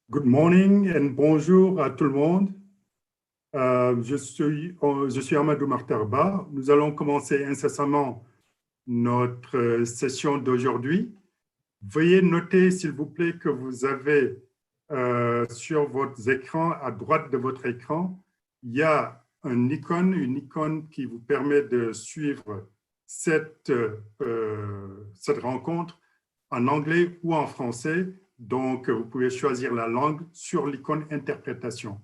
Good morning and bonjour à tout le monde. Je suis Amadou Martarba. Nous allons commencer incessamment notre session d'aujourd'hui. Veuillez noter, s'il vous plaît, que vous avez sur votre écran, à droite de votre écran, il y a une icône qui vous permet de suivre cette rencontre en anglais ou en français. Donc, vous pouvez choisir la langue sur l'icône interprétation.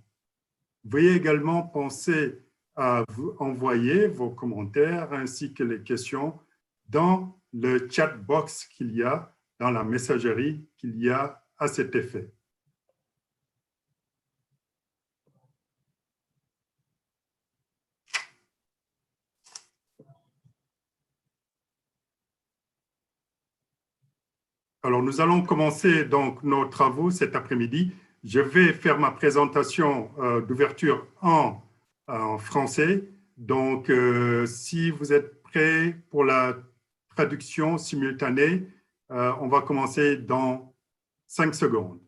Veuillez également penser à vous envoyer vos commentaires ainsi que les questions dans le chat box qu'il y a, dans la messagerie qu'il y a à cet effet. Alors, nous allons commencer donc nos travaux cet après-midi. Je vais faire ma présentation d'ouverture en français. Donc, si vous êtes prêts pour la traduction simultanée, on va commencer dans 5 secondes.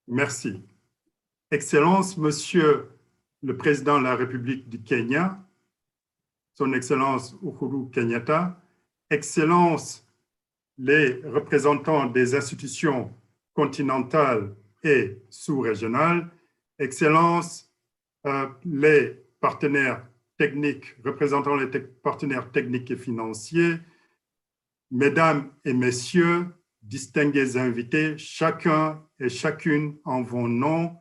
Merci. Excellence, Monsieur le Président de la République du Kenya, Son Excellence Uhuru Kenyatta, Excellence les représentants des institutions continentales et sous-régionales, Excellence les partenaires techniques, représentant les partenaires techniques et financiers, Mesdames et Messieurs, distingués invités, chacun et chacune en vos noms,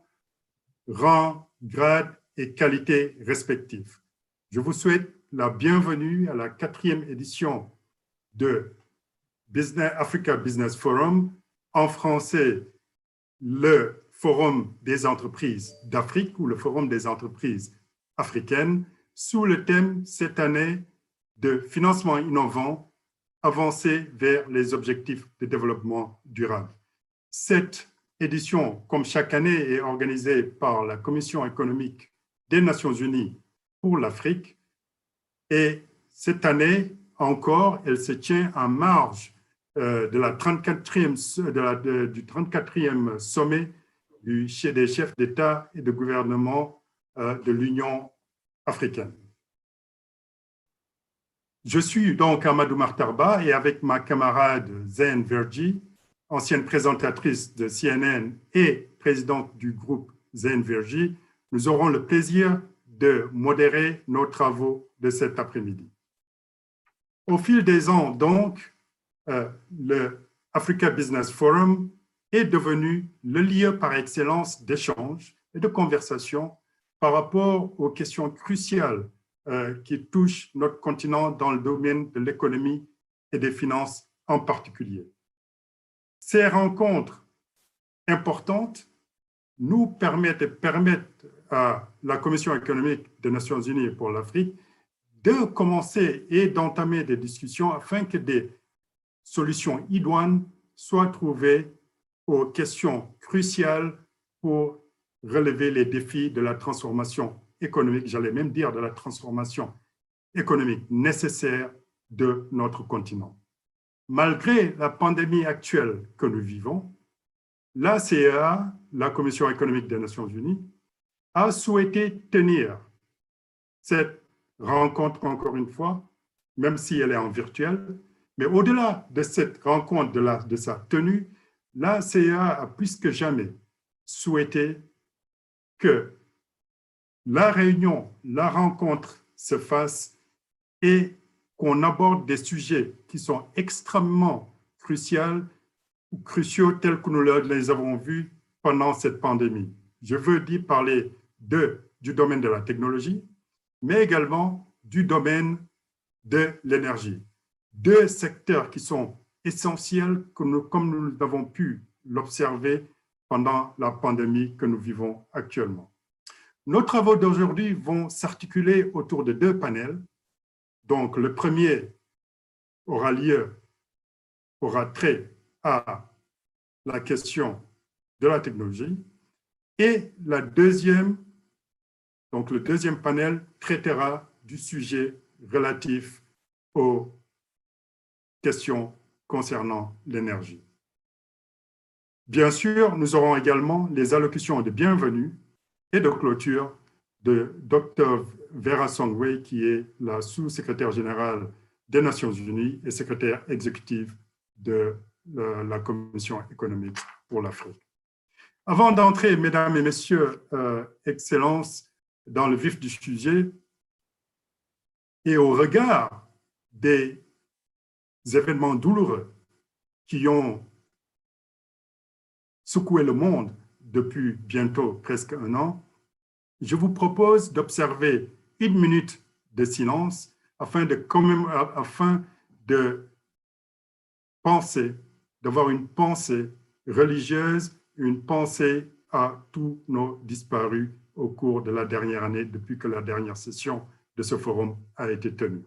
rang, grade et qualité respectifs. Je vous souhaite la bienvenue à la 4e édition de Africa Business Forum, en français, le Forum des entreprises d'Afrique ou le Forum des entreprises africaines, sous le thème cette année de financement innovant, avancer vers les objectifs de développement durable. Cette édition, comme chaque année, est organisée par la Commission économique des Nations unies pour l'Afrique. Et cette année encore, elle se tient en marge du 34e sommet des chefs d'État et de gouvernement de l'Union africaine. Je suis donc Amadou Martarba et avec ma camarade Zain Verji, ancienne présentatrice de CNN et présidente du groupe Zain Verji, nous aurons le plaisir de modérer nos travaux de cet après-midi. Au fil des ans, donc, le Africa Business Forum est devenu le lieu par excellence d'échange et de conversation par rapport aux questions cruciales qui touchent notre continent dans le domaine de l'économie et des finances en particulier. Ces rencontres importantes nous permettent à la Commission économique des Nations unies pour l'Afrique de commencer et d'entamer des discussions afin que des solutions idoines soient trouvées aux questions cruciales pour relever les défis de la transformation économique, j'allais même dire de la transformation économique nécessaire de notre continent. Malgré la pandémie actuelle que nous vivons, la CEA, la Commission économique des Nations unies, a souhaité tenir cette rencontre, encore une fois, même si elle est en virtuel. Mais au-delà de cette rencontre, de sa tenue, la CEA a plus que jamais souhaité que la réunion, la rencontre se fasse et qu'on aborde des sujets qui sont extrêmement cruciaux tels que nous les avons vus pendant cette pandémie. Je veux dire parler du domaine de la technologie, mais également du domaine de l'énergie. Deux secteurs qui sont essentiels comme nous avons pu l'observer pendant la pandémie que nous vivons actuellement. Nos travaux d'aujourd'hui vont s'articuler autour de 2 panels. Donc, le premier aura trait à la question de la technologie et le deuxième panel traitera du sujet relatif aux questions concernant l'énergie. Bien sûr, nous aurons également les allocutions de bienvenue et de clôture de Dr. Vera Songwe, qui est la sous-secrétaire générale des Nations Unies et secrétaire exécutive de la Commission économique pour l'Afrique. Avant d'entrer, mesdames et messieurs, Excellences, dans le vif du sujet, et au regard des événements douloureux qui ont secoué le monde depuis bientôt presque un an, je vous propose d'observer 1 minute de silence afin de penser, d'avoir une pensée religieuse, une pensée à tous nos disparus au cours de la dernière année depuis que la dernière session de ce forum a été tenue.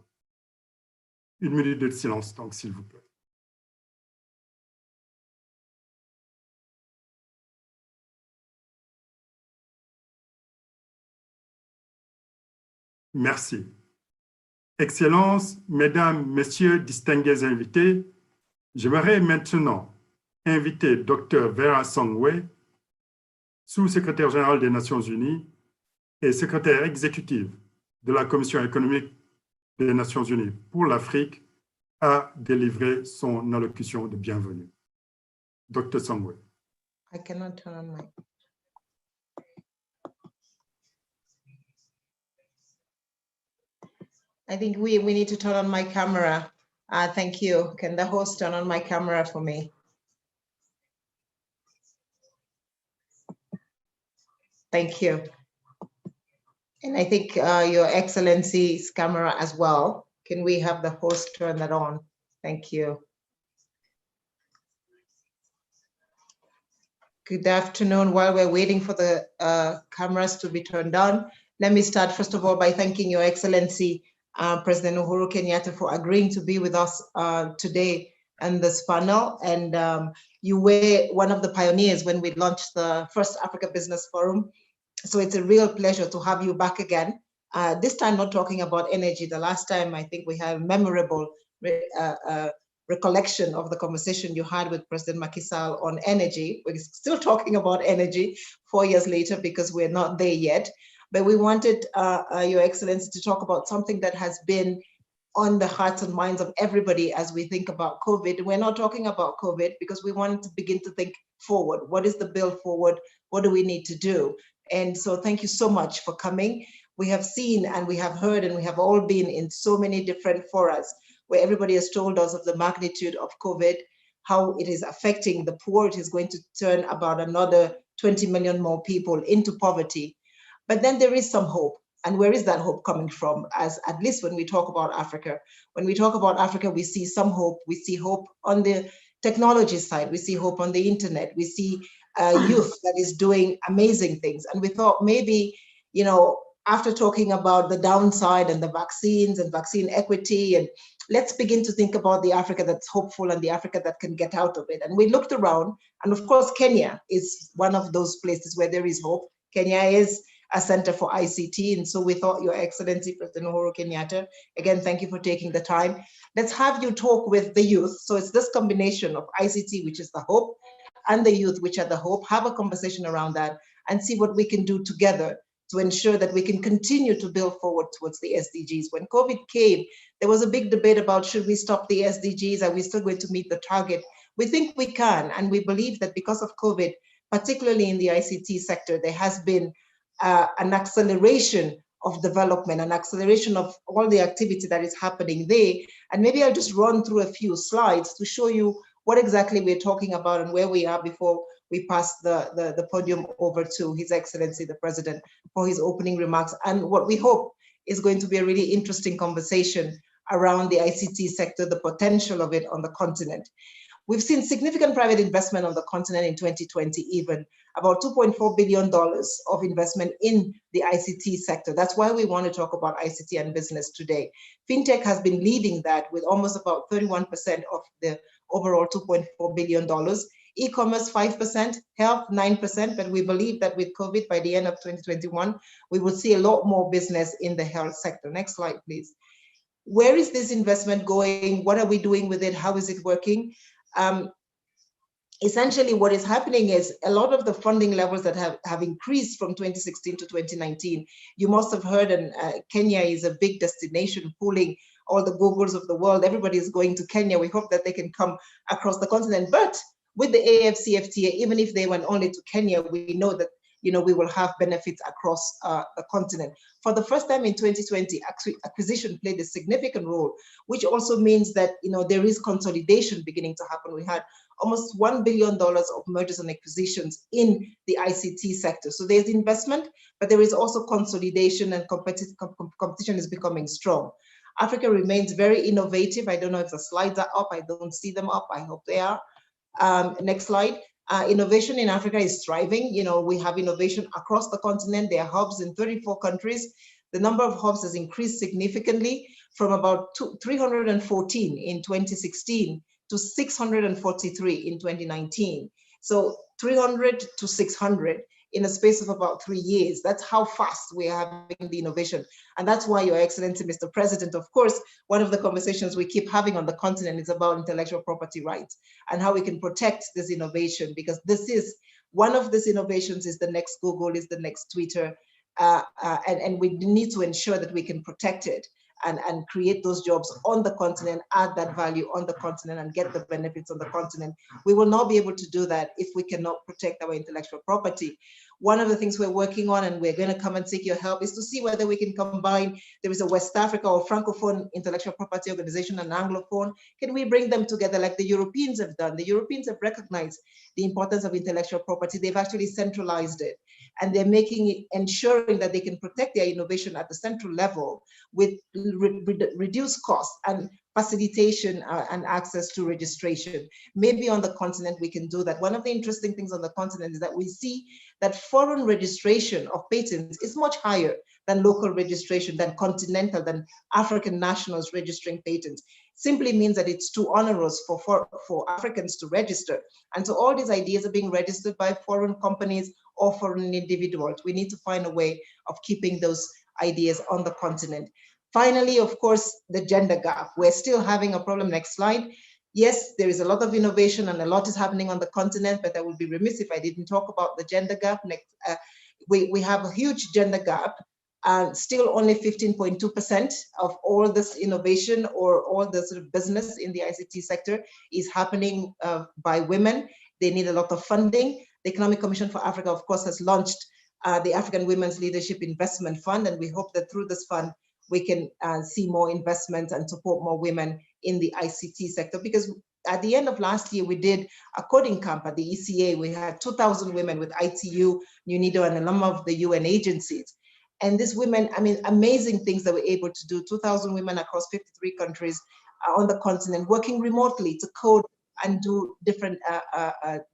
1 minute de silence, donc, s'il vous plaît. Merci. Excellences, Mesdames, Messieurs, distingués invités, j'aimerais maintenant inviter Dr. Vera Songwe, sous-secrétaire générale des Nations Unies et secrétaire exécutive de la Commission économique des Nations Unies pour l'Afrique, à délivrer son allocution de bienvenue. Dr. Songwe. I cannot turn on my... I think we need to turn on my camera. Thank you. Can the host turn on my camera for me? Thank you. And I think Your Excellency's camera as well. Can we have the host turn that on? Thank you. Good afternoon. While we're waiting for the cameras to be turned on, let me start first of all by thanking Your Excellency, President Uhuru Kenyatta, for agreeing to be with us today in this panel. And you were one of the pioneers when we launched the first Africa Business Forum. So it's a real pleasure to have you back again. This time not talking about energy. The last time I think we had a memorable recollection of the conversation you had with President Macky Sall on energy. We're still talking about energy 4 years later because we're not there yet. But we wanted Your Excellency to talk about something that has been on the hearts and minds of everybody as we think about COVID. We're not talking about COVID because we wanted to begin to think forward. What is the build forward? What do we need to do? And so thank you so much for coming. We have seen and we have heard and we have all been in so many different forums where everybody has told us of the magnitude of COVID, how it is affecting the poor. It is going to turn about another 20 million more people into poverty. But then there is some hope. And where is that hope coming from? As at least when we talk about Africa, when we talk about Africa, we see some hope. We see hope on the technology side. We see hope on the internet. We see youth that is doing amazing things. And we thought maybe, you know, after talking about the downside and the vaccines and vaccine equity, and let's begin to think about the Africa that's hopeful and the Africa that can get out of it. And we looked around, and of course, Kenya is one of those places where there is hope. Kenya is a center for ICT. And so we thought, Your Excellency, President Uhuru Kenyatta, again, thank you for taking the time. Let's have you talk with the youth. So it's this combination of ICT, which is the hope, and the youth, which are the hope. Have a conversation around that and see what we can do together to ensure that we can continue to build forward towards the SDGs. When COVID came, there was a big debate about, should we stop the SDGs? Are we still going to meet the target? We think we can, and we believe that because of COVID, particularly in the ICT sector, there has been an acceleration of development, an acceleration of all the activity that is happening there. And maybe I'll just run through a few slides to show you what exactly we're talking about and where we are before we pass the podium over to His Excellency, the President, for his opening remarks. And what we hope is going to be a really interesting conversation around the ICT sector, the potential of it on the continent. We've seen significant private investment on the continent in 2020, even about $2.4 billion of investment in the ICT sector. That's why we want to talk about ICT and business today. FinTech has been leading that with almost about 31% of the overall $2.4 billion. E-commerce 5%, health 9%, but we believe that with COVID, by the end of 2021, we will see a lot more business in the health sector. Next slide, please. Where is this investment going? What are we doing with it? How is it working? Essentially, what is happening is a lot of the funding levels that have increased from 2016 to 2019. You must have heard, and Kenya is a big destination, pulling all the Googles of the world. Everybody is going to Kenya. We hope that they can come across the continent. But with the AFCFTA, even if they went only to Kenya, we know that we will have benefits across the continent. For the first time in 2020, acquisition played a significant role, which also means that there is consolidation beginning to happen. We had almost $1 billion of mergers and acquisitions in the ICT sector. So there's investment, but there is also consolidation, and competition is becoming strong. Africa remains very innovative. I don't know if the slides are up. I don't see them up. I hope they are. Next slide. Innovation in Africa is thriving. We have innovation across the continent. There are hubs in 34 countries. The number of hubs has increased significantly from about 314 in 2016 to 643 in 2019. So 300 to 600 in a space of about 3 years. That's how fast we are having the innovation. And that's why, Your Excellency, Mr. President, of course, one of the conversations we keep having on the continent is about intellectual property rights and how we can protect this innovation, because this is one of these innovations is the next Google, is the next Twitter, and we need to ensure that we can protect it and create those jobs on the continent, add that value on the continent, and get the benefits on the continent. We will not be able to do that if we cannot protect our intellectual property. One of the things we're working on, and we're going to come and seek your help, is to see whether we can combine, there is a West Africa or Francophone intellectual property organization and Anglophone. Can we bring them together like the Europeans have done? The Europeans have recognized the importance of intellectual property. They've actually centralized it, and they're ensuring that they can protect their innovation at the central level with reduced costs and facilitation and access to registration. Maybe on the continent we can do that. One of the interesting things on the continent is that we see that foreign registration of patents is much higher than local registration, than continental, than African nationals registering patents. Simply means that it's too onerous for Africans to register. And so all these ideas are being registered by foreign companies or foreign individuals. We need to find a way of keeping those ideas on the continent. Finally, of course, the gender gap. We're still having a problem. Next slide. Yes, there is a lot of innovation and a lot is happening on the continent, but I would be remiss if I didn't talk about the gender gap. Next, we have a huge gender gap. Still only 15.2% of all this innovation or all the sort of business in the ICT sector is happening by women. They need a lot of funding. The Economic Commission for Africa, of course, has launched the African Women's Leadership Investment Fund, and we hope that through this fund, we can see more investment and support more women in the ICT sector. Because at the end of last year, we did a coding camp at the ECA. We had 2,000 women with ITU, UNIDO, and a number of the UN agencies. And these women, I mean, amazing things that we're able to do. 2,000 women across 53 countries on the continent working remotely to code and do different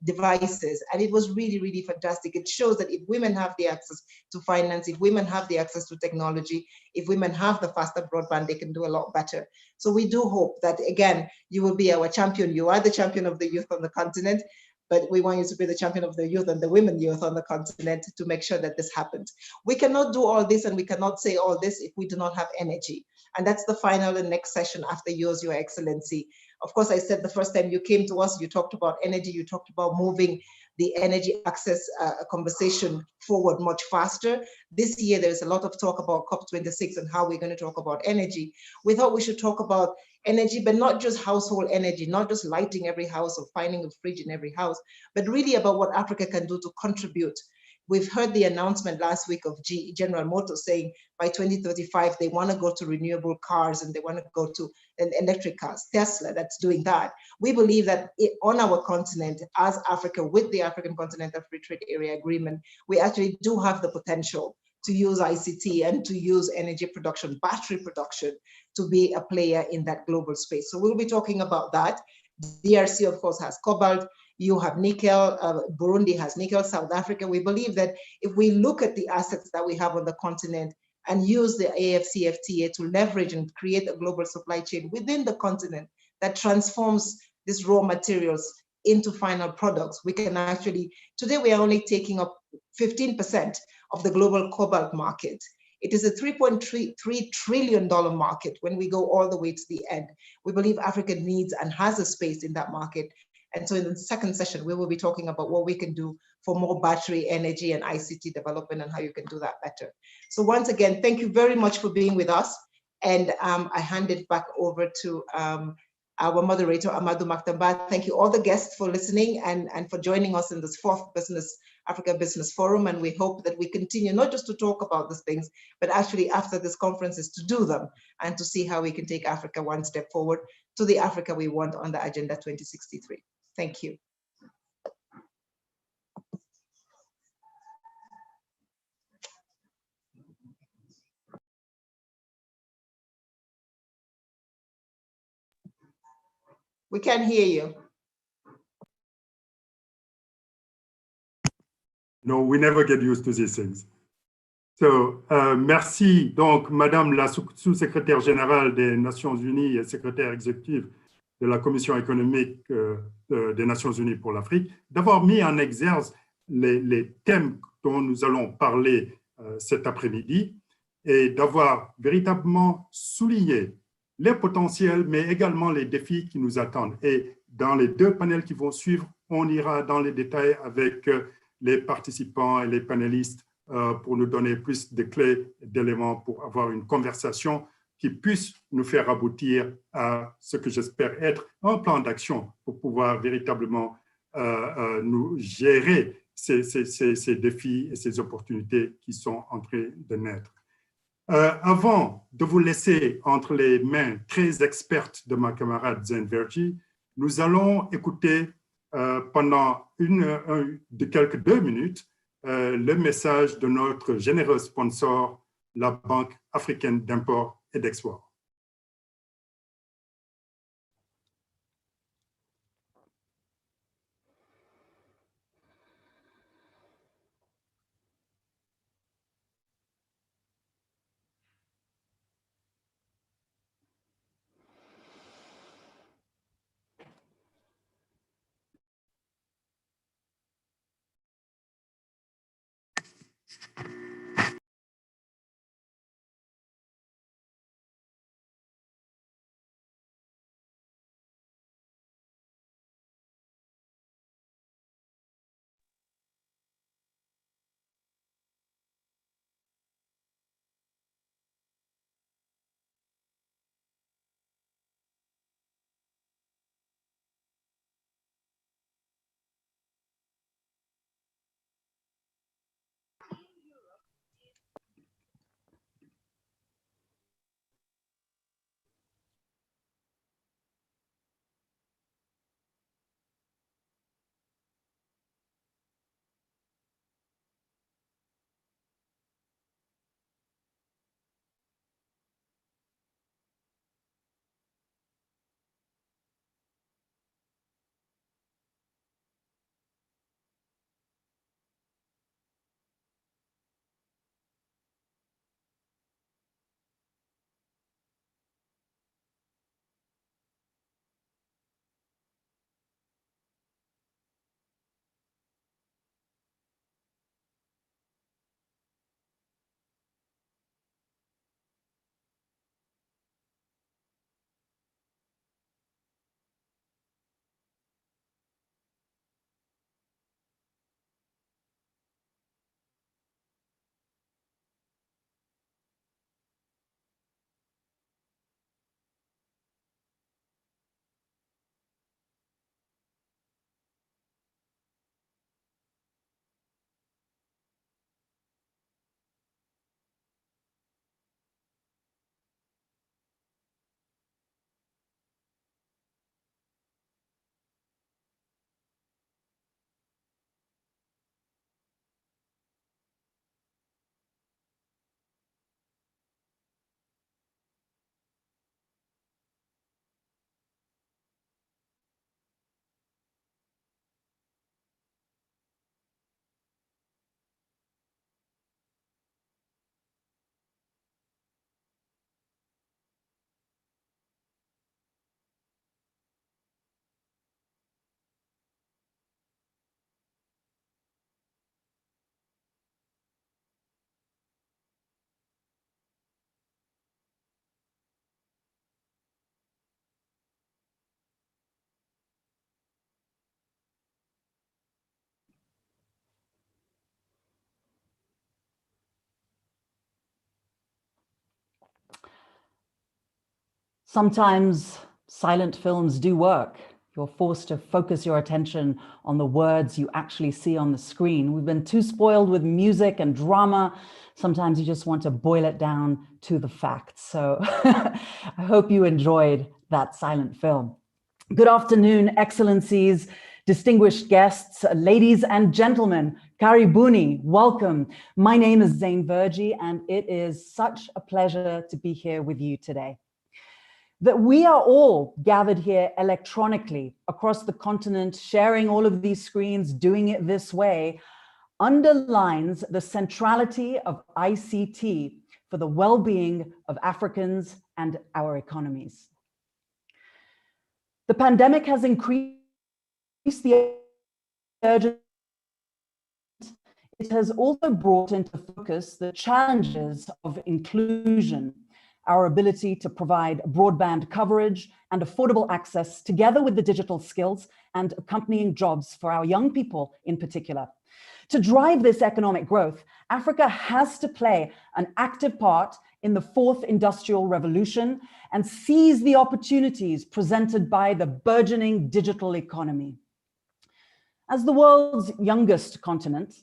devices. And it was really, really fantastic. It shows that if women have the access to finance, if women have the access to technology, if women have the faster broadband, they can do a lot better. So we do hope that, again, you will be our champion. You are the champion of the youth on the continent, but we want you to be the champion of the youth and the women youth on the continent to make sure that this happens. We cannot do all this and we cannot say all this if we do not have energy. And that's the final and next session after yours, Your Excellency. Of course, I said the first time you came to us, you talked about energy, you talked about moving the energy access conversation forward much faster. This year, there's a lot of talk about COP26 and how we're going to talk about energy. We thought we should talk about energy, but not just household energy, not just lighting every house or finding a fridge in every house, but really about what Africa can do to contribute. We've heard the announcement last week of General Motors saying by 2035, they want to go to renewable cars and they want to go to electric cars. Tesla, that's doing that. We believe that on our continent, as Africa, with the African Continental Free Trade Area Agreement, we actually do have the potential to use ICT and to use energy production, battery production, to be a player in that global space. So we'll be talking about that. DRC, of course, has cobalt. You have nickel, Burundi has nickel, South Africa. We believe that if we look at the assets that we have on the continent and use the AFCFTA to leverage and create a global supply chain within the continent that transforms these raw materials into final products, we can actually, today we are only taking up 15% of the global cobalt market. It is a $3.3 trillion market when we go all the way to the end. We believe Africa needs and has a space in that market. And so in the second session, we will be talking about what we can do for more battery energy and ICT development and how you can do that better. So once again, thank you very much for being with us. And I hand it back over to our moderator, Amadou Maktamba. Thank you all the guests for listening and for joining us in this fourth Africa Business Forum. And we hope that we continue not just to talk about these things, but actually after this conference is to do them and to see how we can take Africa one step forward to the Africa we want on the Agenda 2063. Thank you. We can't hear you. No, we never get used to these things. So, merci donc Madame la sous-secrétaire générale des Nations Unies et secrétaire exécutive de la Commission économique des Nations Unies pour l'Afrique, d'avoir mis en exergue les thèmes dont nous allons parler cet après-midi et d'avoir véritablement souligné les potentiels, mais également les défis qui nous attendent. Et dans les deux panels qui vont suivre, on ira dans les détails avec les participants et les panélistes pour nous donner plus de clés, d'éléments pour avoir une conversation qui puisse nous faire aboutir à ce que j'espère être un plan d'action pour pouvoir véritablement nous gérer ces défis et ces opportunités qui sont en train de naître. Avant de vous laisser entre les mains très expertes de ma camarade Zein Verjee, nous allons écouter pendant quelques 2 minutes le message de notre généreux sponsor, la Banque africaine d'import et d'export. Sometimes silent films do work. You're forced to focus your attention on the words you actually see on the screen. We've been too spoiled with music and drama. Sometimes you just want to boil it down to the facts. So I hope you enjoyed that silent film. Good afternoon, Excellencies, distinguished guests, ladies and gentlemen. Karibuni, welcome. My name is Zain Verjee, and it is such a pleasure to be here with you today. That we are all gathered here electronically across the continent, sharing all of these screens, doing it this way, underlines the centrality of ICT for the well-being of Africans and our economies. The pandemic has increased the urgency. It has also brought into focus the challenges of inclusion, our ability to provide broadband coverage and affordable access, together with the digital skills and accompanying jobs for our young people in particular. To drive this economic growth, Africa has to play an active part in the fourth industrial revolution and seize the opportunities presented by the burgeoning digital economy. As the world's youngest continent,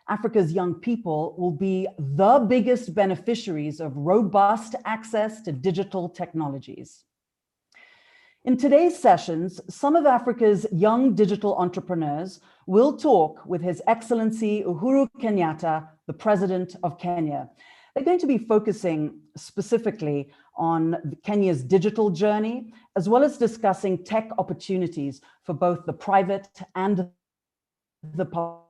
Africa's young people will be the biggest beneficiaries of robust access to digital technologies. In today's sessions, some of Africa's young digital entrepreneurs will talk with His Excellency Uhuru Kenyatta, the President of Kenya. They're going to be focusing specifically on Kenya's digital journey, as well as discussing tech opportunities for both the private and the public.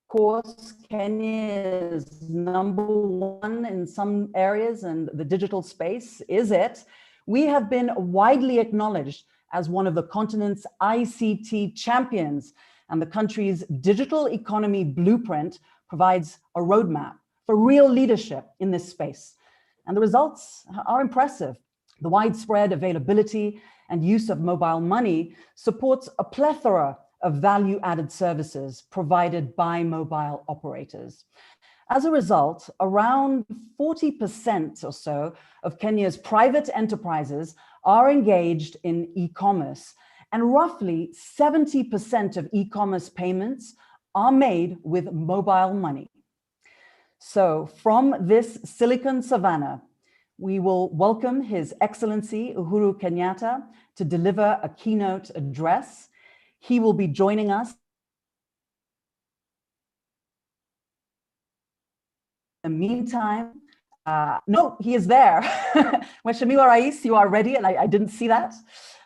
Of course, Kenya is #1 in some areas, and the digital space is it. We have been widely acknowledged as one of the continent's ICT champions, and the country's digital economy blueprint provides a roadmap for real leadership in this space. And the results are impressive. The widespread availability and use of mobile money supports a plethora of value-added services provided by mobile operators. As a result, around 40% or so of Kenya's private enterprises are engaged in e-commerce, and roughly 70% of e-commerce payments are made with mobile money. So from this Silicon Savannah, we will welcome His Excellency Uhuru Kenyatta to deliver a keynote address. He will be joining us. In the meantime, no, he is there. Mheshimiwa Rais, you are ready, and I didn't see that.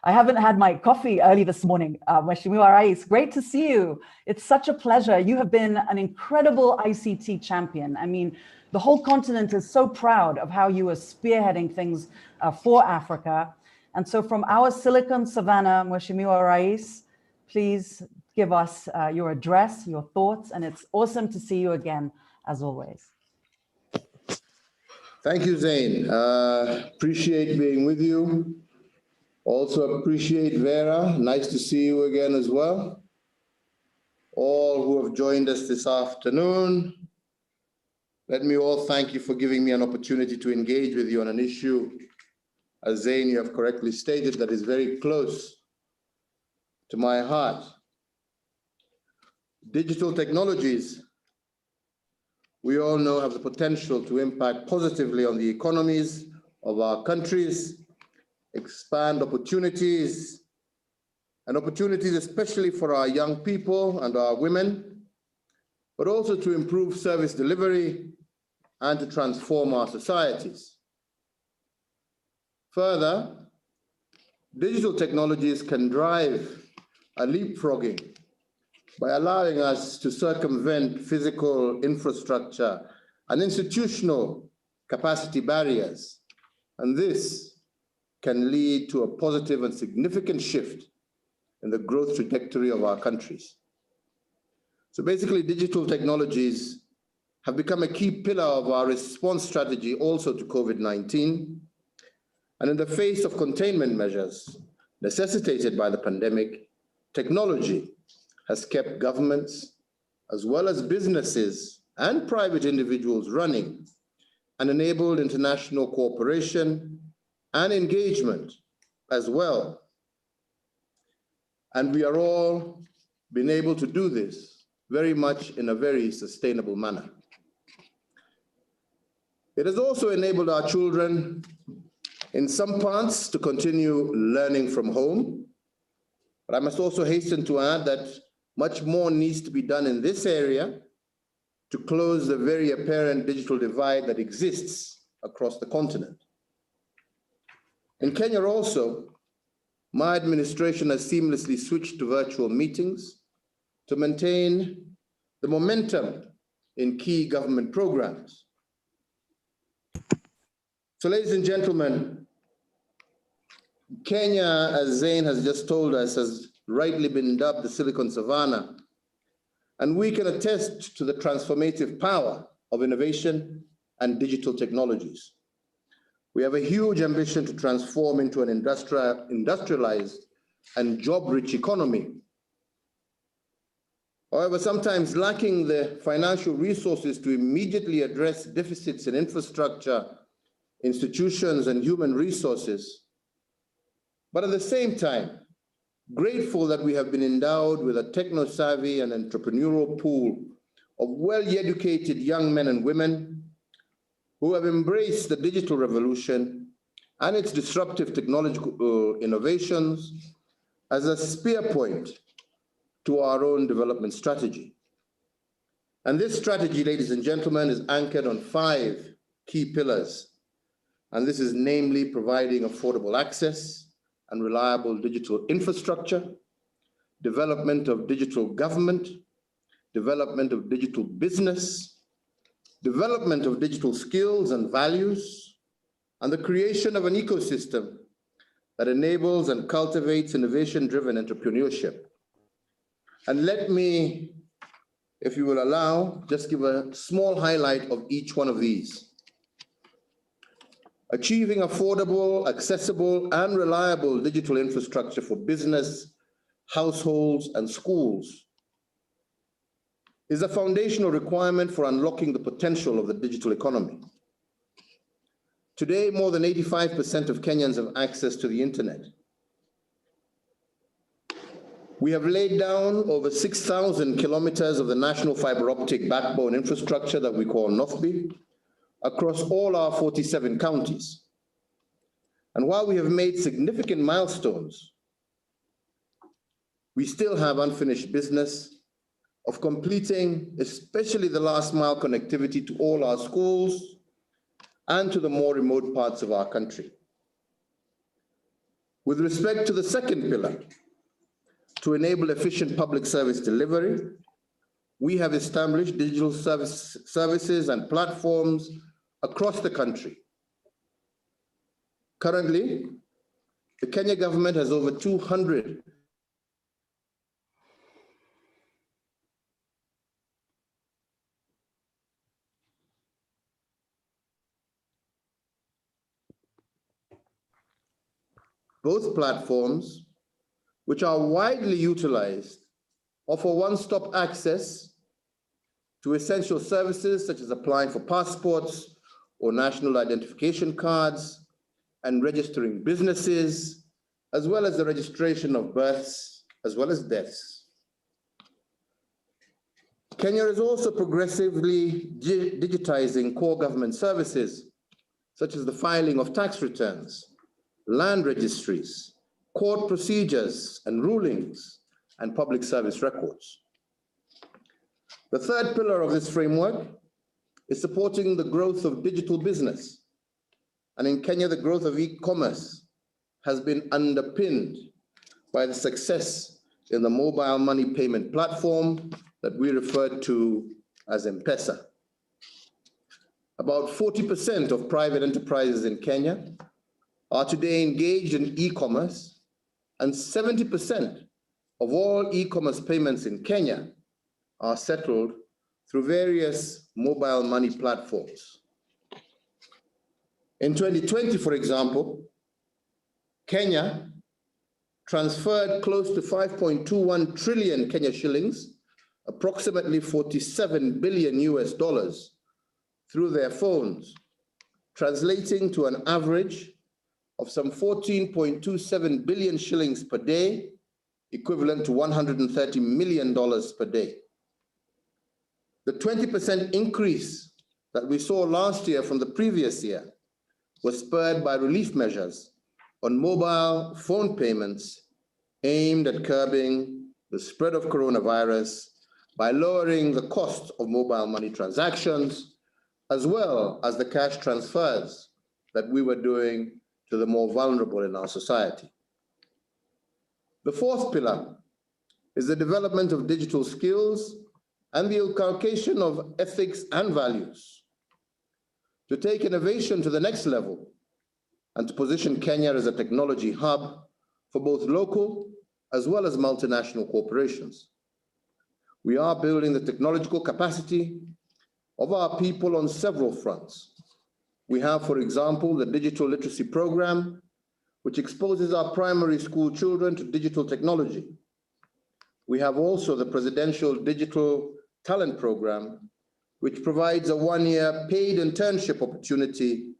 I haven't had my coffee early this morning. Mheshimiwa Rais, great to see you. It's such a pleasure. You have been an incredible ICT champion. I mean, the whole continent is so proud of how you are spearheading things for Africa. And so from our Silicon Savannah, Mheshimiwa Rais, please give us your address, your thoughts, and it's awesome to see you again, as always. Thank you, Zain. Appreciate being with you. Also appreciate Vera. Nice to see you again as well. All who have joined us this afternoon, let me all thank you for giving me an opportunity to engage with you on an issue, as Zain, you have correctly stated, that is very close to my heart. Digital technologies, we all know, have the potential to impact positively on the economies of our countries, expand opportunities, and opportunities especially for our young people and our women, but also to improve service delivery and to transform our societies. Further, digital technologies can drive a leapfrogging by allowing us to circumvent physical infrastructure and institutional capacity barriers. And this can lead to a positive and significant shift in the growth trajectory of our countries. So basically, digital technologies have become a key pillar of our response strategy also to COVID-19. And in the face of containment measures necessitated by the pandemic, technology has kept governments, as well as businesses and private individuals running, and enabled international cooperation and engagement as well. And we are all been able to do this very much in a very sustainable manner. It has also enabled our children in some parts to continue learning from home. But I must also hasten to add that much more needs to be done in this area to close the very apparent digital divide that exists across the continent. In Kenya also, my administration has seamlessly switched to virtual meetings to maintain the momentum in key government programs. So, ladies and gentlemen, Kenya, as Zain has just told us, has rightly been dubbed the Silicon Savannah, and we can attest to the transformative power of innovation and digital technologies. We have a huge ambition to transform into an industrialized and job-rich economy. However, sometimes lacking the financial resources to immediately address deficits in infrastructure, institutions, and human resources, but at the same time, grateful that we have been endowed with a techno-savvy and entrepreneurial pool of well-educated young men and women who have embraced the digital revolution and its disruptive technological innovations as a spear point to our own development strategy. And this strategy, ladies and gentlemen, is anchored on 5 key pillars. And this is namely providing affordable access and reliable digital infrastructure, development of digital government, development of digital business, development of digital skills and values, and the creation of an ecosystem that enables and cultivates innovation-driven entrepreneurship. And let me, if you will allow, just give a small highlight of each one of these. Achieving affordable, accessible, and reliable digital infrastructure for business, households, and schools is a foundational requirement for unlocking the potential of the digital economy. Today, more than 85% of Kenyans have access to the internet. We have laid down over 6,000 kilometers of the national fiber optic backbone infrastructure that we call NOFBI across all our 47 counties. And while we have made significant milestones, we still have unfinished business of completing, especially the last mile connectivity to all our schools and to the more remote parts of our country. With respect to the second pillar, to enable efficient public service delivery, we have established digital services and platforms across the country. Currently, the Kenya government has over 200 both platforms, which are widely utilized, offer one-stop access to essential services such as applying for passports or national identification cards and registering businesses, as well as the registration of births as well as deaths. Kenya is also progressively digitizing core government services, such as the filing of tax returns, land registries, court procedures and rulings, and public service records. The third pillar of this framework is supporting the growth of digital business. And in Kenya, the growth of e-commerce has been underpinned by the success in the mobile money payment platform that we refer to as M-Pesa. About 40% of private enterprises in Kenya are today engaged in e-commerce, and 70% of all e-commerce payments in Kenya are settled through various mobile money platforms. In 2020, for example, Kenya transferred close to 5.21 trillion Kenya shillings, approximately $47 billion US, through their phones translating to an average of some 14.27 billion shillings per day, equivalent to $130 million per day. The 20% increase that we saw last year from the previous year was spurred by relief measures on mobile phone payments aimed at curbing the spread of coronavirus by lowering the cost of mobile money transactions, as well as the cash transfers that we were doing to the more vulnerable in our society. The fourth pillar is the development of digital skills and the inculcation of ethics and values to take innovation to the next level and to position Kenya as a technology hub for both local as well as multinational corporations. We are building the technological capacity of our people on several fronts. We have, for example, the digital literacy program, which exposes our primary school children to digital technology. We have also the Presidential Digital Talent Program, which provides a one-year paid internship opportunity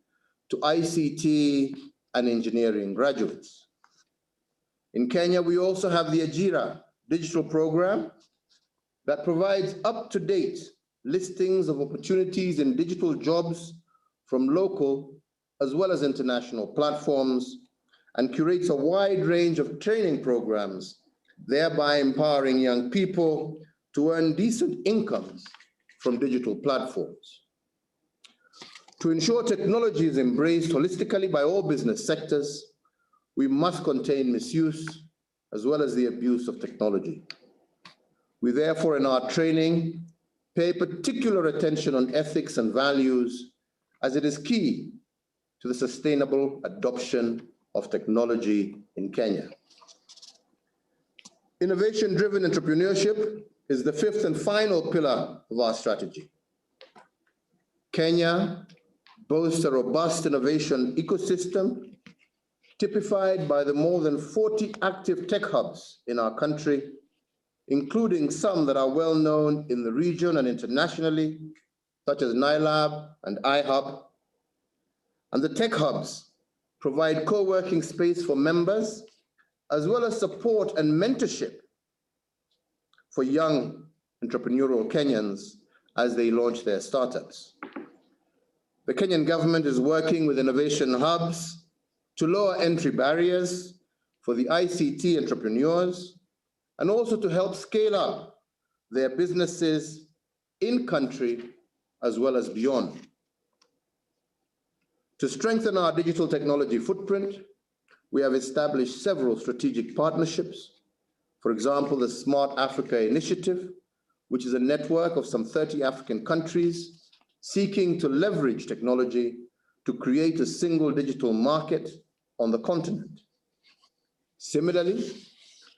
to ICT and engineering graduates. In Kenya, we also have the Ajira digital program that provides up-to-date listings of opportunities in digital jobs from local as well as international platforms, and curates a wide range of training programs, thereby empowering young people to earn decent incomes from digital platforms. To ensure technology is embraced holistically by all business sectors, we must contain misuse as well as the abuse of technology. We therefore, in our training, pay particular attention on ethics and values, as it is key to the sustainable adoption of technology in Kenya. Innovation-driven entrepreneurship is the fifth and final pillar of our strategy. Kenya boasts a robust innovation ecosystem typified by the more than 40 active tech hubs in our country, including some that are well known in the region and internationally, such as NILAB and iHub. And the tech hubs provide co-working space for members, as well as support and mentorship for young entrepreneurial Kenyans as they launch their startups. The Kenyan government is working with innovation hubs to lower entry barriers for the ICT entrepreneurs, and also to help scale up their businesses in country as well as beyond. To strengthen our digital technology footprint, we have established several strategic partnerships. For example, the Smart Africa Initiative, which is a network of some 30 African countries seeking to leverage technology to create a single digital market on the continent. Similarly,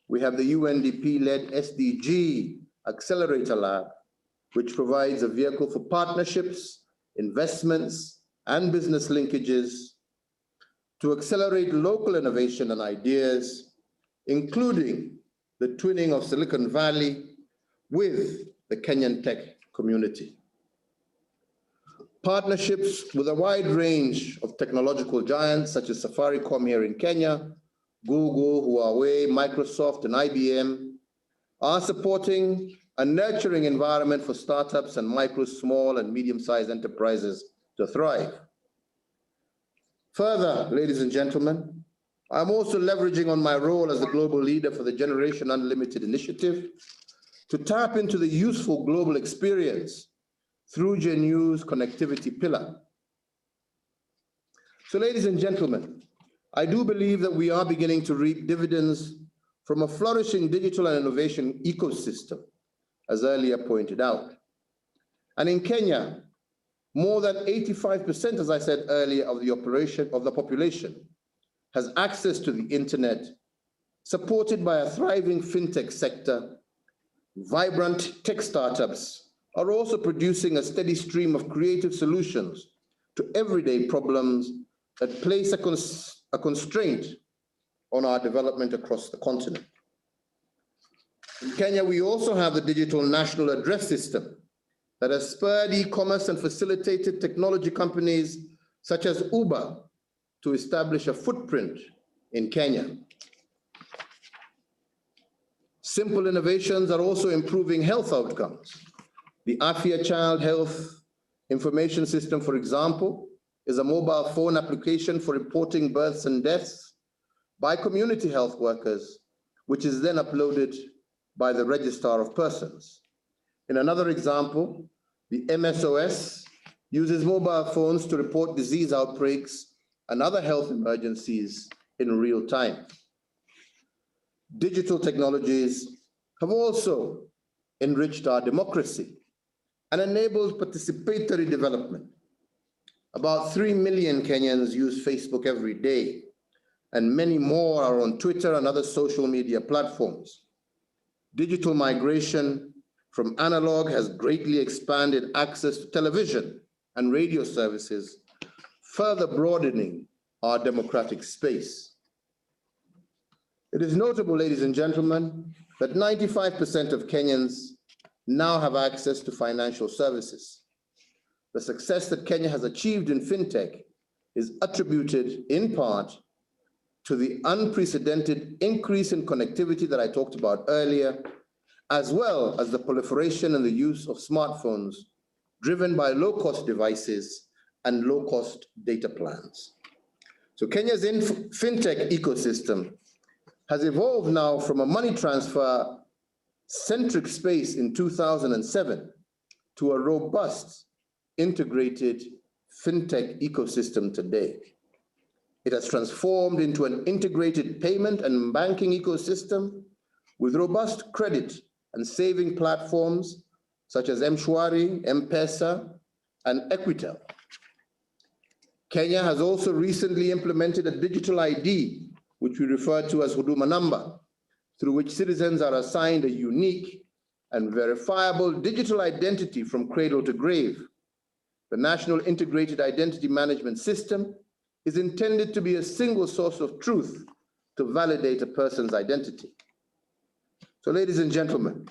we have the UNDP-led SDG Accelerator Lab, which provides a vehicle for partnerships, investments, and business linkages to accelerate local innovation and ideas, including the twinning of Silicon Valley with the Kenyan tech community. Partnerships with a wide range of technological giants such as Safaricom here in Kenya, Google, Huawei, Microsoft, and IBM are supporting a nurturing environment for startups and micro, small, and medium-sized enterprises to thrive. Further, ladies and gentlemen, I'm also leveraging on my role as the global leader for the Generation Unlimited initiative to tap into the useful global experience through GenU's connectivity pillar. So, ladies and gentlemen, I do believe that we are beginning to reap dividends from a flourishing digital and innovation ecosystem, as earlier pointed out. And in Kenya, more than 85%, as I said earlier, of the population has access to the internet, supported by a thriving fintech sector. Vibrant tech startups are also producing a steady stream of creative solutions to everyday problems that place a constraint on our development across the continent. In Kenya, we also have the Digital National Address System that has spurred e-commerce and facilitated technology companies such as Uber, to establish a footprint in Kenya. Simple innovations are also improving health outcomes. The Afya Child Health Information System, for example, is a mobile phone application for reporting births and deaths by community health workers, which is then uploaded by the Registrar of Persons. In another example, the MSOS uses mobile phones to report disease outbreaks and other health emergencies in real time. Digital technologies have also enriched our democracy and enabled participatory development. About 3 million Kenyans use Facebook every day, and many more are on Twitter and other social media platforms. Digital migration from analog has greatly expanded access to television and radio services, further broadening our democratic space. It is notable, ladies and gentlemen, that 95% of Kenyans now have access to financial services. The success that Kenya has achieved in fintech is attributed in part to the unprecedented increase in connectivity that I talked about earlier, as well as the proliferation and the use of smartphones driven by low-cost devices and low-cost data plans. So Kenya's fintech ecosystem has evolved now from a money transfer-centric space in 2007 to a robust, integrated fintech ecosystem today. It has transformed into an integrated payment and banking ecosystem with robust credit and saving platforms such as M-Shwari, M-Pesa, and Equitel. Kenya has also recently implemented a digital ID, which we refer to as Huduma Number, through which citizens are assigned a unique and verifiable digital identity from cradle to grave. The National Integrated Identity Management System is intended to be a single source of truth to validate a person's identity. So, ladies and gentlemen,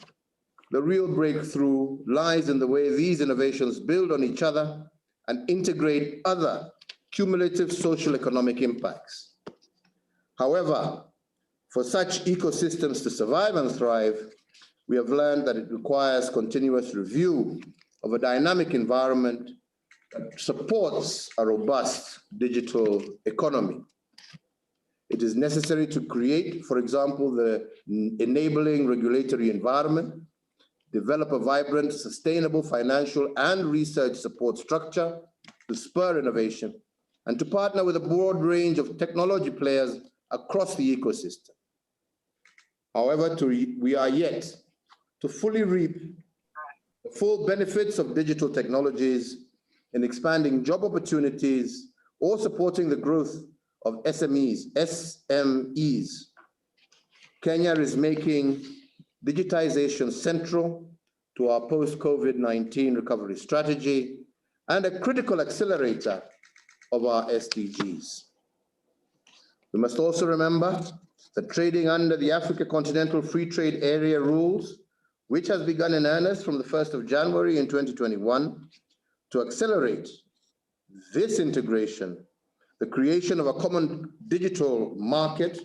the real breakthrough lies in the way these innovations build on each other and integrate other cumulative social economic impacts. However, for such ecosystems to survive and thrive, we have learned that it requires continuous review of a dynamic environment that supports a robust digital economy. It is necessary to create, for example, the enabling regulatory environment, develop a vibrant, sustainable financial and research support structure to spur innovation, and to partner with a broad range of technology players across the ecosystem. However, we are yet to fully reap the full benefits of digital technologies in expanding job opportunities or supporting the growth of SMEs. Kenya is making digitization central to our post-COVID-19 recovery strategy and a critical accelerator of our SDGs. We must also remember that trading under the Africa Continental Free Trade Area rules, which has begun in earnest from the 1st of January in 2021, to accelerate this integration, the creation of a common digital market,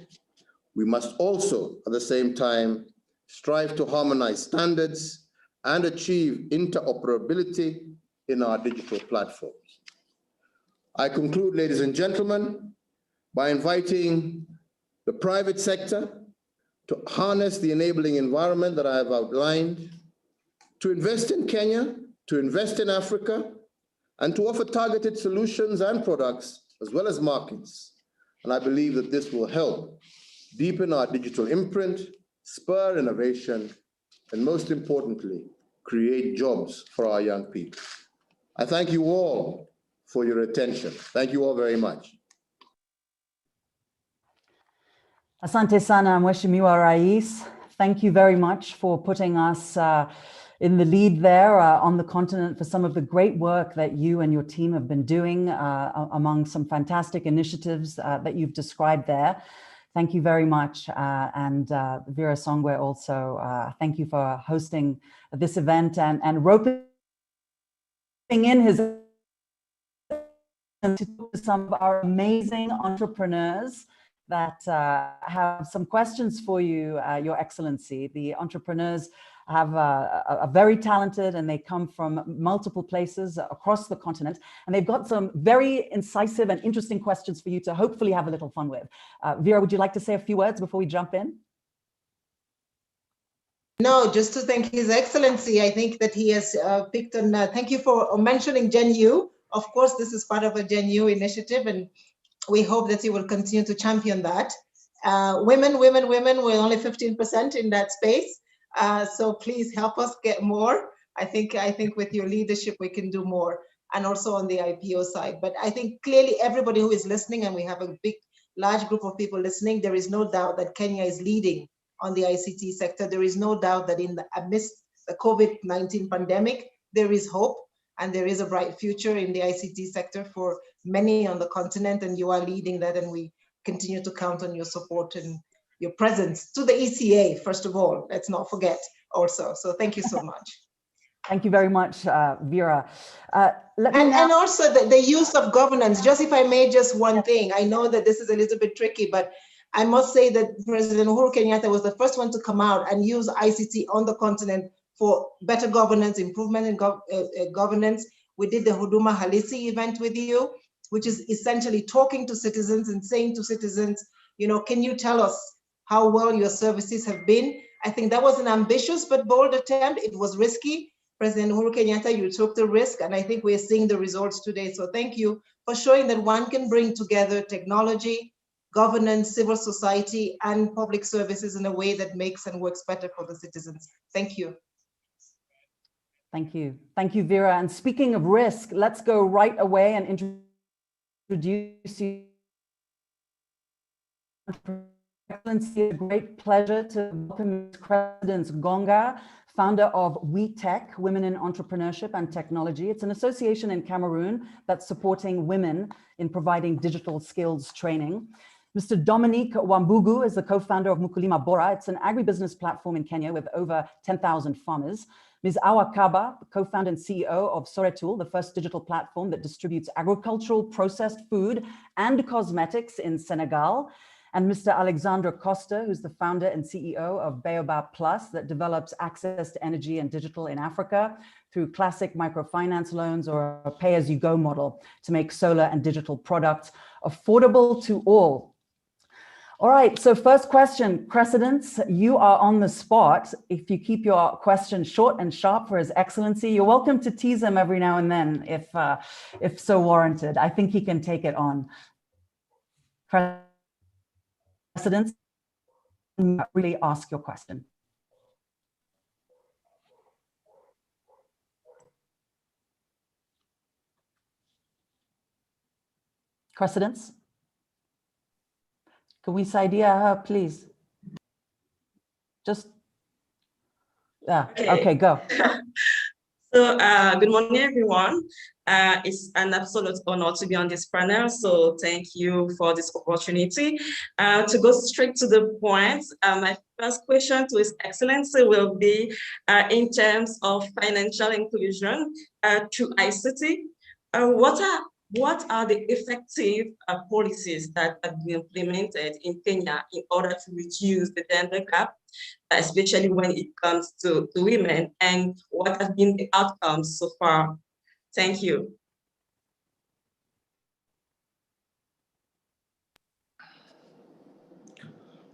we must also, at the same time, strive to harmonize standards and achieve interoperability in our digital platforms. I conclude, ladies and gentlemen, by inviting the private sector to harness the enabling environment that I have outlined, to invest in Kenya, to invest in Africa, and to offer targeted solutions and products, as well as markets. And I believe that this will help deepen our digital imprint, spur innovation, and most importantly, create jobs for our young people. I thank you all for your attention. Thank you all very much. Asante sana, Mheshimiwa Rais. Thank you very much for putting us in the lead there on the continent for some of the great work that you and your team have been doing among some fantastic initiatives that you've described there. Thank you very much. And Vera Songwe also, thank you for hosting this event and roping in his to talk to some of our amazing entrepreneurs that have some questions for you, Your Excellency. The entrepreneurs are very talented and they come from multiple places across the continent. And they've got some very incisive and interesting questions for you to hopefully have a little fun with. Vera, would you like to say a few words before we jump in? No, just to thank His Excellency. I think that he has picked on, thank you for mentioning Gen U. Of course, this is part of a Gen U initiative, and we hope that you will continue to champion that. Women, we're only 15% in that space. So please help us get more. I think with your leadership, we can do more, and also on the IPO side. But I think clearly everybody who is listening, and we have a large group of people listening, there is no doubt that Kenya is leading on the ICT sector. There is no doubt that amidst the COVID-19 pandemic, there is hope and there is a bright future in the ICT sector for many on the continent, and you are leading that, and we continue to count on your support and your presence to the ECA, first of all, let's not forget also. So thank you so much. Thank you very much, Vera. And also the use of governance, just if I may, just one thing. I know that this is a little bit tricky, but I must say that President Uhuru Kenyatta was the first one to come out and use ICT on the continent for better governance, improvement in governance. We did the Huduma Halisi event with you, which is essentially talking to citizens and saying to citizens, you know, can you tell us how well your services have been? I think that was an ambitious but bold attempt. It was risky. President Uhuru Kenyatta, you took the risk, and I think we're seeing the results today. So thank you for showing that one can bring together technology, governance, civil society, and public services in a way that makes and works better for the citizens. Thank you. Thank you. Thank you, Vera. And speaking of risk, let's go right away and introduce you. Excellency, a great pleasure to welcome Credence Gonga, founder of WeTech, Women in Entrepreneurship and Technology. It's an association in Cameroon that's supporting women in providing digital skills training. Mr. Dominique Wambugu is the co-founder of Mukulima Bora. It's an agribusiness platform in Kenya with over 10,000 farmers. Ms. Awa Kaba, co-founder and CEO of Soretul, the first digital platform that distributes agricultural processed food and cosmetics in Senegal. And Mr. Alexandre Costa, who's the founder and CEO of Baobab Plus, that develops access to energy and digital in Africa through classic microfinance loans or a pay-as-you-go model to make solar and digital products affordable to all. All right, so first question, Crecedence, you are on the spot. If you keep your question short and sharp for His Excellency, you're welcome to tease him every now and then if so warranted. I think he can take it on. Crecedence, really ask your question. Crecedence? Can we idea her, please? Just, yeah, okay, go. So good morning, everyone. It's an absolute honor to be on this panel. So thank you for this opportunity. To go straight to the point, my first question to His Excellency will be in terms of financial inclusion through ICT. What are the effective policies that have been implemented in Kenya in order to reduce the gender gap, especially when it comes to women, and what have been the outcomes so far? Thank you.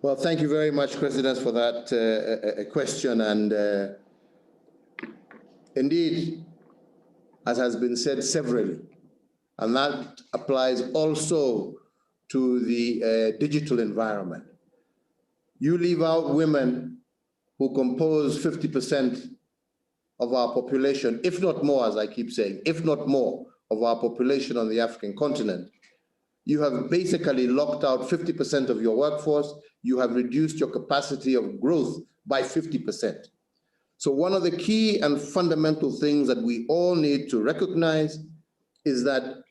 Well, thank you very much, Crecedence, for that question. And indeed, as has been said severally, and that applies also to the digital environment. You leave out women who compose 50% of our population, if not more, as I keep saying, if not more of our population on the African continent. You have basically locked out 50% of your workforce. You have reduced your capacity of growth by 50%. So one of the key and fundamental things that we all need to recognize is that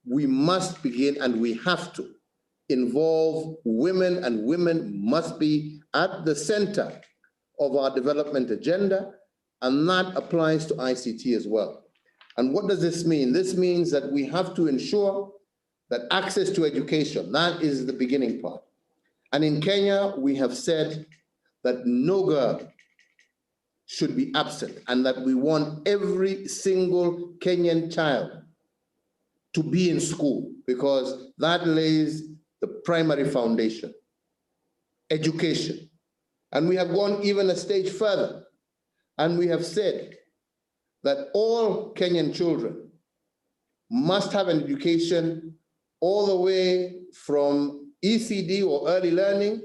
we must begin, and we have to, involve women, and women must be at the center of our development agenda, and that applies to ICT as well. And what does this mean? This means that we have to ensure that access to education, that is the beginning part. And in Kenya, we have said that no girl should be absent, and that we want every single Kenyan child to be in school, because that lays the primary foundation, education. And we have gone even a stage further, and we have said that all Kenyan children must have an education all the way from ECD or early learning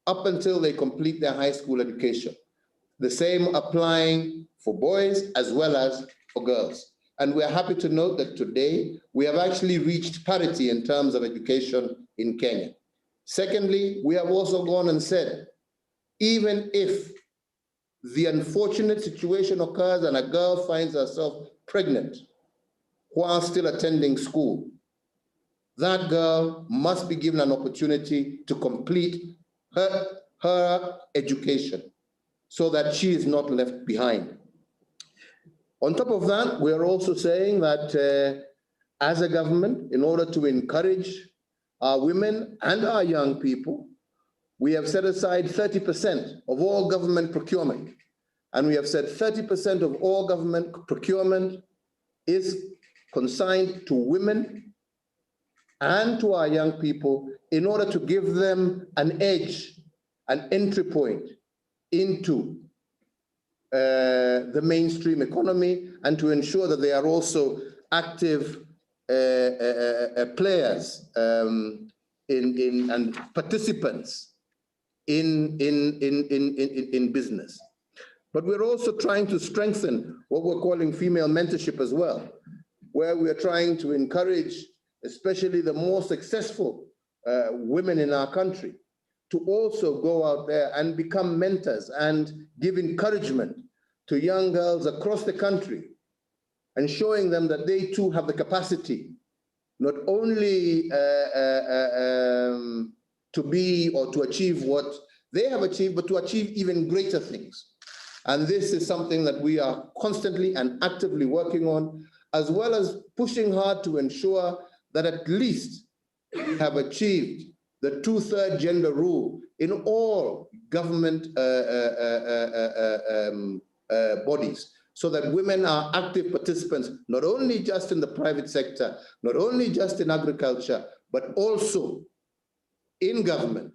up until they complete their high school education. The same applying for boys as well as for girls. And we're happy to note that today we have actually reached parity in terms of education in Kenya. Secondly, we have also gone and said, even if the unfortunate situation occurs and a girl finds herself pregnant while still attending school, that girl must be given an opportunity to complete her education so that she is not left behind. On top of that, we are also saying that as a government, in order to encourage our women and our young people, we have set aside 30% of all government procurement. And we have said 30% of all government procurement is consigned to women and to our young people in order to give them an edge, an entry point into the mainstream economy, and to ensure that they are also active players and participants in business. But we're also trying to strengthen what we're calling female mentorship as well, where we're trying to encourage especially the more successful women in our country to also go out there and become mentors and give encouragement to young girls across the country, and showing them that they too have the capacity not only to be or to achieve what they have achieved, but to achieve even greater things. And this is something that we are constantly and actively working on, as well as pushing hard to ensure that at least we have achieved the 2/3 gender rule in all government bodies, so that women are active participants, not only just in the private sector, not only just in agriculture, but also in government,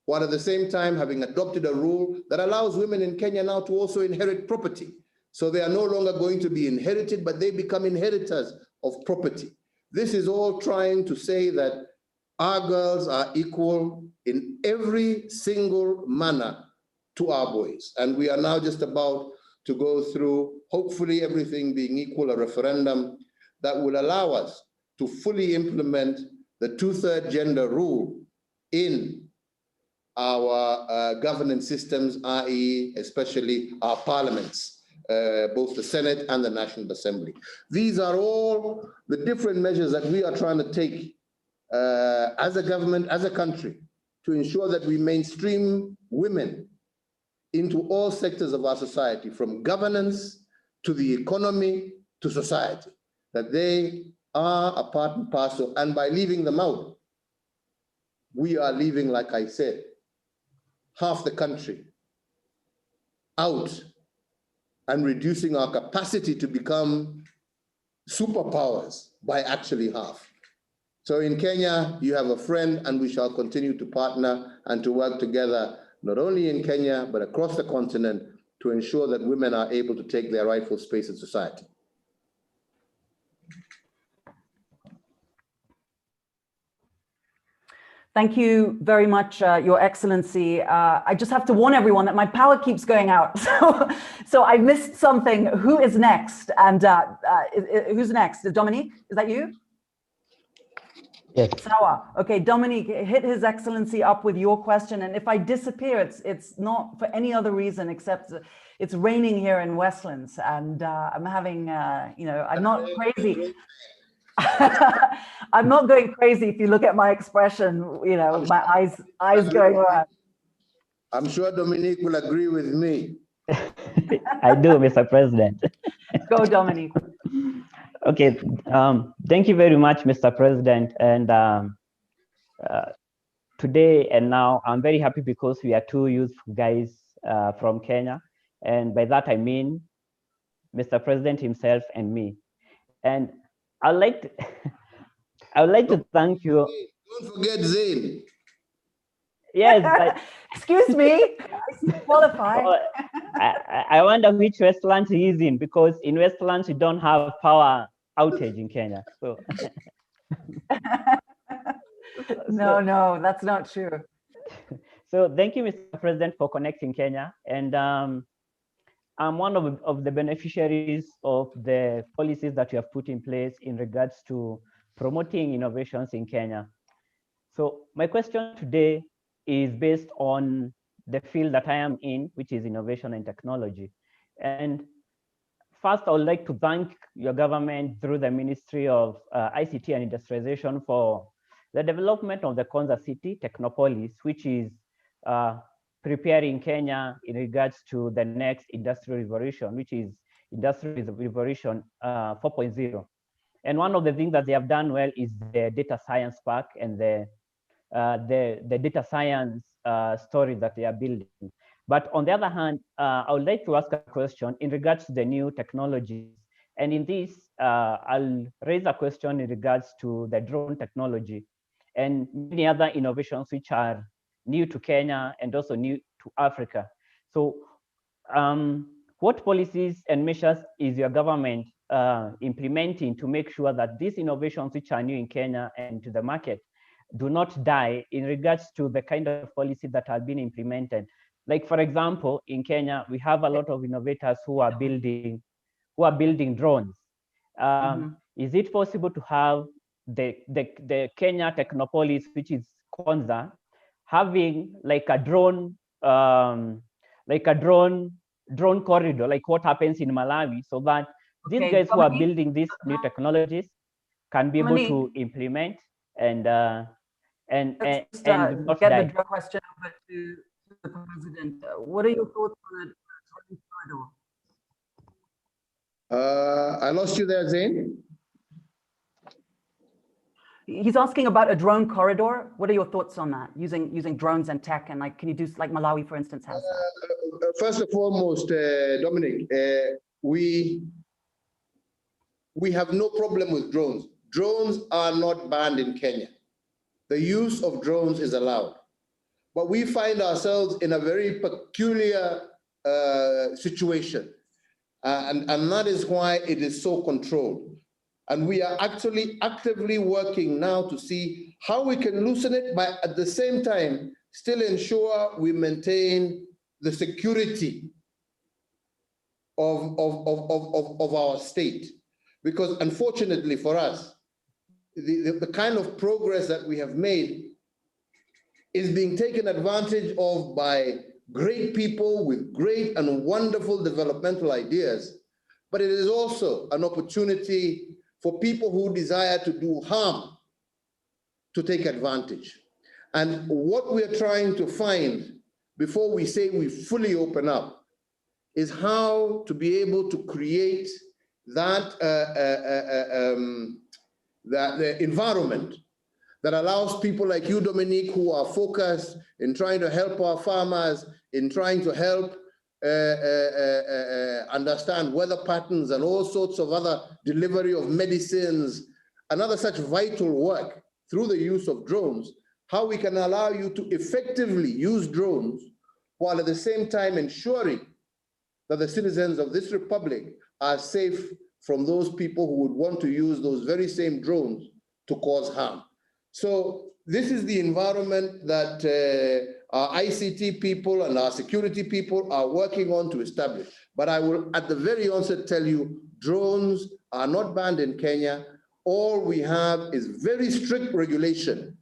while at the same time having adopted a rule that allows women in Kenya now to also inherit property. So they are no longer going to be inherited, but they become inheritors of property. This is all trying to say that our girls are equal in every single manner to our boys. And we are now just about to go through, hopefully everything being equal, a referendum that will allow us to fully implement the 2/3 gender rule in our governance systems, i.e. especially our parliaments, both the Senate and the National Assembly. These are all the different measures that we are trying to take as a government, as a country, to ensure that we mainstream women into all sectors of our society, from governance to the economy to society, that they are a part and parcel. And by leaving them out, we are leaving, like I said, half the country out and reducing our capacity to become superpowers by actually half. So in Kenya, you have a friend, and we shall continue to partner and to work together, not only in Kenya, but across the continent, to ensure that women are able to take their rightful space in society. Thank you very much, Your Excellency. I just have to warn everyone that my power keeps going out. So I missed something. Who is next? And who's next? Dominique, is that you? Yes. Sawa. Okay, Dominique, hit His Excellency up with your question. And if I disappear, it's not for any other reason except it's raining here in Westlands, and I'm having, I'm not crazy. I'm not going crazy if you look at my expression, my eyes going around. I'm sure Dominique will agree with me. I do, Mr. President. Go, Dominique. Okay, thank you very much, Mr. President. And today and now, I'm very happy because we are two youthful guys from Kenya. And by that, I mean Mr. President himself and me. And I'd like to, I would like to thank you. Don't forget Zain. Yes, but excuse me, I qualify. I wonder which Westlands he is in, because in Westlands we don't have power outage in Kenya. So no, that's not true. So thank you, Mr. President, for connecting Kenya. And I'm one of the beneficiaries of the policies that you have put in place in regards to promoting innovations in Kenya. So my question today is based on the field that I am in, which is innovation and technology. And first, I would like to thank your government through the Ministry of ICT and Industrialization for the development of the Konza City Technopolis, which is preparing Kenya in regards to the next industrial revolution, which is Industrial Revolution 4.0. And one of the things that they have done well is the data science park and the data science story that they are building. But on the other hand, I would like to ask a question in regards to the new technologies. And in this, I'll raise a question in regards to the drone technology and many other innovations which are new to Kenya and also new to Africa. So what policies and measures is your government implementing to make sure that these innovations which are new in Kenya and to the market do not die in regards to the kind of policy that have been implemented? Like, for example, in Kenya, we have a lot of innovators who are building drones. Is it possible to have the Kenya Technopolis, which is Konza, having like a drone corridor, like what happens in Malawi, so that these guys who are building these new technologies can be able to implement and not get die. the question over to the president. What are your thoughts on the corridor? I lost you there, Zain. He's asking about a drone corridor. What are your thoughts on that? Using drones and tech, and like, can you do, like Malawi, for instance, has that? First and foremost, Dominic, we have no problem with drones. Drones are not banned in Kenya. The use of drones is allowed. But we find ourselves in a very peculiar situation. And that is why it is so controlled. And we are actually actively working now to see how we can loosen it, but at the same time, still ensure we maintain the security of our state. Because unfortunately for us, the kind of progress that we have made is being taken advantage of by great people with great and wonderful developmental ideas, but it is also an opportunity for people who desire to do harm to take advantage. And what we're trying to find before we say we fully open up is how to be able to create that the environment that allows people like you, Dominique, who are focused in trying to help our farmers, in trying to help understand weather patterns and all sorts of other delivery of medicines and other such vital work through the use of drones, how we can allow you to effectively use drones while at the same time ensuring that the citizens of this republic are safe from those people who would want to use those very same drones to cause harm. So this is the environment that our ICT people and our security people are working on to establish. But I will, at the very onset, tell you, drones are not banned in Kenya. All we have is very strict regulation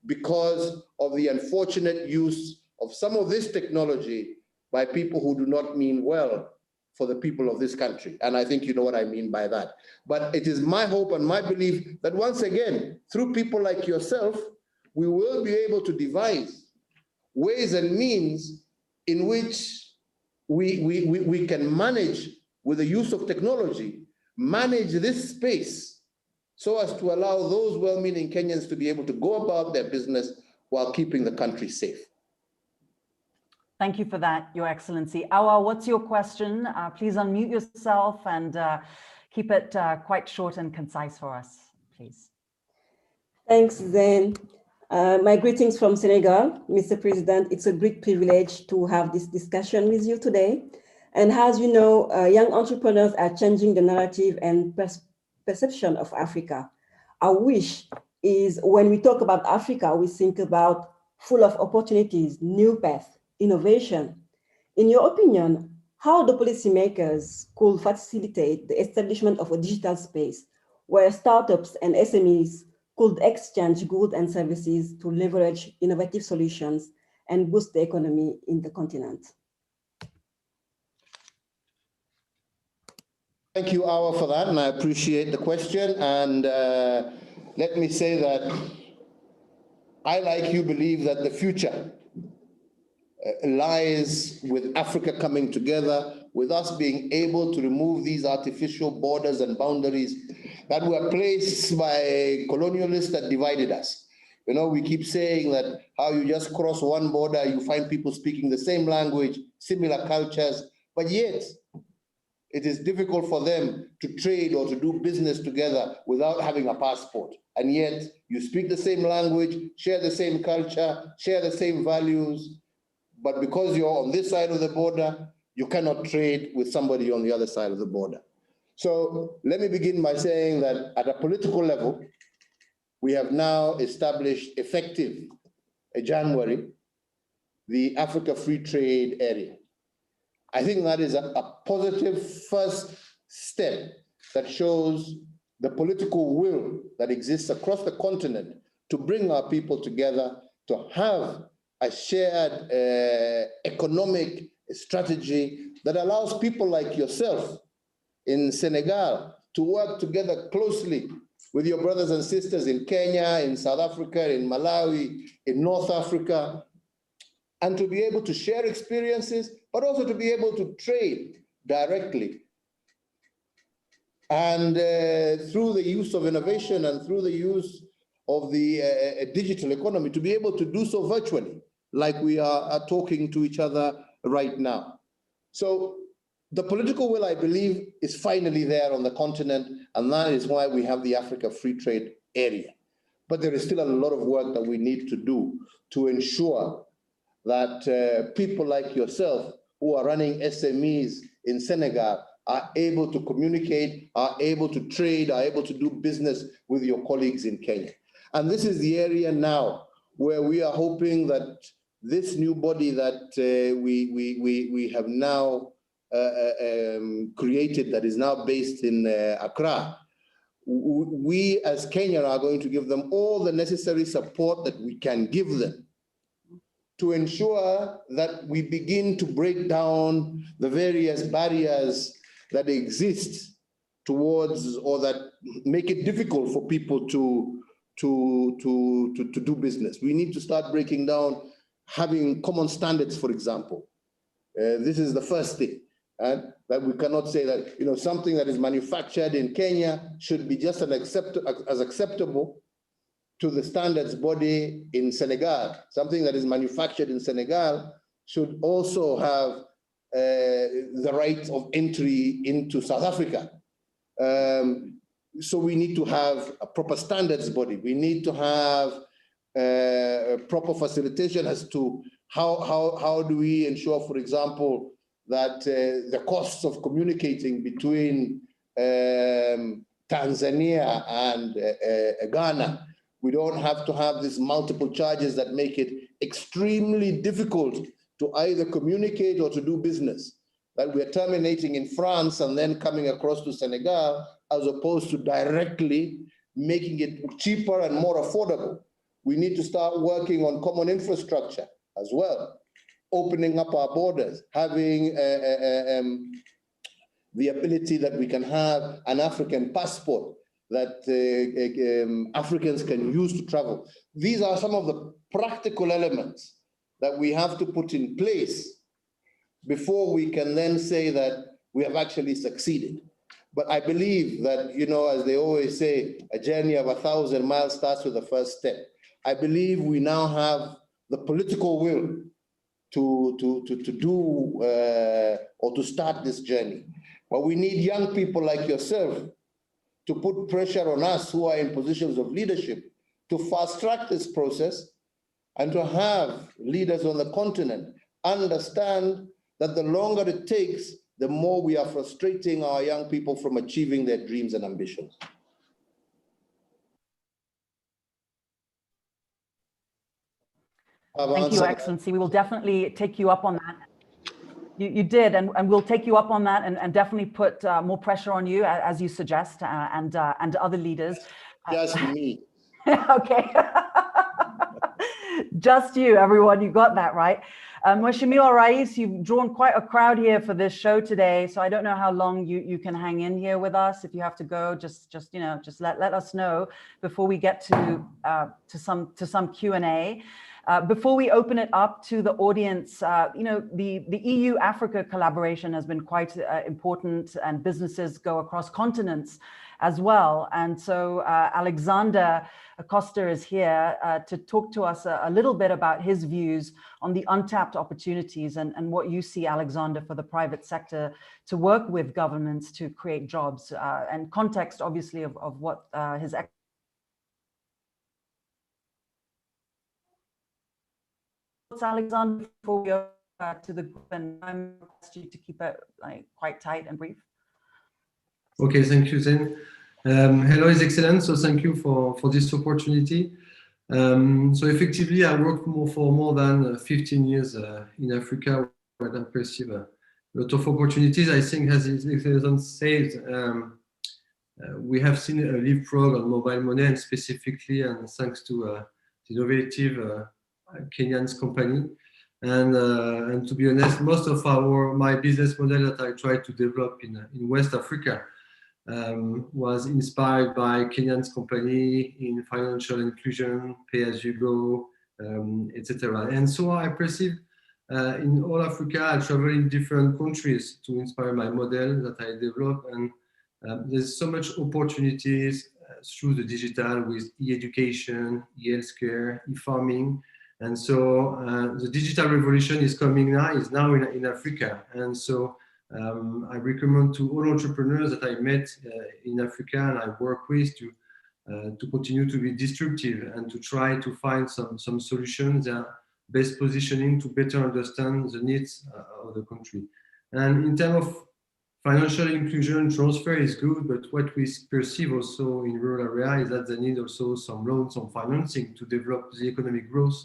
because of the unfortunate use of some of this technology by people who do not mean well for the people of this country. And I think you know what I mean by that. But it is my hope and my belief that once again, through people like yourself, we will be able to devise ways and means in which we can manage with the use of technology, manage this space so as to allow those well-meaning Kenyans to be able to go about their business while keeping the country safe. Thank you for that, Your Excellency. Awa, what's your question? Please unmute yourself and keep it quite short and concise for us, please. Thanks, Zen. My greetings from Senegal, Mr. President. It's a great privilege to have this discussion with you today. And as you know, young entrepreneurs are changing the narrative and perception of Africa. Our wish is when we talk about Africa, we think about full of opportunities, new paths, innovation. In your opinion, how the policymakers could facilitate the establishment of a digital space where startups and SMEs could exchange goods and services to leverage innovative solutions and boost the economy in the continent? Thank you, Awa, for that, and I appreciate the question. And let me say that I, like you, believe that the future lies with Africa coming together, with us being able to remove these artificial borders and boundaries that were placed by colonialists that divided us. You know, we keep saying that how you just cross one border, you find people speaking the same language, similar cultures, but yet it is difficult for them to trade or to do business together without having a passport. And yet you speak the same language, share the same culture, share the same values, but because you're on this side of the border, you cannot trade with somebody on the other side of the border. So let me begin by saying that at a political level, we have now established, effective January, the Africa Free Trade Area. I think that is a positive first step that shows the political will that exists across the continent to bring our people together, to have a shared economic strategy that allows people like yourself in Senegal to work together closely with your brothers and sisters in Kenya, in South Africa, in Malawi, in North Africa, and to be able to share experiences, but also to be able to trade directly. And through the use of innovation and through the use of the digital economy, to be able to do so virtually, like we are talking to each other right now. So the political will, I believe, is finally there on the continent, and that is why we have the Africa Free Trade Area. But there is still a lot of work that we need to do to ensure that people like yourself who are running SMEs in Senegal are able to communicate, are able to trade, are able to do business with your colleagues in Kenya. And this is the area now where we are hoping that this new body that we have now created, that is now based in Accra, we as Kenya are going to give them all the necessary support that we can give them to ensure that we begin to break down the various barriers that exist towards, or that make it difficult for people to do business. We need to start breaking down having common standards, for example. This is the first thing, that we cannot say that something that is manufactured in Kenya should be just as acceptable to the standards body in Senegal. Something that is manufactured in Senegal should also have the right of entry into South Africa. So we need to have a proper standards body. We need to have proper facilitation as to how do we ensure, for example, that the costs of communicating between Tanzania and Ghana, we don't have to have these multiple charges that make it extremely difficult to either communicate or to do business, that we're terminating in France and then coming across to Senegal, as opposed to directly making it cheaper and more affordable. We need to start working on common infrastructure as well, opening up our borders, having the ability that we can have an African passport that Africans can use to travel. These are some of the practical elements that we have to put in place before we can then say that we have actually succeeded. But I believe that, you know, as they always say, a journey of 1,000 miles starts with the first step. I believe we now have the political will to do or to start this journey. But we need young people like yourself to put pressure on us who are in positions of leadership to fast track this process and to have leaders on the continent understand that the longer it takes, the more we are frustrating our young people from achieving their dreams and ambitions. Thank you, Excellency. We will definitely take you up on that. You did, and we'll take you up on that and definitely put more pressure on you, as you suggest, and other leaders. Just me. Okay. Just you, everyone. You got that right. Mheshimiwa Rais, you've drawn quite a crowd here for this show today, so I don't know how long you can hang in here with us. If you have to go, just you know, just let us know before we get to some Q&A. Before we open it up to the audience, you know, the EU-Africa collaboration has been quite important, and businesses go across continents as well. And so Alexander Acosta is here to talk to us a little bit about his views on the untapped opportunities and what you see, Alexander, for the private sector to work with governments to create jobs, and context, obviously, of what his Alexander, before we go to the group, and I'm asking you to keep it quite tight and brief. Okay, thank you, Zen. Hello, His Excellency. So thank you for this opportunity. So effectively, I worked for more than 15 years in Africa, where I perceive a lot of opportunities. I think, as His Excellency said, we have seen a leapfrog on mobile money, and specifically, and thanks to the innovative Kenyan's company. And to be honest, most of my business model that I tried to develop in West Africa was inspired by Kenyan's company in financial inclusion, pay-as-you-go, etc. And so I perceive in all Africa, I travel in different countries to inspire my model that I develop, and there's so much opportunities through the digital with e-education, e-healthcare, e-farming. And so the digital revolution is coming now, is now in Africa. And so I recommend to all entrepreneurs that I met in Africa and I work with to continue to be disruptive and to try to find some solutions that are best positioning to better understand the needs of the country. And in terms of financial inclusion, transfer is good, but what we perceive also in rural area is that they need also some loans, some financing to develop the economic growth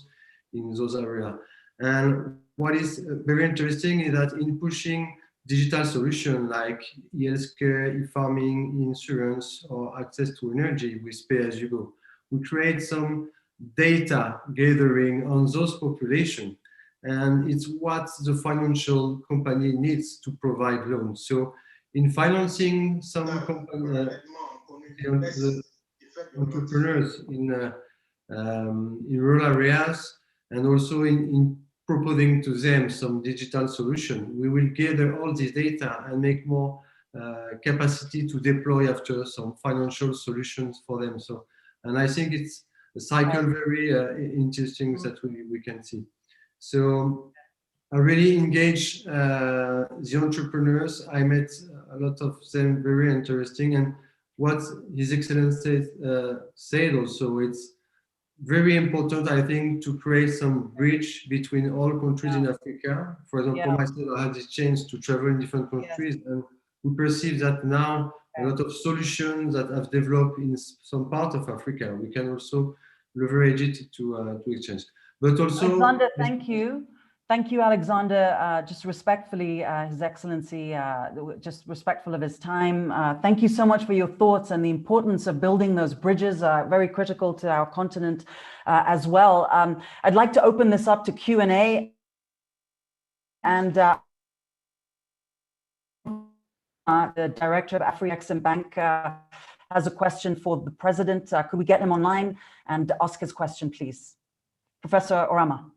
in those areas. And what is very interesting is that in pushing digital solutions like healthcare, e-farming, insurance, or access to energy with pay-as-you-go, we create some data gathering on those populations. And it's what the financial company needs to provide loans. So in financing some companies, the entrepreneurs in rural areas, and also in proposing to them some digital solution, we will gather all this data and make more capacity to deploy after some financial solutions for them. So, and I think it's a cycle very interesting that we can see. So I really engage the entrepreneurs. I met a lot of them, very interesting. And what His Excellency said also, it's very important, I think, to create some bridge between all countries in Africa. For example, myself, I had this chance to travel in different countries, and we perceive that now a lot of solutions that have developed in some part of Africa, we can also leverage it to exchange. But also, Alexander, thank you. Thank you, Alexander. Just respectfully, His Excellency, just respectful of his time. Thank you so much for your thoughts and the importance of building those bridges, very critical to our continent as well. I'd like to open this up to Q&A. And the director of Afreximbank has a question for the president. Could we get him online and ask his question, please? Professor Orama.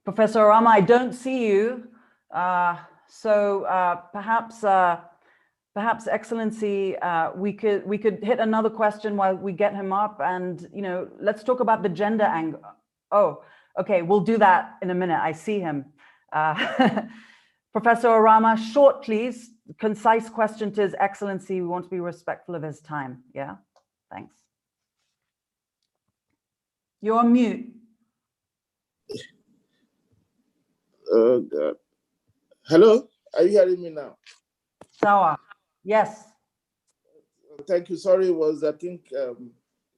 Professor Orama, I don't see you. Perhaps Excellency, we could hit another question while we get him up, and let's talk about the gender angle. Oh, okay, we'll do that in a minute. I see him. Professor Orama, short, please. Concise question to His Excellency. We want to be respectful of his time. Yeah, thanks. You're on mute. Hello, are you hearing me now? Sawa. Yes. Thank you. Sorry, it was I think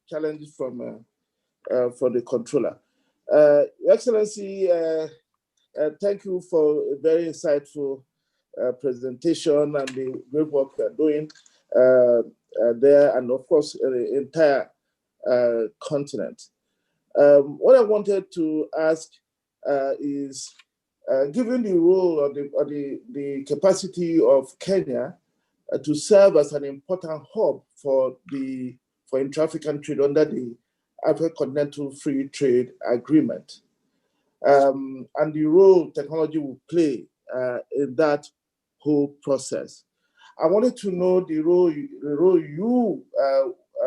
challenge from the controller. Your Excellency, thank you for a very insightful presentation and the great work you're doing there, and of course the entire continent. What I wanted to ask is, given the role or the capacity of Kenya to serve as an important hub for intra-African trade under the African Continental Free Trade Agreement, and the role technology will play in that whole process, I wanted to know the role you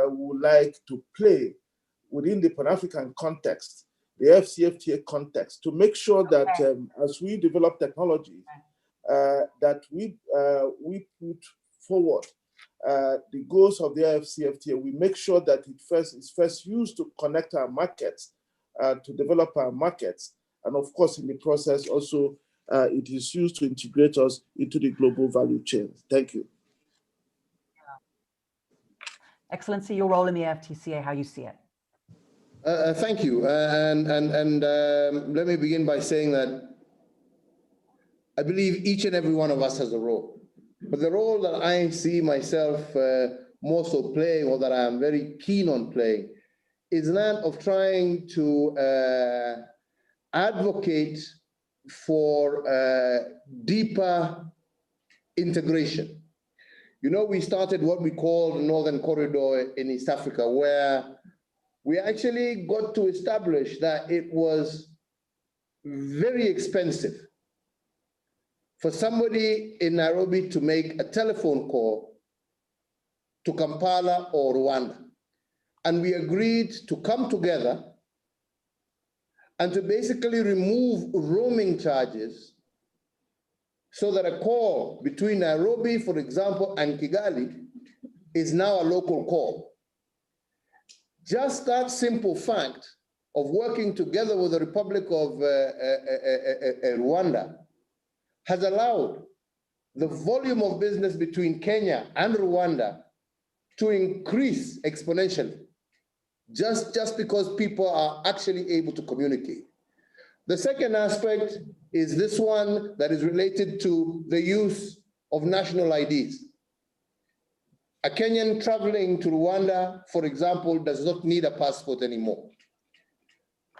would like to play within the Pan-African context, the FCFTA context, to make sure that as we develop technology, that we put forward the goals of the FCFTA. We make sure that it's first used to connect our markets, to develop our markets, and of course, in the process, also it is used to integrate us into the global value chain. Thank you. Excellency, your role in the FTCA, how you see it. Thank you. And let me begin by saying that I believe each and every one of us has a role. But the role that I see myself more so playing, or that I am very keen on playing, is that of trying to advocate for deeper integration. You know, we started what we call the Northern Corridor in East Africa, where we actually got to establish that it was very expensive for somebody in Nairobi to make a telephone call to Kampala or Rwanda. And we agreed to come together and to basically remove roaming charges so that a call between Nairobi, for example, and Kigali is now a local call. Just that simple fact of working together with the Republic of Rwanda has allowed the volume of business between Kenya and Rwanda to increase exponentially, just because people are actually able to communicate. The second aspect is this one that is related to the use of national IDs. A Kenyan traveling to Rwanda, for example, does not need a passport anymore.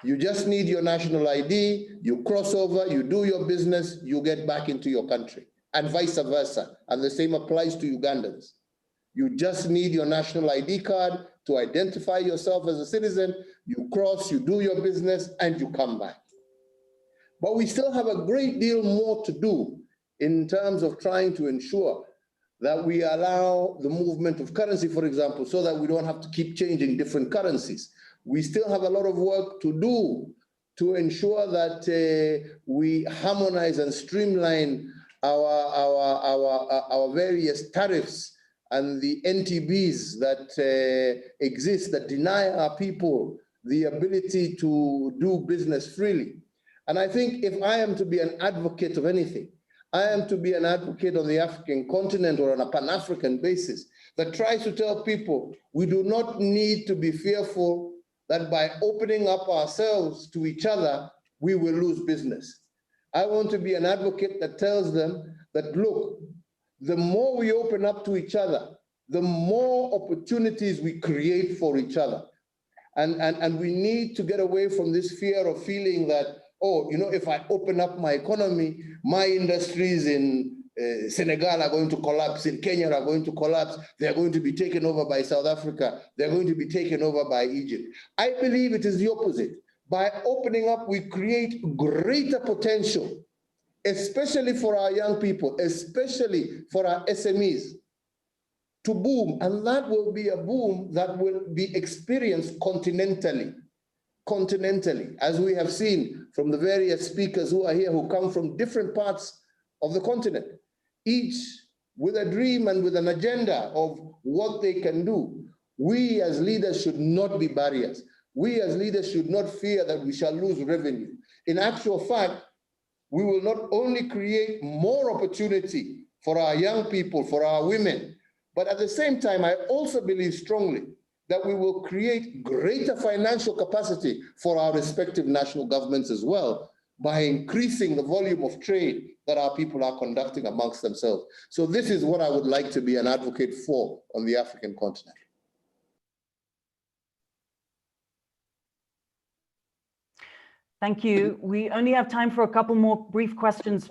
You just need your national ID, you cross over, you do your business, you get back into your country, and vice versa. And the same applies to Ugandans. You just need your national ID card to identify yourself as a citizen, you cross, you do your business, and you come back. But we still have a great deal more to do in terms of trying to ensure that we allow the movement of currency, for example, so that we don't have to keep changing different currencies. We still have a lot of work to do to ensure that we harmonize and streamline our various tariffs and the NTBs that exist that deny our people the ability to do business freely. And I think if I am to be an advocate of anything, I am to be an advocate on the African continent or on a Pan-African basis that tries to tell people we do not need to be fearful that by opening up ourselves to each other, we will lose business. I want to be an advocate that tells them that, look, the more we open up to each other, the more opportunities we create for each other. And we need to get away from this fear of feeling that, oh, you know, if I open up my economy, my industries in Senegal are going to collapse, in Kenya are going to collapse, they're going to be taken over by South Africa, they're going to be taken over by Egypt. I believe it is the opposite. by opening up, we create greater potential, especially for our young people, especially for our SMEs, to boom. And that will be a boom that will be experienced continentally, as we have seen from the various speakers who are here, who come from different parts of the continent, each with a dream and with an agenda of what they can do. We as leaders should not be barriers. We as leaders should not fear that we shall lose revenue. In actual fact, we will not only create more opportunity for our young people, for our women, but at the same time, I also believe strongly that we will create greater financial capacity for our respective national governments as well, by increasing the volume of trade that our people are conducting amongst themselves. So this is what I would like to be an advocate for on the African continent. Thank you. We only have time for a couple more brief questions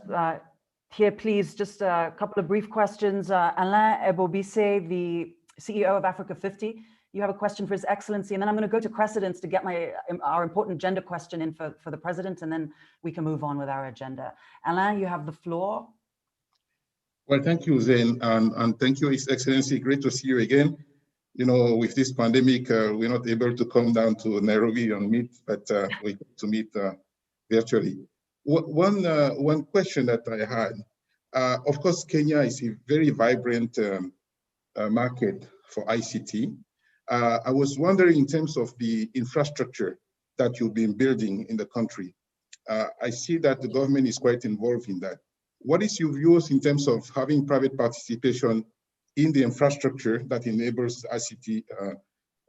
here, please. Just a couple of brief questions. Alain Ebobisse, the CEO of Africa 50. You have a question for His Excellency, and then I'm going to go to Crescendence to get our important gender question in for the President, and then we can move on with our agenda. Alain, you have the floor. Well, thank you, Zain, and thank you, His Excellency. Great to see you again. You know, with this pandemic, we're not able to come down to Nairobi and meet, but we get to meet virtually. One question that I had, of course, Kenya is a very vibrant market for ICT. I was wondering, in terms of the infrastructure that you've been building in the country, I see that the government is quite involved in that. What is your views in terms of having private participation in the infrastructure that enables ICT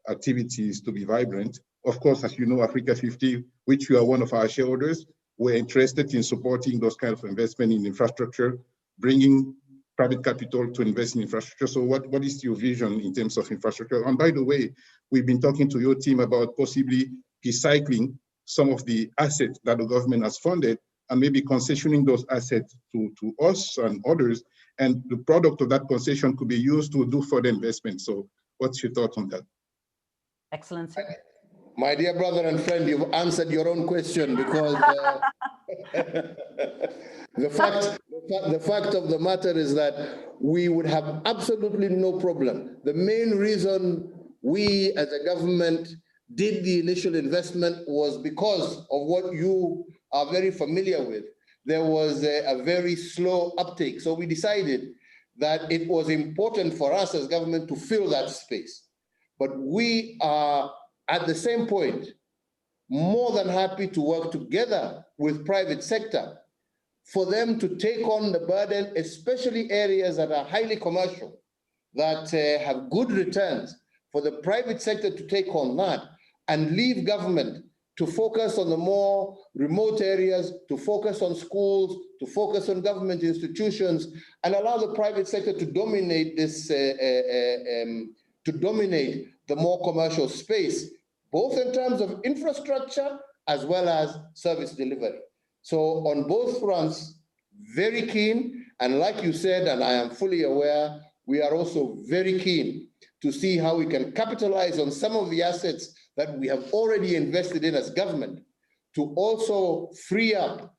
activities to be vibrant? Of course, as you know, Africa 50, which you are one of our shareholders, we're interested in supporting those kind of investment in infrastructure, bringing private capital to invest in infrastructure. So what is your vision in terms of infrastructure? And by the way, we've been talking to your team about possibly recycling some of the assets that the government has funded and maybe concessioning those assets to us and others. And the product of that concession could be used to do further investment. So what's your thought on that? Excellency. My dear brother and friend, you've answered your own question, because the fact of the matter is that we would have absolutely no problem. The main reason we as a government did the initial investment was because of what you are very familiar with. There was a very slow uptake. So we decided that it was important for us as government to fill that space. But we are, at the same point, more than happy to work together with private sector for them to take on the burden, especially areas that are highly commercial, that have good returns, for the private sector to take on that and leave government to focus on the more remote areas, to focus on schools, to focus on government institutions, and allow the private sector to dominate this, to dominate the more commercial space, both in terms of infrastructure as well as service delivery. So on both fronts, very keen, and like you said, and I am fully aware, we are also very keen to see how we can capitalize on some of the assets that we have already invested in as government, to also free up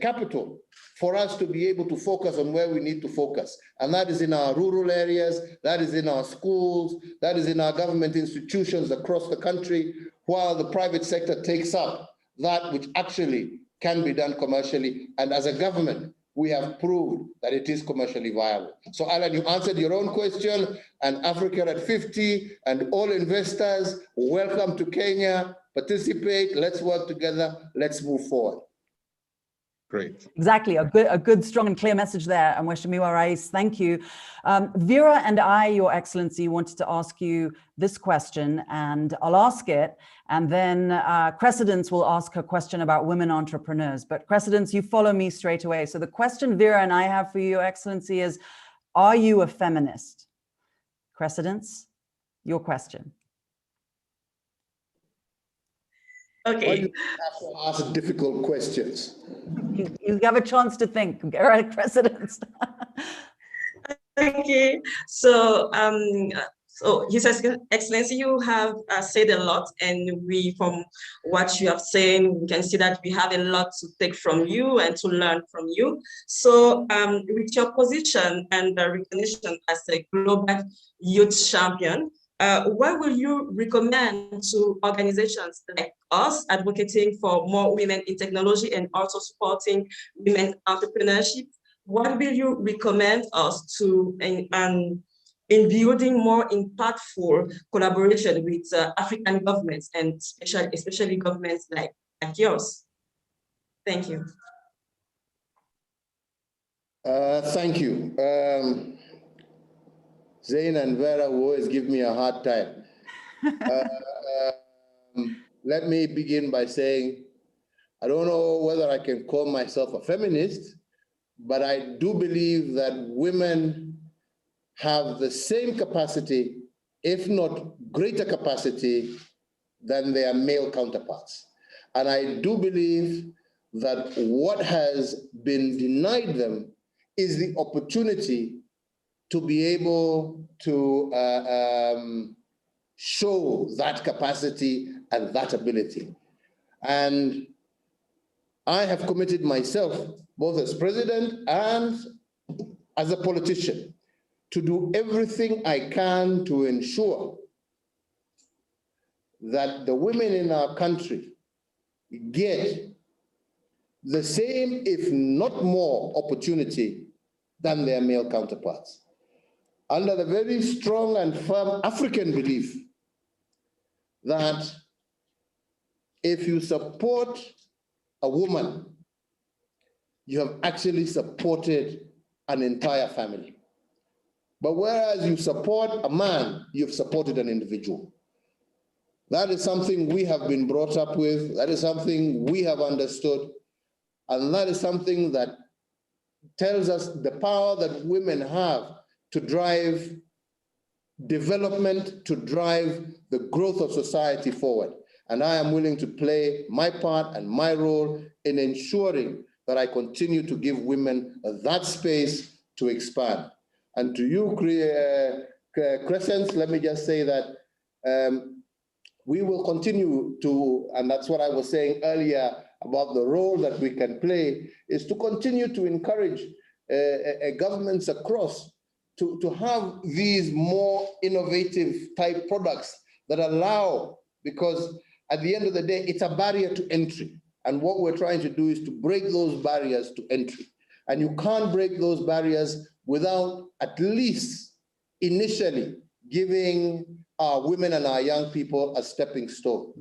capital for us to be able to focus on where we need to focus. And that is in our rural areas, that is in our schools, that is in our government institutions across the country, while the private sector takes up that which actually can be done commercially. And as a government, we have proved that it is commercially viable. So Alan, you answered your own question, and Africa at 50 and all investors, welcome to Kenya, participate, let's work together, let's move forward. Great. Exactly, a good, strong and clear message there. And Mheshimiwa Rais, thank you. Vera and I, Your Excellency, wanted to ask you this question, and I'll ask it, and then Crescendence will ask her question about women entrepreneurs. But Crescendence, you follow me straight away. So the question Vera and I have for you, Your Excellency, is, are you a feminist? Crescendence, your question. Okay. Why do you have to ask difficult questions? You have a chance to think. Precedence. Okay. So So, His Excellency, you have said a lot, and from what you have said, we can see that we have a lot to take from you and to learn from you. So, with your position and the recognition as a global youth champion, what will you recommend to organizations like us advocating for more women in technology and also supporting women entrepreneurship? What will you recommend us to in building more impactful collaboration with African governments and especially governments like yours? Thank you. Thank you. Zain and Vera will always give me a hard time. Let me begin by saying, I don't know whether I can call myself a feminist, but I do believe that women have the same capacity, if not greater capacity, than their male counterparts. And I do believe that what has been denied them is the opportunity to be able to show that capacity and that ability. And I have committed myself, both as president and as a politician, to do everything I can to ensure that the women in our country get the same, if not more, opportunity than their male counterparts. Under the very strong and firm African belief that if you support a woman, you have actually supported an entire family. But whereas you support a man, you've supported an individual. That is something we have been brought up with. That is something we have understood. And that is something that tells us the power that women have to drive development, to drive the growth of society forward. And I am willing to play my part and my role in ensuring that I continue to give women that space to expand. And to you, Crescent, let me just say that we will continue to, and that's what I was saying earlier about the role that we can play, is to continue to encourage governments across to have these more innovative type products that allow, because at the end of the day, it's a barrier to entry. And what we're trying to do is to break those barriers to entry. And you can't break those barriers without at least initially giving our women and our young people a stepping stone.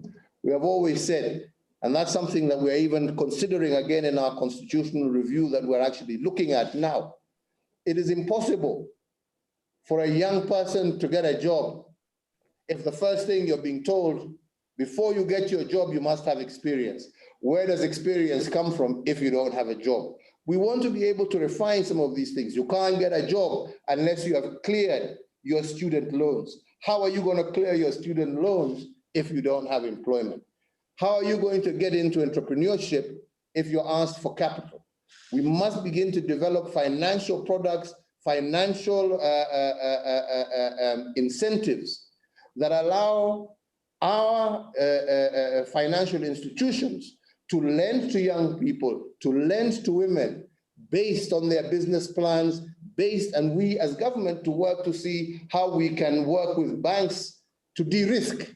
We have always said, and that's something that we're even considering again in our constitutional review that we're actually looking at now. It is impossible for a young person to get a job if the first thing you're being told, before you get your job, you must have experience. Where does experience come from if you don't have a job? We want to be able to refine some of these things. You can't get a job unless you have cleared your student loans. How are you going to clear your student loans if you don't have employment? How are you going to get into entrepreneurship if you're asked for capital? We must begin to develop financial products, financial incentives that allow our financial institutions to lend to young people, to lend to women based on their business plans, and we as government to work to see how we can work with banks to de-risk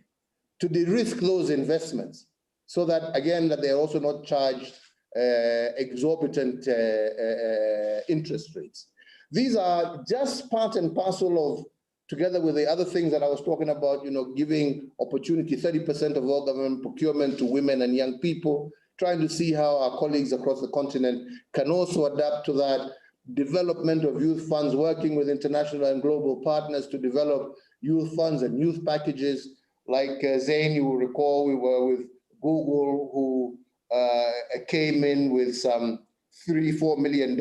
those investments, so that, again, that they're also not charged exorbitant interest rates. These are just part and parcel of, together with the other things that I was talking about, giving opportunity, 30% of all government procurement to women and young people, trying to see how our colleagues across the continent can also adapt to that, development of youth funds, working with international and global partners to develop youth funds and youth packages. Like Zain, you will recall, we were with Google, who came in with some $3-4 million.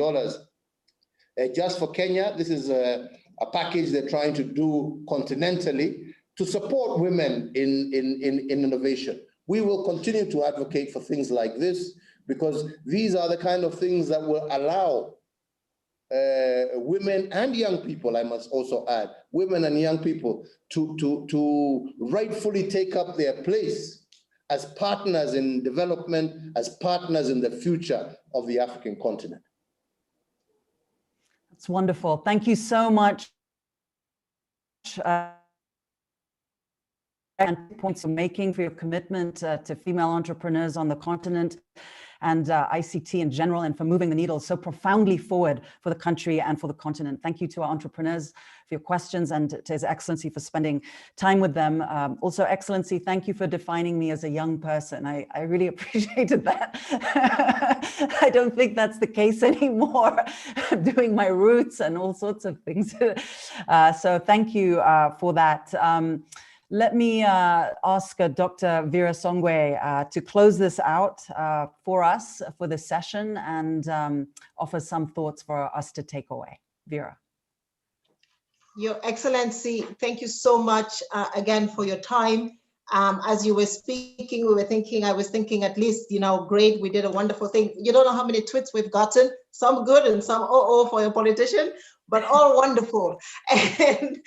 Just for Kenya, this is a package they're trying to do continentally to support women in innovation. We will continue to advocate for things like this, because these are the kind of things that will allow women and young people, I must also add, women and young people to rightfully take up their place as partners in development, as partners in the future of the African continent. That's wonderful. Thank you so much. And points of making for your commitment to female entrepreneurs on the continent and ICT in general, and for moving the needle so profoundly forward for the country and for the continent. Thank you to our entrepreneurs for your questions, and to His Excellency for spending time with them. Also, Excellency, thank you for defining me as a young person. I really appreciated that. I don't think that's the case anymore. I'm doing my roots and all sorts of things. So thank you for that. Let me ask Dr. Vera Songwe to close this out for us for this session, and offer some thoughts for us to take away. Vera. Your Excellency, thank you so much again for your time. As you were speaking, I was thinking at least, great, we did a wonderful thing. You don't know how many tweets we've gotten, some good and some for a politician, but all wonderful. And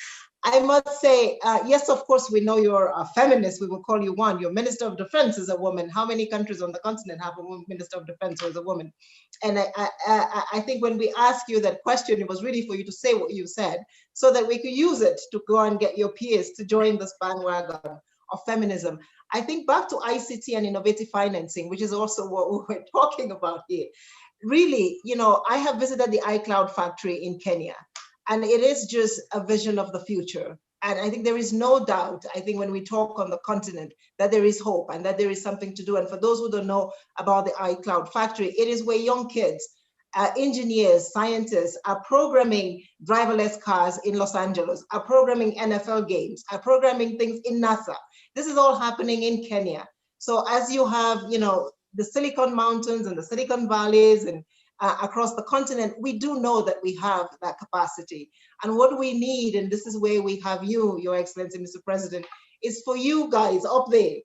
I must say, yes, of course, we know you're a feminist. We will call you one. Your Minister of Defense is a woman. How many countries on the continent have a Minister of Defense who is a woman? And I think when we asked you that question, it was really for you to say what you said, so that we could use it to go and get your peers to join this bandwagon of feminism. I think back to ICT and innovative financing, which is also what we were talking about here. Really, I have visited the iCloud factory in Kenya. And it is just a vision of the future. And I think there is no doubt, I think when we talk on the continent, that there is hope and that there is something to do. And for those who don't know about the iCloud factory, it is where young kids, engineers, scientists are programming driverless cars in Los Angeles, are programming NFL games, are programming things in NASA. This is all happening in Kenya. So as you have, the Silicon Mountains and the Silicon Valleys and across the continent, we do know that we have that capacity. And what we need, and this is where we have you, Your Excellency, Mr. President, is for you guys up there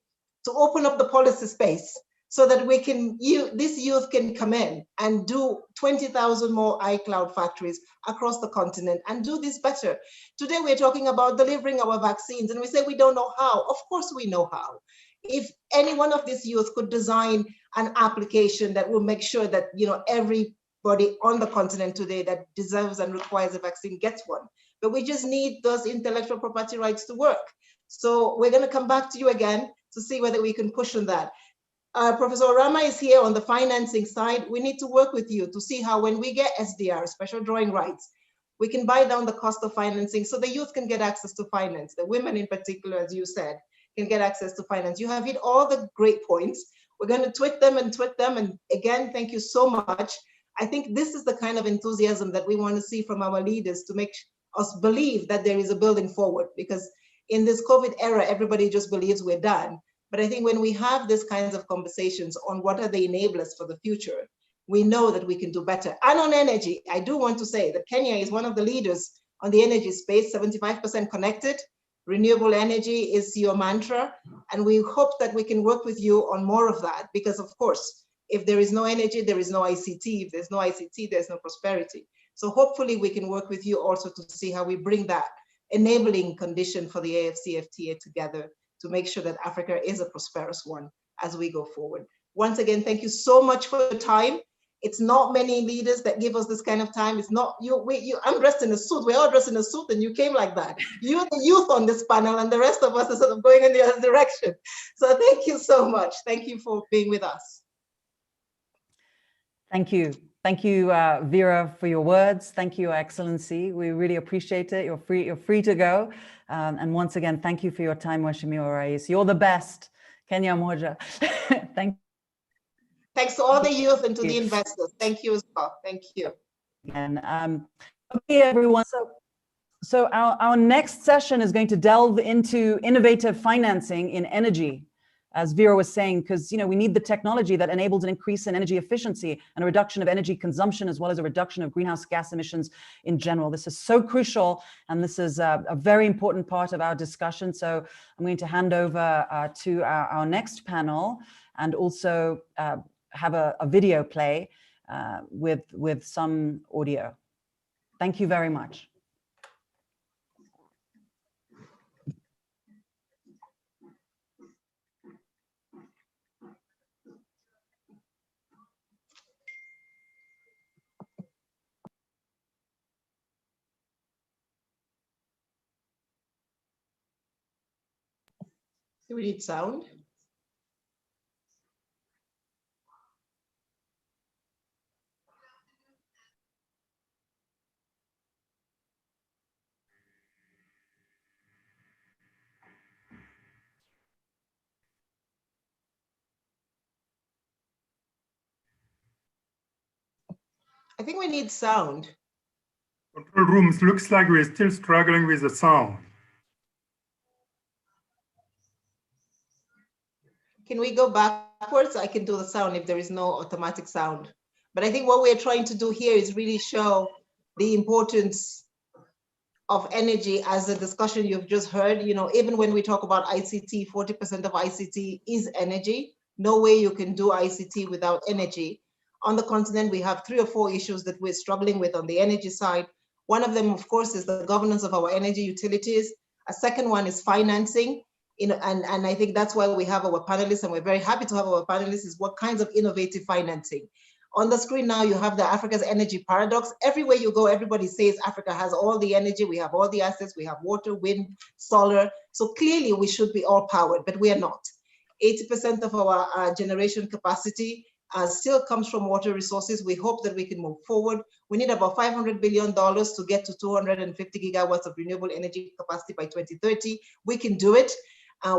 to open up the policy space so that we can, this youth can come in and do 20,000 more iCloud factories across the continent and do this better. Today, we're talking about delivering our vaccines, and we say we don't know how. Of course we know how. If any one of these youth could design an application that will make sure that everybody on the continent today that deserves and requires a vaccine gets one. But we just need those intellectual property rights to work. So we're going to come back to you again to see whether we can push on that. Professor Rama is here on the financing side. We need to work with you to see how, when we get SDR, special drawing rights, we can buy down the cost of financing so the youth can get access to finance. The women in particular, as you said, can get access to finance. You have hit all the great points. We're going to tweet them. And again, thank you so much. I think this is the kind of enthusiasm that we want to see from our leaders to make us believe that there is a building forward, because in this COVID era, everybody just believes we're done. But I think when we have these kinds of conversations on what are the enablers for the future, we know that we can do better. And on energy, I do want to say that Kenya is one of the leaders on the energy space, 75% connected. Renewable energy is your mantra, and we hope that we can work with you on more of that, because of course, if there is no energy, there is no ICT. If there's no ICT, there's no prosperity. So hopefully we can work with you also to see how we bring that enabling condition for the AFCFTA together to make sure that Africa is a prosperous one as we go forward. Once again, thank you so much for your time. It's not many leaders that give us this kind of time. It's not you. I'm dressed in a suit. We're all dressed in a suit, and you came like that. You're the youth on this panel, and the rest of us are sort of going in the other direction. So thank you so much. Thank you for being with us. Thank you. Thank you, Vera, for your words. Thank you, Your Excellency. We really appreciate it. You're free to go. And once again, thank you for your time, Mheshimiwa Rais. You're the best. Kenya Moja. Thank you. Thanks to all the youth and to the investors. Thank you as well. Thank you. And okay, everyone. So our next session is going to delve into innovative financing in energy, as Vera was saying, because we need the technology that enables an increase in energy efficiency and a reduction of energy consumption, as well as a reduction of greenhouse gas emissions in general. This is so crucial, and this is a very important part of our discussion. So I'm going to hand over to our next panel, and also have a video play with some audio. Thank you very much. Do we need sound? I think we need sound. Control rooms, looks like we're still struggling with the sound. Can we go backwards? I can do the sound if there is no automatic sound. But I think what we're trying to do here is really show the importance of energy as a discussion you've just heard. You know, even when we talk about ICT, 40% of ICT is energy. No way you can do ICT without energy. On the continent, we have 3 or 4 issues that we're struggling with on the energy side. One of them, of course, is the governance of our energy utilities. A second one is financing. And I think that's why we have our panelists, and we're very happy to have our panelists, is what kinds of innovative financing. On the screen now, you have the Africa's energy paradox. Everywhere you go, everybody says Africa has all the energy, we have all the assets, we have water, wind, solar. So clearly we should be all powered, but we are not. 80% of our generation capacity still comes from water resources. We hope that we can move forward. We need about $500 billion to get to 250 gigawatts of renewable energy capacity by 2030. We can do it.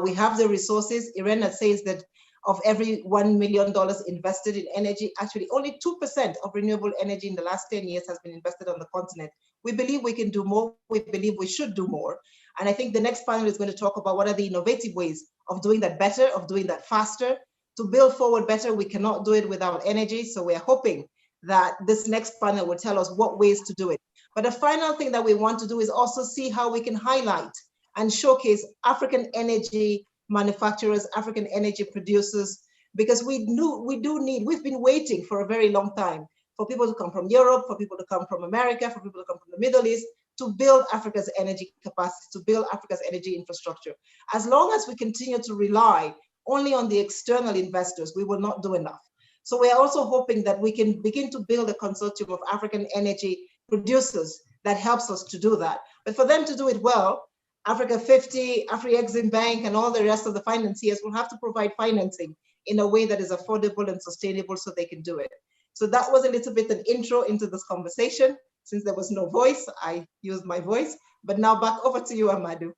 We have the resources. IRENA says that of every $1 million invested in energy, actually only 2% of renewable energy in the last 10 years has been invested on the continent. We believe we can do more. We believe we should do more. And I think the next panel is going to talk about what are the innovative ways of doing that better, of doing that faster. To build forward better, we cannot do it without energy. So we're hoping that this next panel will tell us what ways to do it. But the final thing that we want to do is also see how we can highlight and showcase African energy manufacturers, African energy producers, because we've been waiting for a very long time for people to come from Europe, for people to come from America, for people to come from the Middle East, to build Africa's energy capacity, to build Africa's energy infrastructure. As long as we continue to rely only on the external investors, we will not do enough. So we are also hoping that we can begin to build a consortium of African energy producers that helps us to do that. But for them to do it well, Africa 50, Afrexim Bank, and all the rest of the financiers will have to provide financing in a way that is affordable and sustainable so they can do it. So that was a little bit an intro into this conversation. Since there was no voice, I used my voice. But now back over to you, Amadou.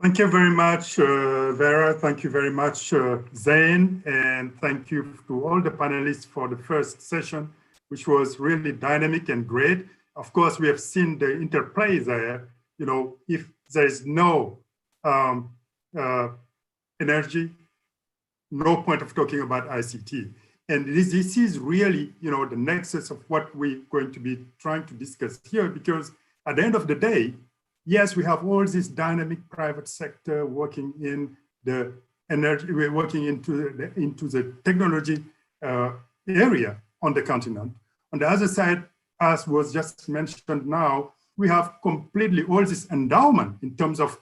Thank you very much, Vera. Thank you very much, Zain. And thank you to all the panelists for the first session, which was really dynamic and great. Of course, we have seen the interplay there. You know, if there is no energy, no point of talking about ICT. And this is really, you know, the nexus of what we're going to be trying to discuss here, because at the end of the day, yes, we have all this dynamic private sector working in the energy, we're working into the technology area on the continent. On the other side, as was just mentioned now, we have completely all this endowment in terms of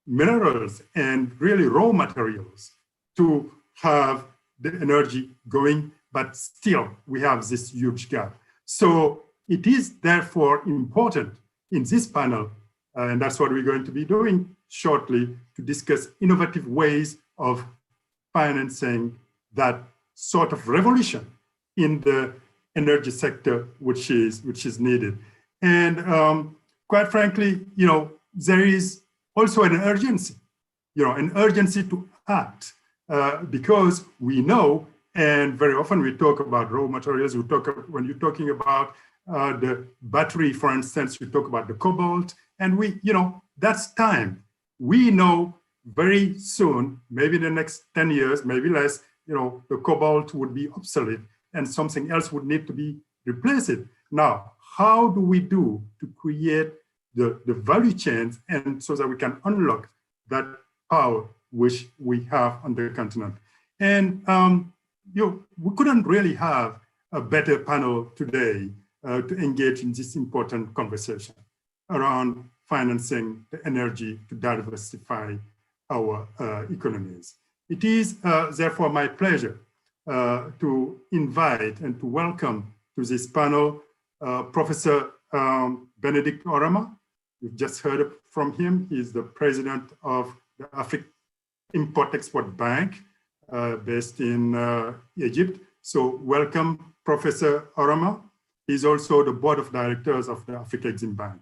minerals and really raw materials to have the energy going, but still we have this huge gap. So it is therefore important in this panel, and that's what we're going to be doing shortly, to discuss innovative ways of financing that sort of revolution in the energy sector, which is needed. And quite frankly, you know, there is also an urgency, you know, an urgency to act because we know, and very often we talk about raw materials, when you're talking about the battery, for instance, we talk about the cobalt, and you know, that's time. We know very soon, maybe in the next 10 years, maybe less, you know, the cobalt would be obsolete and something else would need to be replaced. Now, how do we do to create the value chains and so that we can unlock that power which we have on the continent? And we couldn't really have a better panel today to engage in this important conversation around financing the energy to diversify our economies. It is therefore my pleasure to invite and to welcome to this panel Professor Benedict Oramah. You've just heard from him. He's the president of the Africa Import-Export Bank based in Egypt. So welcome, Professor Oramah. He's also the board of directors of the Africa Exim Bank.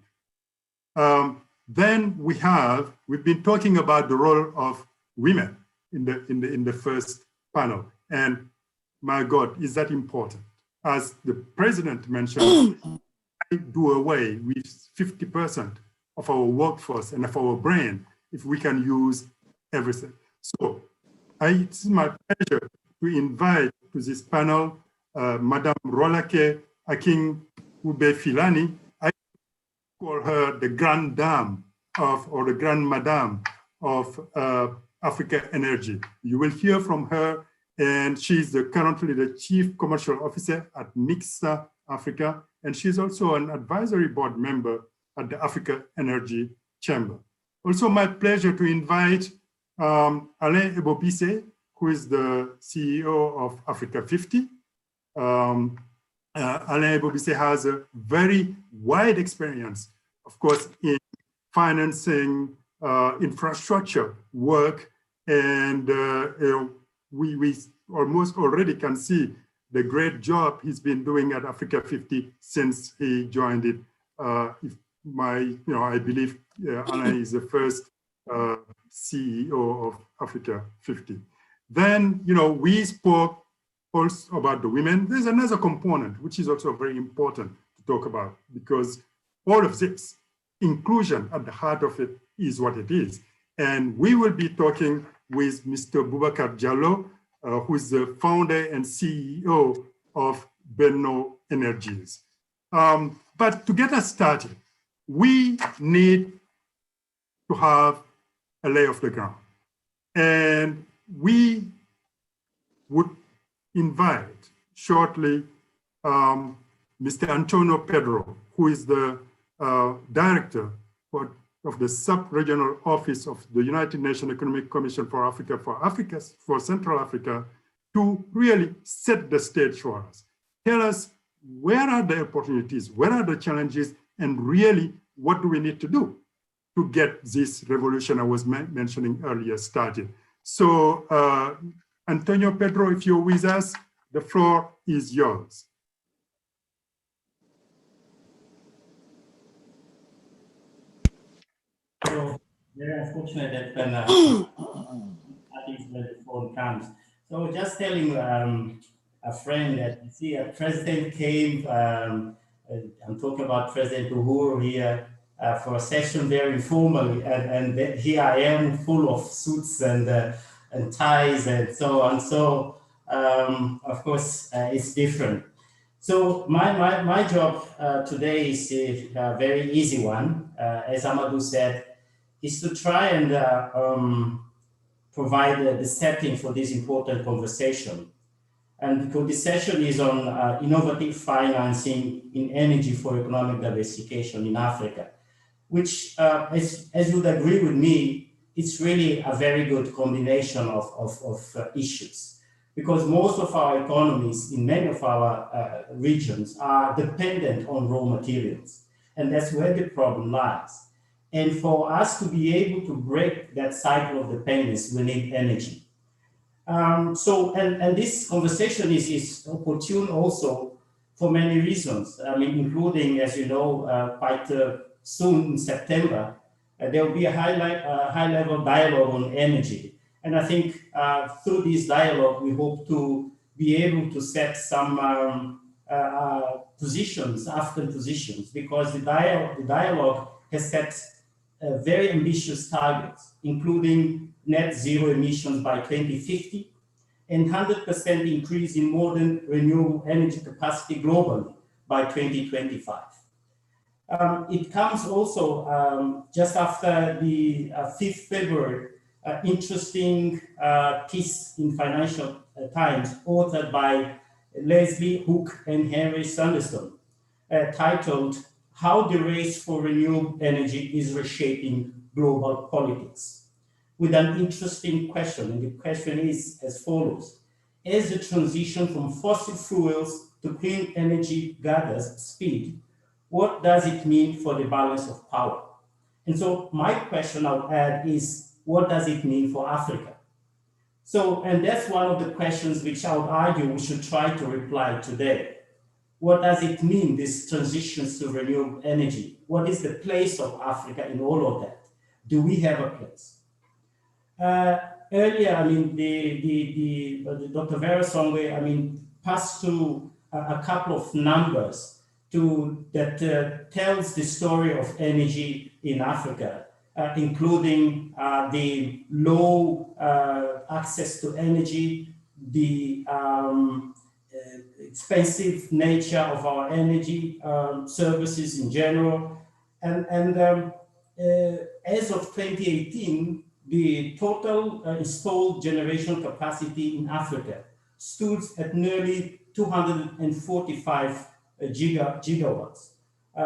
Then we've been talking about the role of women in the first panel. And my God, is that important? As the president mentioned, I do away with 50% of our workforce and of our brain if we can use everything. So it's my pleasure to invite to this panel Madame Rolake Akin-Ube Filani. I call her the Grand Dame or the Grand Madame of Africa Energy. You will hear from her, and she's currently the Chief Commercial Officer at Nixa Africa, and she's also an advisory board member at the Africa Energy Chamber. Also my pleasure to invite Alain Ebobisse, who is the CEO of Africa 50. Alain Ebobisse has a very wide experience, of course, in financing infrastructure work, and we almost already can see the great job he's been doing at Africa 50 since he joined it. I believe Alain is the first CEO of Africa 50. Then, we spoke also about the women. There's another component, which is also very important to talk about, because all of this, inclusion at the heart of it is what it is. And we will be talking with Mr. Boubacar Diallo, who is the founder and CEO of Benno Energies. But to get us started, we need to have a lay of the ground. And we would invite shortly Mr. Antonio Pedro, who is the director of the sub-regional office of the United Nations Economic Commission for Africa, for Central Africa, to really set the stage for us. Tell us, where are the opportunities, where are the challenges, and really, what do we need to do to get this revolution I was mentioning earlier started? So, Antonio Pedro, if you're with us, the floor is yours. So, very unfortunate that when I think when the phone comes. So, just telling a friend that, you see, a president came, I'm talking about President Uhuru here, for a session very informally, and here I am full of suits and ties and so on. So, of course, it's different. So my job today is a very easy one, as Amadou said, is to try and provide the setting for this important conversation. And because this session is on innovative financing in energy for economic diversification in Africa, which, as you would agree with me, it's really a very good combination of issues, because most of our economies in many of our regions are dependent on raw materials, and that's where the problem lies. And for us to be able to break that cycle of dependence, we need energy. And this conversation is opportune also for many reasons. I mean, including, as you know, quite soon in September, there will be a high-level dialogue on energy. And I think through this dialogue, we hope to be able to set some positions, African positions, because the dialogue has set very ambitious targets, including net zero emissions by 2050 and 100% increase in modern renewable energy capacity globally by 2025. It comes also just after the 5th February interesting piece in Financial Times authored by Leslie Hook and Henry Sanderson, titled How the Race for Renewable Energy is Reshaping Global Politics, with an interesting question. And the question is as follows: as the transition from fossil fuels to clean energy gathers speed, what does it mean for the balance of power? And so my question I'll add is, what does it mean for Africa? So, and that's one of the questions which I would argue we should try to reply today. What does it mean, this transitions to renewable energy? What is the place of Africa in all of that? Do we have a place? Earlier, I mean, the Dr. Vera Songwe, I mean, passed through a couple of numbers that tells the story of energy in Africa, including the low access to energy, the expensive nature of our energy services in general. And as of 2018, the total installed generation capacity in Africa stood at nearly 245 gigawatts,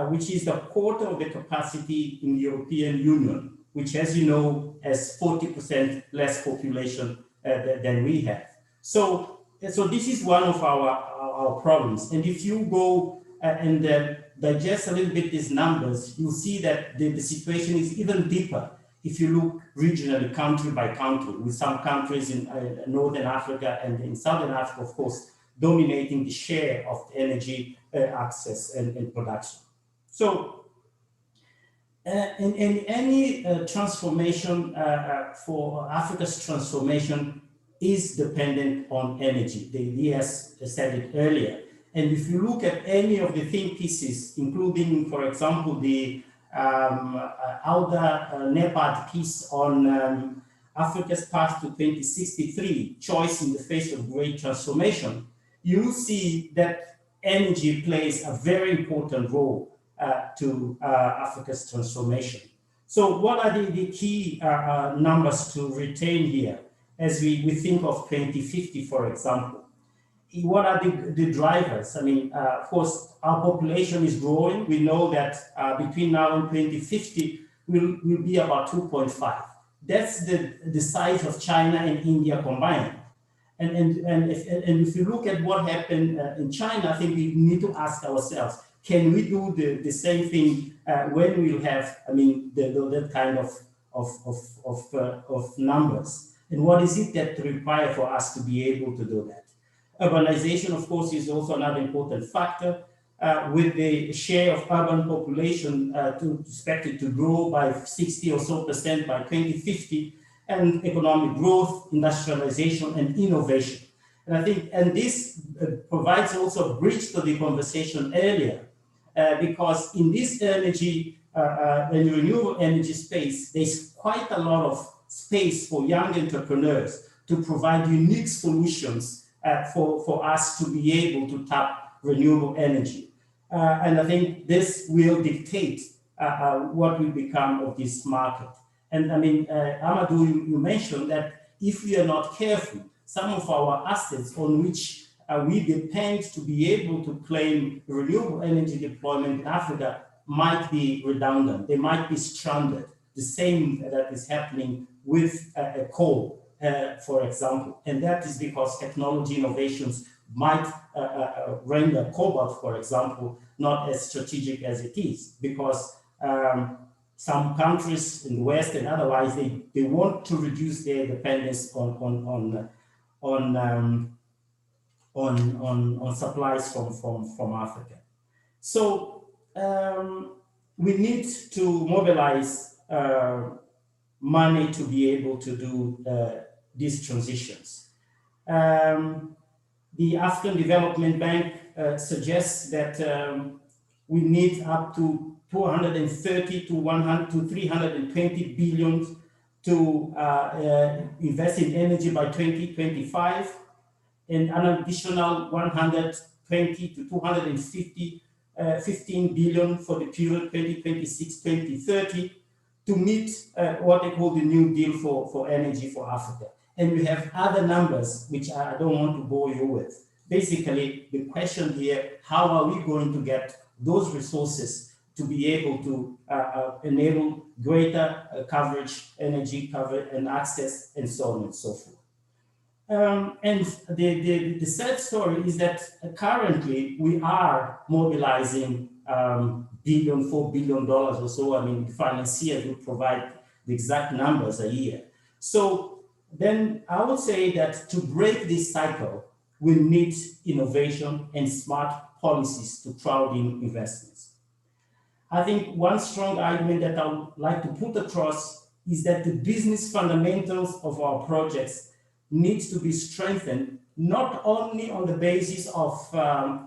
which is a quarter of the capacity in the European Union, which, as you know, has 40% less population than we have. So this is one of our problems. And if you go and digest a little bit these numbers, you'll see that the situation is even deeper if you look regionally, country by country, with some countries in Northern Africa and in Southern Africa, of course, dominating the share of energy access and production. So, in any transformation for Africa's transformation is dependent on energy. The ES said it earlier. And if you look at any of the think pieces, including, for example, the Alda Nepad piece on Africa's path to 2063, choice in the face of great transformation, you see that energy plays a very important role to Africa's transformation. So what are the key numbers to retain here as we think of 2050, for example? What are the drivers? I mean, of course, our population is growing. We know that between now and 2050, we'll be about 2.5. That's the size of China and India combined. And if you look at what happened in China, I think we need to ask ourselves, can we do the same thing when we'll have, I mean, that kind of numbers? And what is it that requires for us to be able to do that? Urbanization, of course, is also another important factor, with the share of urban population expected to grow by 60% or so by 2050, and economic growth, industrialization, and innovation. And I think, and this provides also a bridge to the conversation earlier, because in this energy and renewable energy space, there's quite a lot of space for young entrepreneurs to provide unique solutions for us to be able to tap renewable energy. And I think this will dictate what will become of this market. And I mean, Amadou, you mentioned that if we are not careful, some of our assets on which we depend to be able to claim renewable energy deployment in Africa might be redundant. They might be stranded. The same that is happening with coal. For example, and that is because technology innovations might render cobalt, for example, not as strategic as it is, because some countries in the West and otherwise, they want to reduce their dependence on supplies from Africa. So we need to mobilize money to be able to do these transitions. The African Development Bank suggests that we need up to 230 to 320 billion to invest in energy by 2025, and an additional 120 to 15 billion for the period 2026-2030 to meet what they call the New Deal for energy for Africa. And we have other numbers, which I don't want to bore you with. basically the question here, how are we going to get those resources to be able to enable greater coverage, energy coverage and access, and so on and so forth. And the sad story is that currently we are mobilizing $4 billion or so. I mean, the financiers will provide the exact numbers a year. So then I would say that to break this cycle, we need innovation and smart policies to crowd in investments. I think one strong argument that I would like to put across is that the business fundamentals of our projects needs to be strengthened, not only on the basis of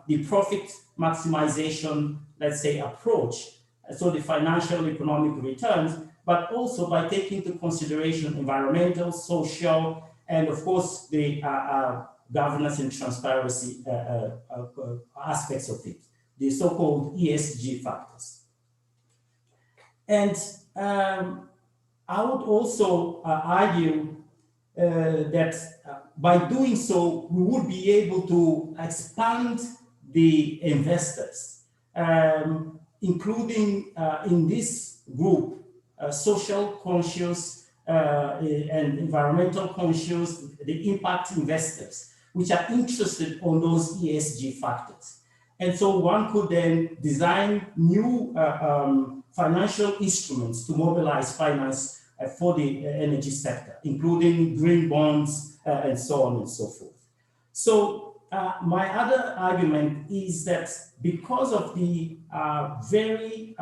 the profit maximization, let's say, approach, so the financial economic returns, but also by taking into consideration environmental, social, and of course, the governance and transparency aspects of it, the so-called ESG factors. And I would also argue that by doing so, we would be able to expand the investors, including in this group, social conscious and environmental conscious, the impact investors, which are interested on those ESG factors. And so one could then design new financial instruments to mobilize finance for the energy sector, including green bonds and so on and so forth. So my other argument is that because of the very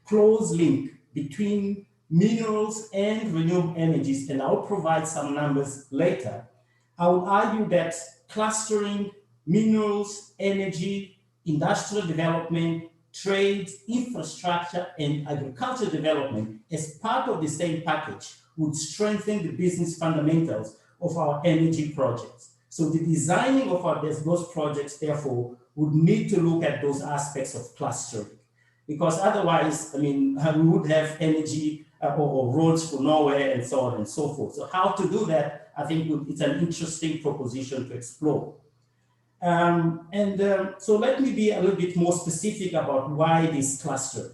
close link between minerals and renewable energies, and I'll provide some numbers later, I would argue that clustering minerals, energy, industrial development, trade, infrastructure, and agriculture development as part of the same package would strengthen the business fundamentals of our energy projects. So the designing of those projects, therefore, would need to look at those aspects of clustering, because otherwise, I mean, we would have energy or roads for nowhere and so on and so forth. So how to do that, I think it's an interesting proposition to explore. So let me be a little bit more specific about why this cluster.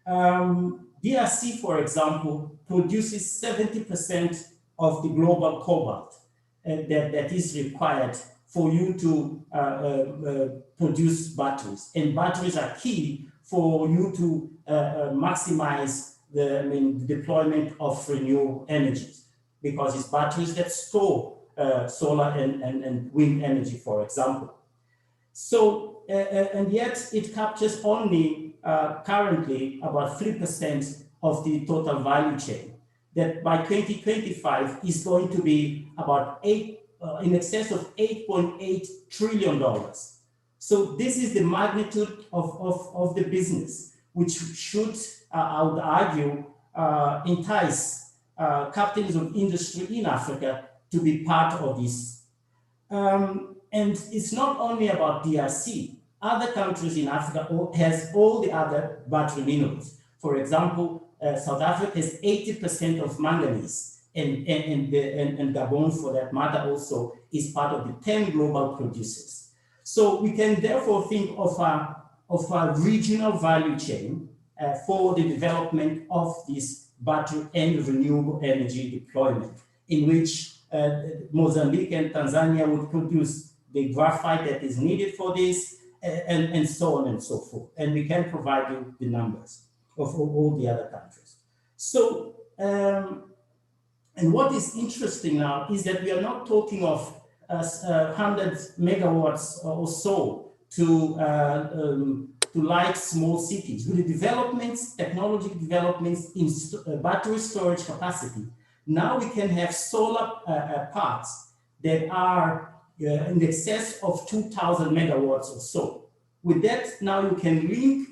DRC, for example, produces 70% of the global cobalt that is required for you to produce batteries. And batteries are key for you to maximize the deployment of renewable energies, because it's batteries that store solar and wind energy, for example. So, and yet it captures only currently about 3% of the total value chain, that by 2025 is going to be about in excess of $8.8 trillion. So this is the magnitude of the business, which should, I would argue, entice captains of industry in Africa to be part of this. And it's not only about DRC. Other countries in Africa has all the other battery minerals. For example, South Africa has 80% of manganese, and Gabon, for that matter, also is part of the 10 global producers. So we can therefore think of a regional value chain for the development of this battery and renewable energy deployment, in which Mozambique and Tanzania would produce the graphite that is needed for this, and so on and so forth. And we can provide you the numbers of all the other countries. So, and what is interesting now is that we are not talking of 100 megawatts or so to light small cities. With the developments, technology developments in battery storage capacity, now we can have solar parks that are in excess of 2,000 megawatts or so. With that, now you can link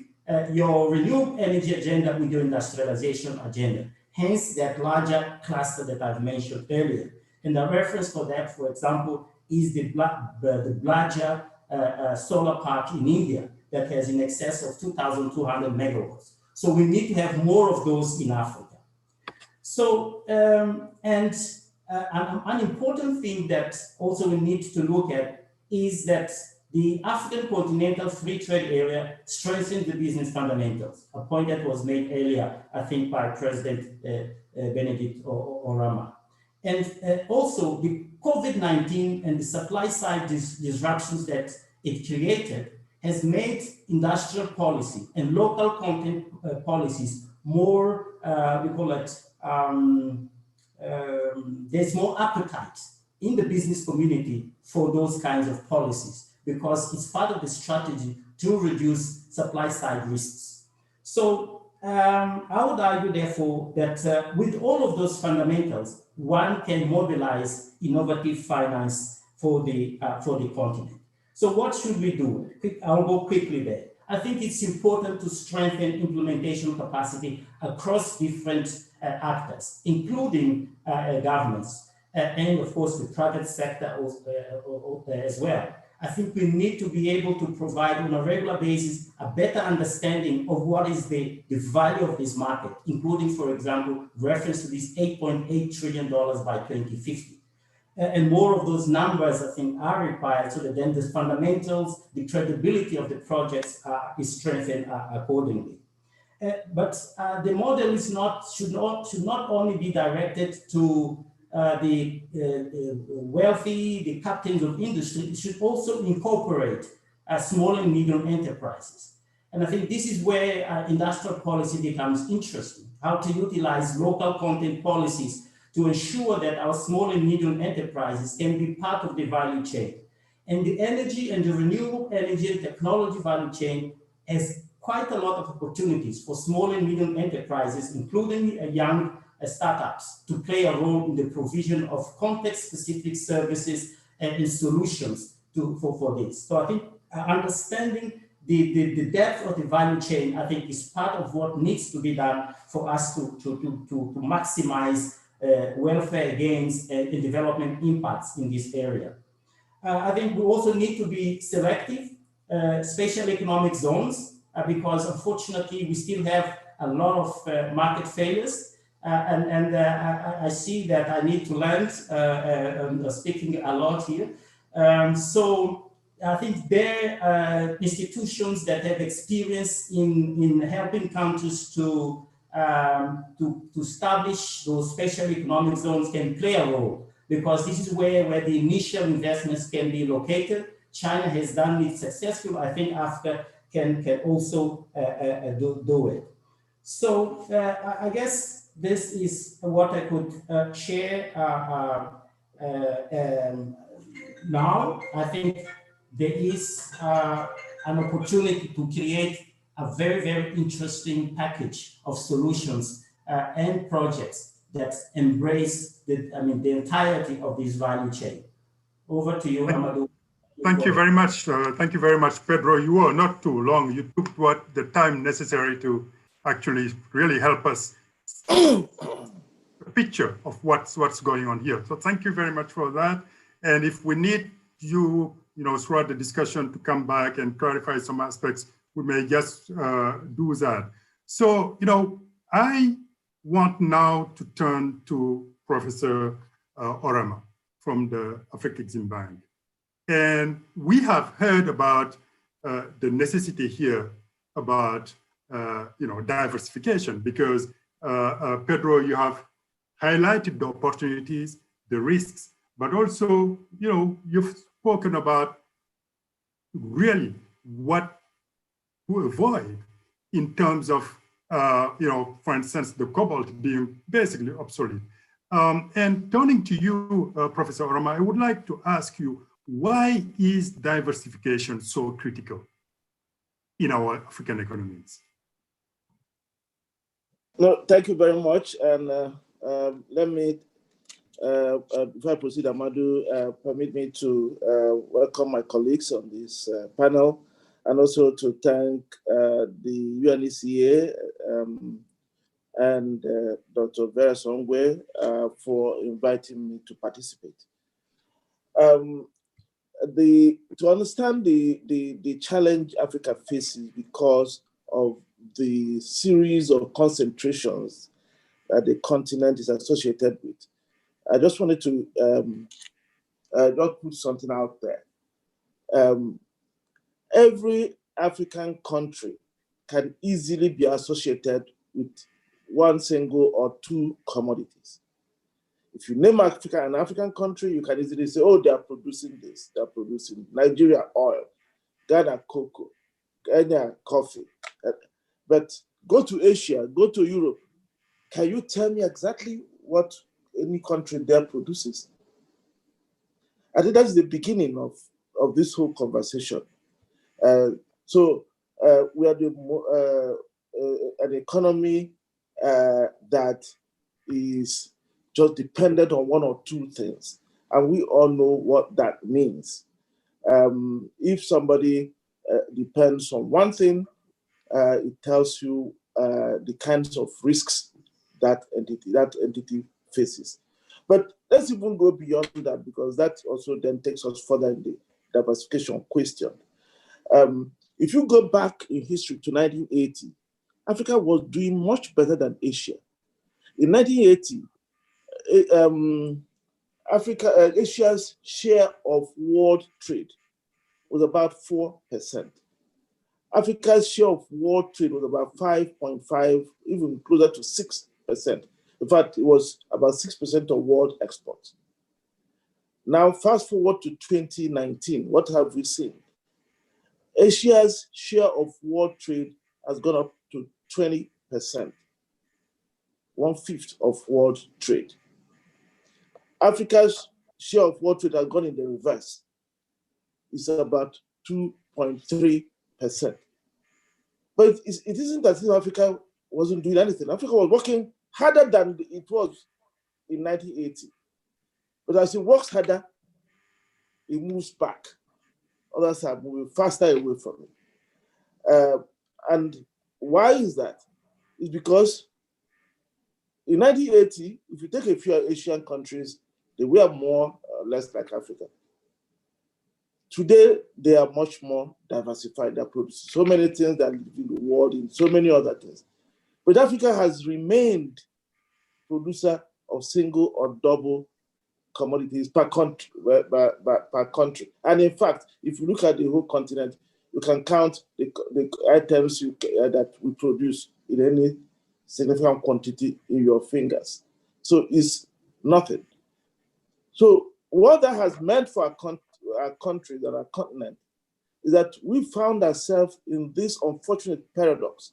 your renewable energy agenda with your industrialization agenda, hence that larger cluster that I've mentioned earlier. And the reference for that, for example, is the Blaja solar park in India that has in excess of 2,200 megawatts. So we need to have more of those in Africa. So, and an important thing that also we need to look at is that the African Continental Free Trade Area strengthens the business fundamentals, a point that was made earlier, I think, by President Benedict Oramah. And also the COVID-19 and the supply side disruptions that it created has made industrial policy and local content policies more, we call it, there's more appetite in the business community for those kinds of policies because it's part of the strategy to reduce supply side risks. So I would argue, therefore, that with all of those fundamentals, one can mobilize innovative finance for the continent. So what should we do? I'll go quickly there. I think it's important to strengthen implementation capacity across different actors, including governments, and of course the private sector as well. I think we need to be able to provide on a regular basis a better understanding of what is the value of this market, including, for example, reference to this $8.8 trillion by 2050. And more of those numbers, I think, are required so that then the fundamentals, the credibility of the projects is strengthened accordingly. But the model is should not only be directed to the wealthy, the captains of industry. It should also incorporate small and medium enterprises. And I think this is where industrial policy becomes interesting, how to utilize local content policies to ensure that our small and medium enterprises can be part of the value chain. And the energy and the renewable energy and technology value chain has quite a lot of opportunities for small and medium enterprises, including young startups, to play a role in the provision of context-specific services and solutions for this. So I think understanding the depth of the value chain, I think, is part of what needs to be done for us to maximize welfare gains and development impacts in this area. I think we also need to be selective, special economic zones, because unfortunately we still have a lot of market failures. I see that I need to learn, speaking a lot here. So I think there are institutions that have experience in helping countries to establish those special economic zones can play a role, because this is where the initial investments can be located. China has done it successfully. I think Africa can also do it. So I guess this is what I could share now. I think there is an opportunity to create a very, very interesting package of solutions and projects that embrace the entirety of this value chain. Over to you, Amadou. Thank you very much. Thank you very much, Pedro. You were not too long. You took the time necessary to actually really help us a picture of what's going on here. So thank you very much for that. And if we need you, throughout the discussion to come back and clarify some aspects, we may just do that. So, I want now to turn to Professor Oramah from the Afrexim Bank. And we have heard about the necessity here about, diversification, because Pedro, you have highlighted the opportunities, the risks, but also, you've spoken about really what to avoid in terms of, for instance, the cobalt being basically obsolete. And turning to you, Professor Oramah, I would like to ask you, why is diversification so critical in our African economies? No, thank you very much. And let me, before I proceed, Amadou, permit me to welcome my colleagues on this panel, and also to thank the UNECA and Dr. Vera Songwe for inviting me to participate. To understand the challenge Africa faces because of the series of concentrations that the continent is associated with, I just wanted to just put something out there. Every African country can easily be associated with one single or two commodities. If you name Africa an African country, you can easily say, oh, they are producing this, they are producing Nigeria oil, Ghana cocoa, Kenya coffee. But go to Asia, go to Europe. Can you tell me exactly what any country there produces? I think that's the beginning of this whole conversation. So we are an economy that is just dependent on one or two things. And we all know what that means. If somebody depends on one thing, it tells you the kinds of risks that entity faces. But let's even go beyond that, because that also then takes us further in the diversification question. If you go back in history to 1980, Africa was doing much better than Asia. In 1980, Asia's share of world trade was about 4%. Africa's share of world trade was about 5.5, even closer to 6%. In fact, it was about 6% of world exports. Now, fast forward to 2019, what have we seen? Asia's share of world trade has gone up to 20%, 1/5 of world trade. Africa's share of world trade has gone in the reverse. It's about 2.3%. But it isn't as if Africa wasn't doing anything. Africa was working harder than it was in 1980. But as it works harder, it moves back. Others are moving faster away from it. And why is that? It's because in 1980, if you take a few Asian countries, they were more or less like Africa. Today, they are much more diversified. They produce so many things that live in the world, in so many other things. But Africa has remained producer of single or double commodities per country, per country. And in fact, if you look at the whole continent, you can count the items that we produce in any significant quantity in your fingers. So it's nothing. So what that has meant for our countries and our continent is that we found ourselves in this unfortunate paradox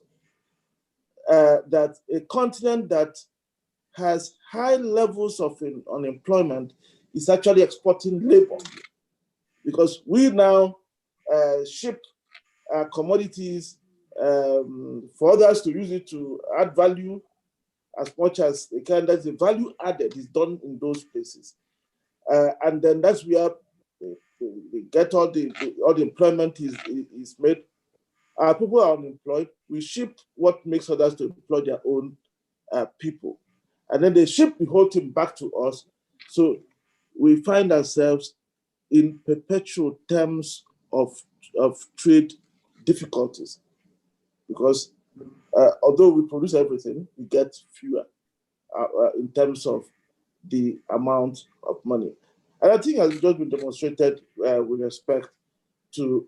that a continent that has high levels of unemployment is actually exporting labor, because we now ship commodities for others to use it to add value as much as they can. That's the value added is done in those places. And then that's where they get all the employment is made. Our people are unemployed. We ship what makes others to employ their own people. And then they ship the whole thing back to us. So we find ourselves in perpetual terms of trade difficulties, because although we produce everything, we get fewer in terms of the amount of money. And I think has just been demonstrated with respect to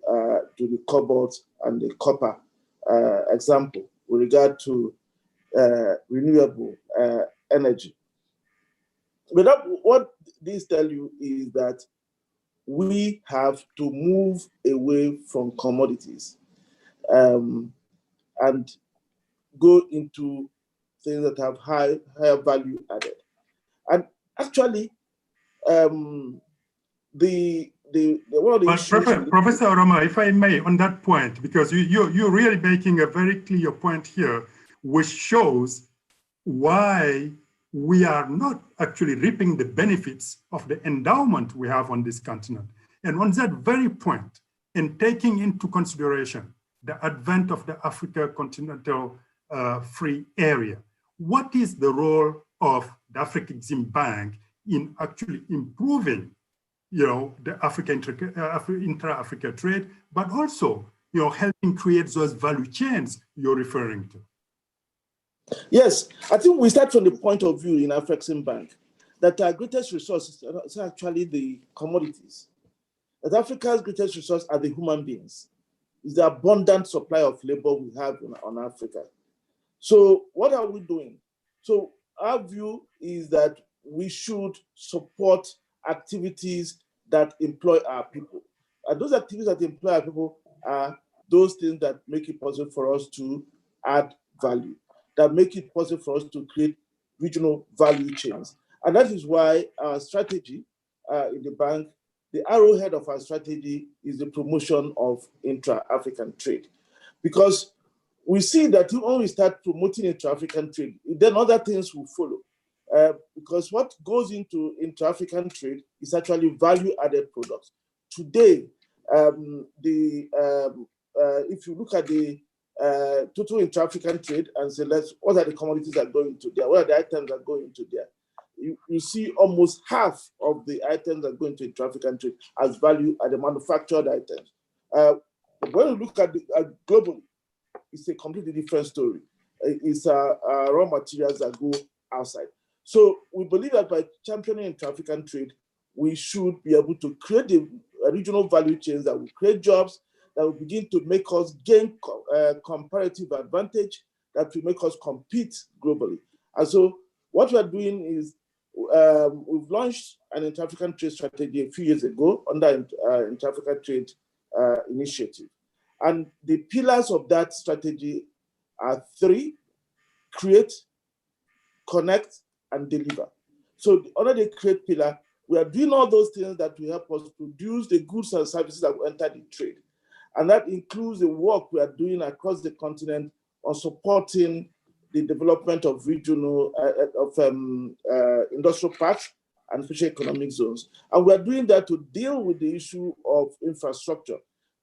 the cobalt and the copper example with regard to renewable energy. But what these tell you is that we have to move away from commodities and go into things that have higher value added. And actually, one of the Professor Oroma, if I may, on that point, because you're really making a very clear point here, which shows why we are not actually reaping the benefits of the endowment we have on this continent. And on that very point, in taking into consideration the advent of the Africa Continental Free Area, what is the role of the Afrexim Bank in actually improving, the intra-Africa trade, but also, helping create those value chains you're referring to? Yes, I think we start from the point of view in Afrexim Bank that our greatest resource is actually the commodities. That Africa's greatest resource are the human beings. It's the abundant supply of labor we have on Africa. So what are we doing? So our view is that we should support activities that employ our people. And those activities that employ our people are those things that make it possible for us to add value, that make it possible for us to create regional value chains. And that is why our strategy in the bank, the arrowhead of our strategy is the promotion of intra-African trade. Because we see that when we start promoting intra-African trade, then other things will follow. Because what goes into intra-African trade is actually value-added products. Today, if you look at the total intra-African trade and say, what are the commodities that go into there? What are the items that go into there? You see almost half of the items that go into intra-African trade as value at the manufactured items. When you look at globally, it's a completely different story. It's raw materials that go outside. So we believe that by championing intra-African trade, we should be able to create a regional value chains that will create jobs, that will begin to make us gain comparative advantage, that will make us compete globally. And so what we are doing is we've launched an intra-African trade strategy a few years ago under intra-African trade initiative. And the pillars of that strategy are 3: create, connect, and deliver. So under the create pillar, we are doing all those things that will help us produce the goods and services that will enter the trade. And that includes the work we are doing across the continent on supporting the development of regional, industrial parks and special economic zones. And we are doing that to deal with the issue of infrastructure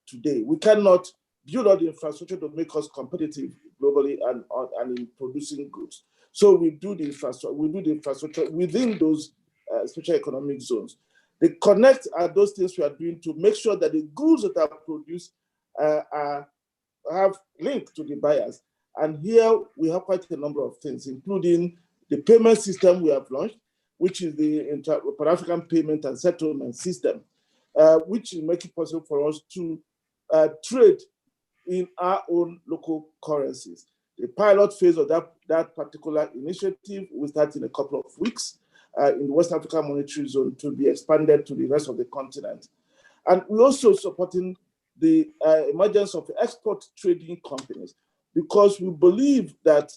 today. We cannot build all the infrastructure to make us competitive globally and in producing goods. So we do the infrastructure within those special economic zones. The connect are those things we are doing to make sure that the goods that are produced have linked to the buyers. And here we have quite a number of things, including the payment system we have launched, which is the Pan-African Payment and Settlement System, which will make it possible for us to trade in our own local currencies. The pilot phase of that particular initiative will start in a couple of weeks in the West African Monetary Zone to be expanded to the rest of the continent. And we're also supporting the emergence of export trading companies, because we believe that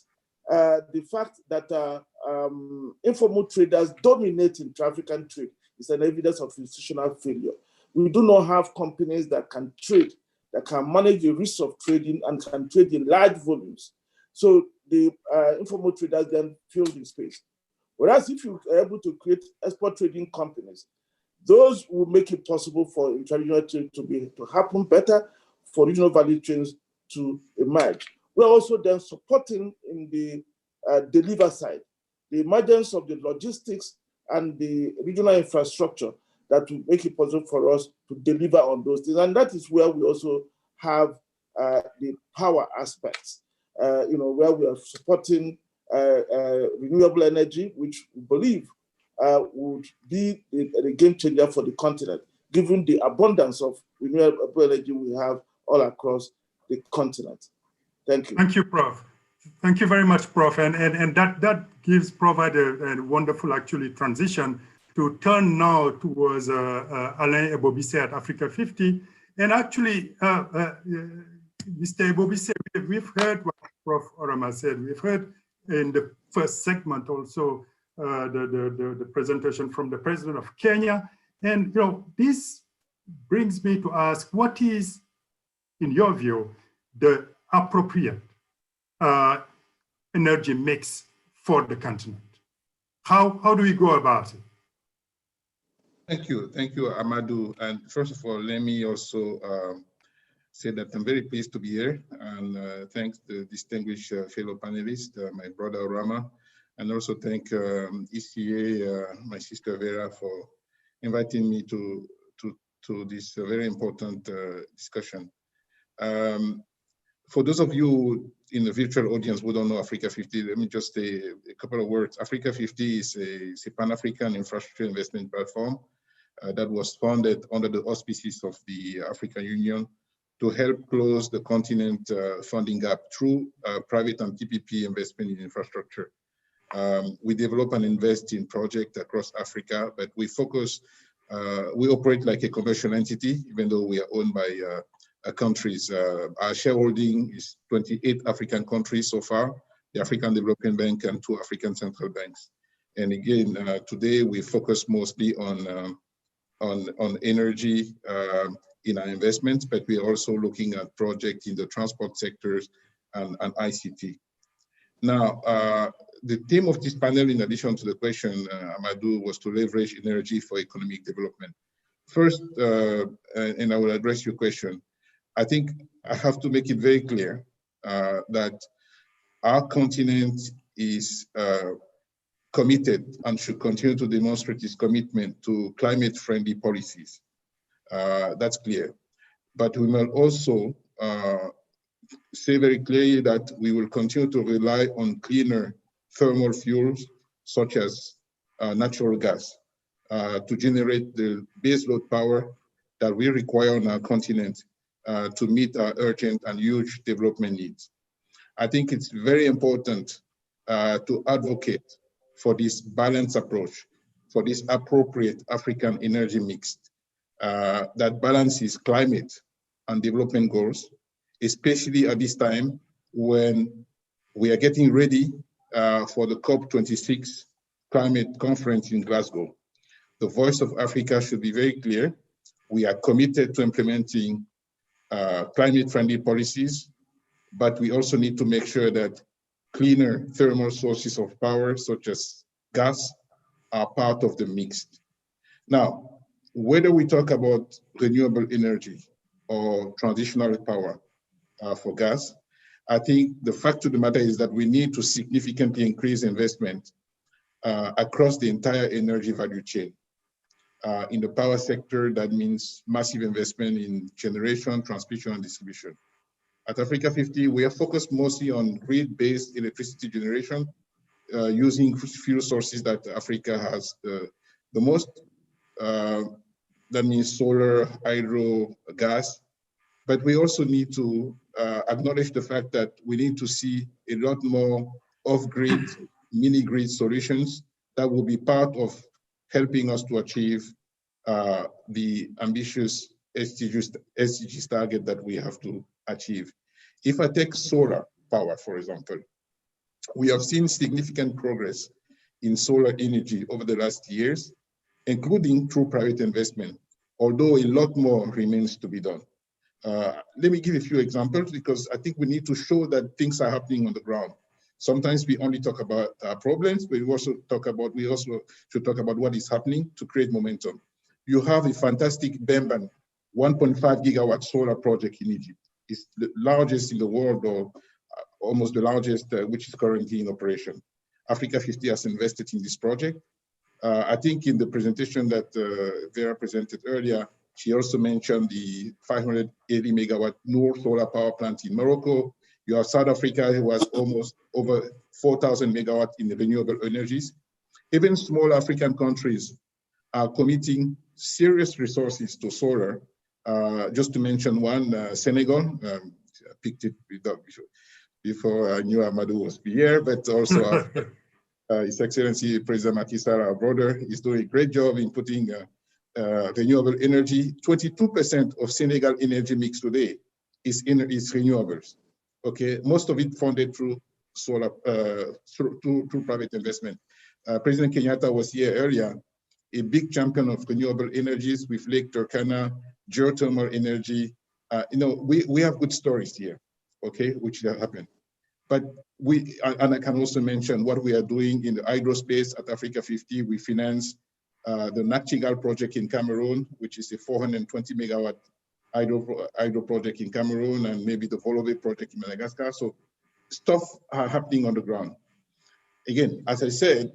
the fact that informal traders dominate intra-African trade is an evidence of institutional failure. We do not have companies that can trade, that can manage the risks of trading and can trade in large volumes. So the informal traders then fill the space. Whereas if you are able to create export trading companies, those will make it possible for intra-regional trade to happen better, for regional value chains to emerge. We're also then supporting in the deliver side, the emergence of the logistics and the regional infrastructure that will make it possible for us to deliver on those things. And that is where we also have the power aspects, where we are supporting renewable energy, which we believe would be a game changer for the continent, given the abundance of renewable energy we have all across the continent. Thank you. Thank you, Prof. Thank you very much, Prof. And that gives provide a wonderful actually transition to turn now towards Alain Ebobisse at Africa 50. And actually, Mr. Ebobisse, we've heard what Prof. Orama said. We've heard in the first segment also the presentation from the President of Kenya. And this brings me to ask, what is, in your view, the appropriate energy mix for the continent? How do we go about it? Thank you, Amadou. And first of all, let me also say that I'm very pleased to be here, and thanks the distinguished fellow panelists, my brother Orama, and also thank ECA, my sister Vera, for inviting me to this very important discussion. For those of you in the virtual audience who don't know Africa 50, let me just say a couple of words. Africa 50 is a Pan-African infrastructure investment platform that was founded under the auspices of the African Union to help close the continent funding gap through private and PPP investment in infrastructure. We develop and invest in projects across Africa, but we focus, we operate like a commercial entity, even though we are owned by countries. Our shareholding is 28 African countries so far, the African Development Bank and 2 African central banks. And again, today we focus mostly on energy in our investments, but we're also looking at projects in the transport sectors and ICT. Now, the theme of this panel, in addition to the question, Amadou, was to leverage energy for economic development. First, and I will address your question, I think I have to make it very clear that our continent is committed and should continue to demonstrate its commitment to climate-friendly policies. That's clear. But we will also say very clearly that we will continue to rely on cleaner thermal fuels, such as natural gas, to generate the baseload power that we require on our continent to meet our urgent and huge development needs. I think it's very important to advocate for this balanced approach, for this appropriate African energy mix that balances climate and development goals, especially at this time when we are getting ready for the COP26 climate conference in Glasgow. The voice of Africa should be very clear. We are committed to implementing climate-friendly policies, but we also need to make sure that cleaner thermal sources of power, such as gas, are part of the mix. Now, whether we talk about renewable energy or transitional power for gas, I think the fact of the matter is that we need to significantly increase investment across the entire energy value chain. In the power sector, that means massive investment in generation, transmission, and distribution. At Africa 50, we are focused mostly on grid-based electricity generation using fuel sources that Africa has the most. That means solar, hydro, gas. But we also need to acknowledge the fact that we need to see a lot more off-grid, mini-grid solutions that will be part of helping us to achieve the ambitious SDGs target that we have to achieve. If I take solar power, for example, we have seen significant progress in solar energy over the last years, including through private investment, although a lot more remains to be done. Let me give a few examples because I think we need to show that things are happening on the ground. Sometimes we only talk about problems, but we also should talk about what is happening to create momentum. You have a fantastic Bemban 1.5 gigawatt solar project in Egypt. It's the largest in the world, or almost the largest, which is currently in operation. Africa 50 has invested in this project. I think in the presentation that Vera presented earlier, she also mentioned the 580 megawatt Noor solar power plant in Morocco. You have South Africa, who has almost over 4,000 megawatt in the renewable energies. Even small African countries are committing serious resources to solar. Just to mention one, Senegal, picked it before I knew Amadou was here, but also His Excellency President Macky Sall, our brother, is doing a great job in putting renewable energy. 22% of Senegal energy mix today is renewables. Okay, most of it funded through solar, through private investment. President Kenyatta was here earlier, a big champion of renewable energies with Lake Turkana, geothermal energy. You know, we have good stories here, okay, which have happened. But and I can also mention what we are doing in the hydro space at Africa 50. We finance the Nachtigal project in Cameroon, which is a 420 megawatt hydro project in Cameroon, and maybe the Volove project in Madagascar. So stuff are happening on the ground. Again, as I said,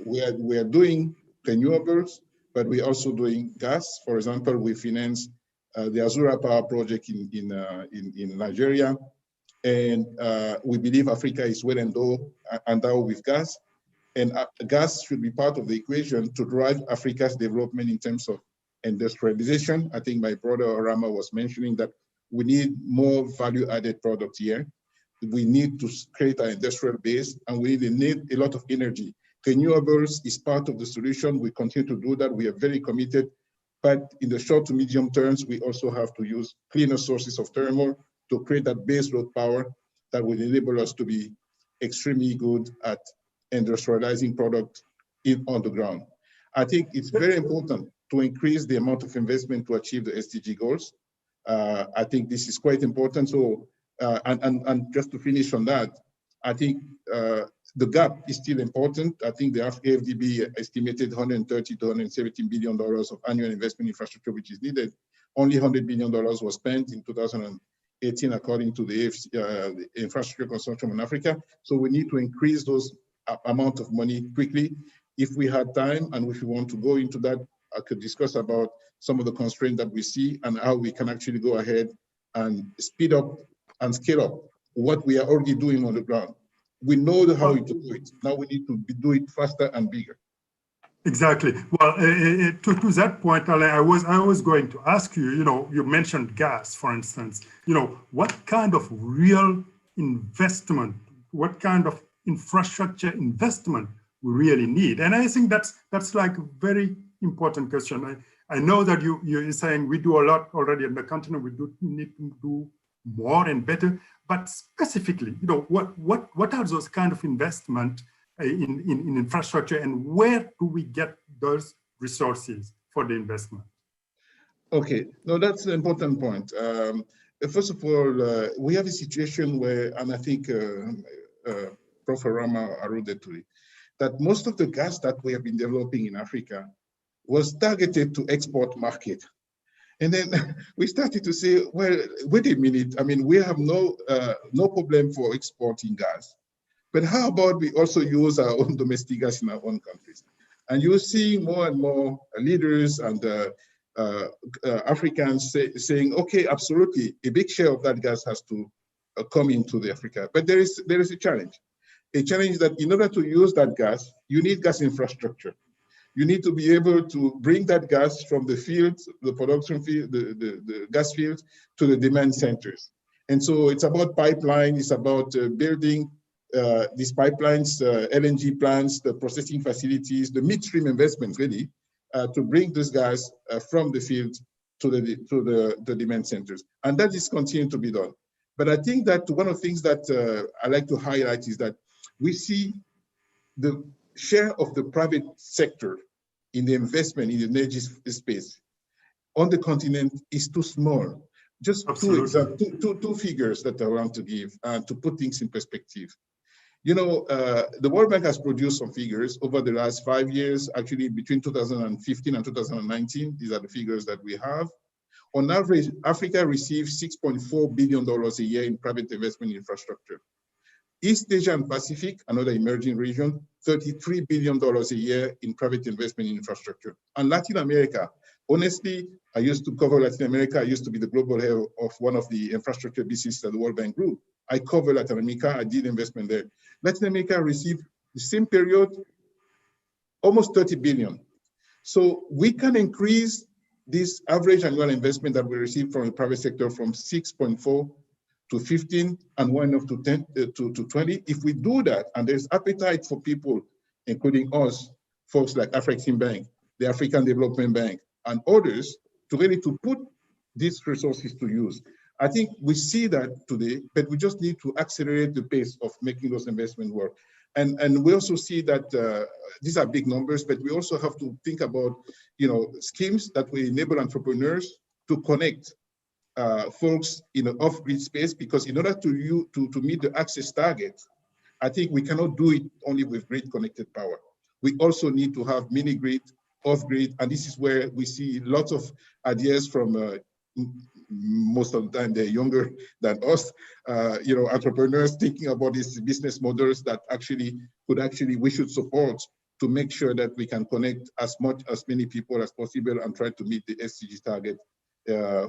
we are doing renewables, but we're also doing gas. For example, we finance the Azura Power project in Nigeria. And we believe Africa is well endowed with gas. And gas should be part of the equation to drive Africa's development in terms of industrialization. I think my brother Orama was mentioning that we need more value-added products here. We need to create an industrial base, and we need a lot of energy. Renewables is part of the solution. We continue to do that. We are very committed. But in the short to medium terms, we also have to use cleaner sources of thermal to create that base load power that will enable us to be extremely good at industrializing product on the ground. I think it's very important to increase the amount of investment to achieve the SDG goals. I think this is quite important. So, and just to finish on that, I think the gap is still important. I think the AFDB estimated $130 to $170 billion of annual investment infrastructure, which is needed. Only $100 billion was spent in 2018, according to the Infrastructure Consortium in Africa. So we need to increase those amount of money quickly. If we had time and if we want to go into that, I could discuss about some of the constraints that we see and how we can actually go ahead and speed up and scale up what we are already doing on the ground. We know how to do it. Now we need to do it faster and bigger. Exactly. Well, to that point, Alain, I was going to ask you, you mentioned gas, for instance, what kind of real investment, what kind of infrastructure investment we really need? And I think that's like a very important question. I know that you're saying we do a lot already in the continent, we do need to do more and better, but specifically, what are those kind of investment in infrastructure, and where do we get those resources for the investment? Okay, no, that's an important point. First of all, we have a situation where, and I think Prof. Rama alluded to it, that most of the gas that we have been developing in Africa was targeted to export market. And then we started to say, well, wait a minute. I mean, we have no problem for exporting gas, but how about we also use our own domestic gas in our own countries? And you see more and more leaders and Africans saying, okay, absolutely, a big share of that gas has to come into the Africa. But there is a challenge that in order to use that gas, you need gas infrastructure. You need to be able to bring that gas from the fields, the production field, the gas fields, to the demand centers. And so it's about pipeline, it's about building these pipelines, LNG plants, the processing facilities, the midstream investment really, to bring this gas from the field to the demand centers. And that is continuing to be done. But I think that one of the things that I like to highlight is that we see the share of the private sector in the investment in the energy space on the continent is too small. Just two figures that I want to give to put things in perspective. The World Bank has produced some figures over the last 5 years, actually between 2015 and 2019. These are the figures that we have. On average, Africa receives $6.4 billion a year in private investment in infrastructure. East Asia and Pacific, another emerging region, $33 billion a year in private investment in infrastructure. And Latin America, honestly, I used to cover Latin America. I used to be the global head of one of the infrastructure businesses at the World Bank Group. I cover Latin America. I did investment there. Latin America received the same period, almost 30 billion. So we can increase this average annual investment that we receive from the private sector from 6.4 to 15 and one up to 10 to 20. If we do that, and there's appetite for people, including us, folks like Afreximbank, the African Development Bank, and others, to really to put these resources to use. I think we see that today, but we just need to accelerate the pace of making those investments work. And we also see that these are big numbers, but we also have to think about, schemes that will enable entrepreneurs to connect folks in an off-grid space, because in order to meet the access target, I think we cannot do it only with grid-connected power. We also need to have mini-grid, off-grid, and this is where we see lots of ideas from most of the time they're younger than us, entrepreneurs thinking about these business models that we should support to make sure that we can connect as many people as possible and try to meet the SDG target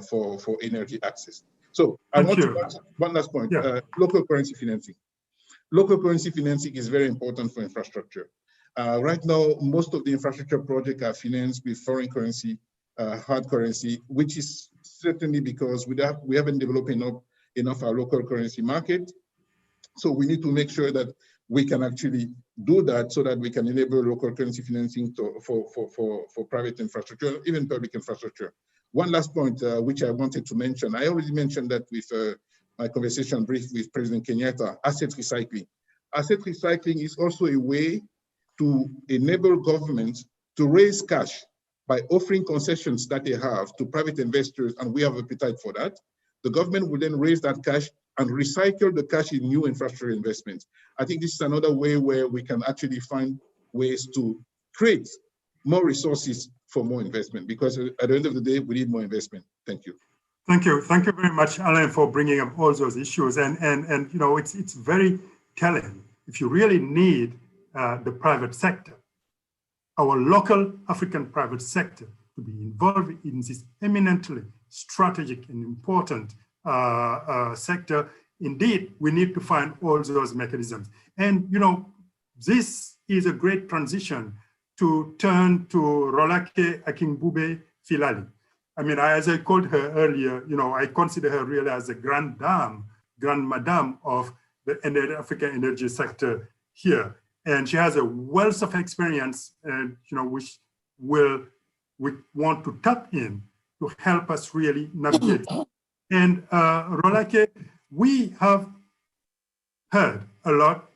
for energy access. So I want to add one last point, local currency financing. Local currency financing is very important for infrastructure. Right now, most of the infrastructure projects are financed with foreign currency, hard currency, which is certainly because we haven't developed enough our local currency market. So we need to make sure that we can actually do that so that we can enable local currency financing for private infrastructure, even public infrastructure. One last point, which I wanted to mention. I already mentioned that with my conversation brief with President Kenyatta, asset recycling. Asset recycling is also a way to enable governments to raise cash by offering concessions that they have to private investors, and we have appetite for that. The government will then raise that cash and recycle the cash in new infrastructure investments. I think this is another way where we can actually find ways to create more resources for more investment, because at the end of the day, we need more investment. Thank you. Thank you. Thank you very much, Alain, for bringing up all those issues. And you know, it's very telling. If you really need the private sector, our local African private sector, to be involved in this eminently strategic and important sector, indeed, we need to find all those mechanisms. And, you know, this is a great transition to turn to Rolake Akingbube Filali. I mean, as I called her earlier, you know, I consider her really as a grand dame, grand madame of the African energy sector here. And she has a wealth of experience, and, you know, which we want to tap in to help us really navigate. And Rolake, we have heard a lot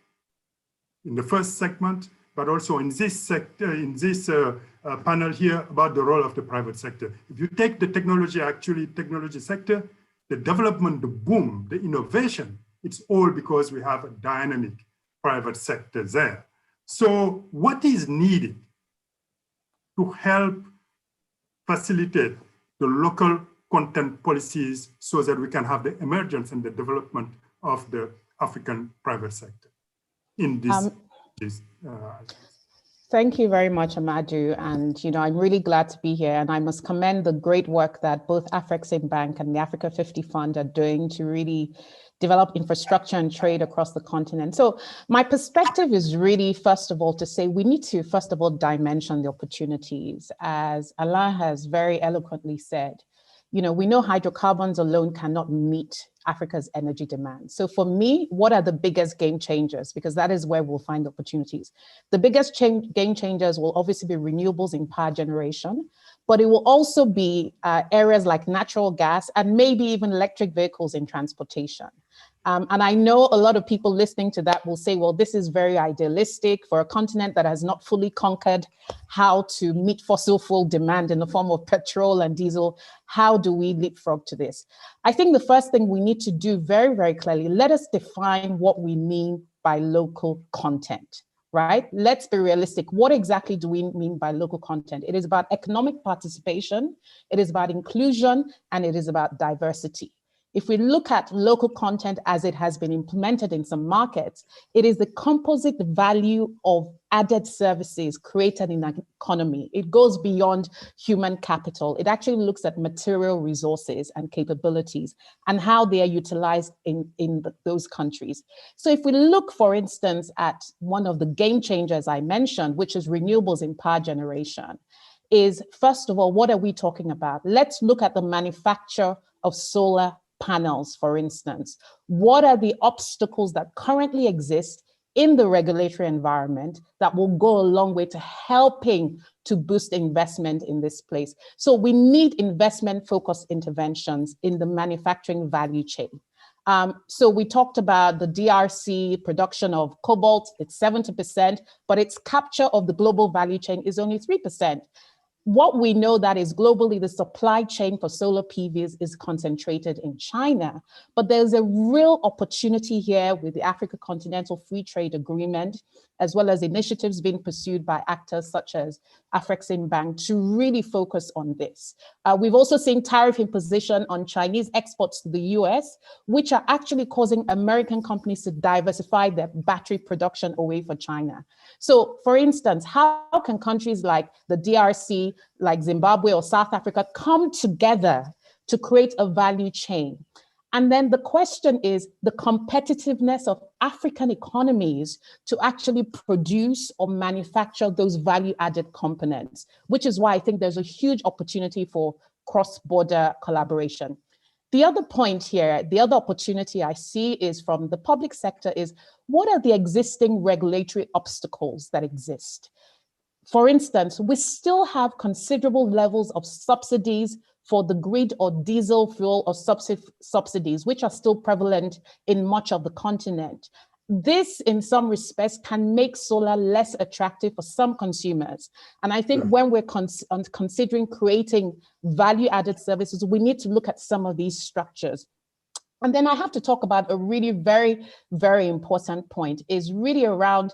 in the first segment, but also in this sector, in this panel here about the role of the private sector. If you take the technology sector, the development, the boom, the innovation, it's all because we have a dynamic private sector there. So what is needed to help facilitate the local content policies so that we can have the emergence and the development of the African private sector in this Thank you very much, Amadou. And, you know, I'm really glad to be here. And I must commend the great work that both Afreximbank and the Africa 50 Fund are doing to really develop infrastructure and trade across the continent. So my perspective is really, first of all, to say we need to, first of all, dimension the opportunities. As Alain has very eloquently said, you know, we know hydrocarbons alone cannot meet Africa's energy demand. So for me, what are the biggest game changers? Because that is where we'll find opportunities. The biggest game changers will obviously be renewables in power generation, but it will also be areas like natural gas and maybe even electric vehicles in transportation. And I know a lot of people listening to that will say, well, this is very idealistic for a continent that has not fully conquered how to meet fossil fuel demand in the form of petrol and diesel. How do we leapfrog to this? I think the first thing we need to do very, very clearly, let us define what we mean by local content, right? Let's be realistic. What exactly do we mean by local content? It is about economic participation, it is about inclusion, and it is about diversity. If we look at local content as it has been implemented in some markets, it is the composite value of added services created in an economy. It goes beyond human capital. It actually looks at material resources and capabilities and how they are utilized in those countries. So if we look, for instance, at one of the game changers I mentioned, which is renewables in power generation, is first of all, what are we talking about? Let's look at the manufacture of solar panels, for instance. What are the obstacles that currently exist in the regulatory environment that will go a long way to helping to boost investment in this place? So we need investment-focused interventions in the manufacturing value chain. So we talked about the DRC production of cobalt, it's 70%, but its capture of the global value chain is only 3%. What we know that is globally, the supply chain for solar PVs is concentrated in China, but there's a real opportunity here with the Africa Continental Free Trade Agreement, as well as initiatives being pursued by actors such as Afreximbank to really focus on this. We've also seen tariff imposition on Chinese exports to the US, which are actually causing American companies to diversify their battery production away from China. So for instance, how can countries like the DRC, like Zimbabwe or South Africa come together to create a value chain. And then the question is the competitiveness of African economies to actually produce or manufacture those value-added components, which is why I think there's a huge opportunity for cross-border collaboration. The other point here, the other opportunity I see is from the public sector is what are the existing regulatory obstacles that exist? For instance, we still have considerable levels of subsidies for the grid or diesel fuel or subsidies, which are still prevalent in much of the continent. This, in some respects, can make solar less attractive for some consumers. And I think when we're considering creating value-added services, we need to look at some of these structures. And then I have to talk about a really very, very important point is really around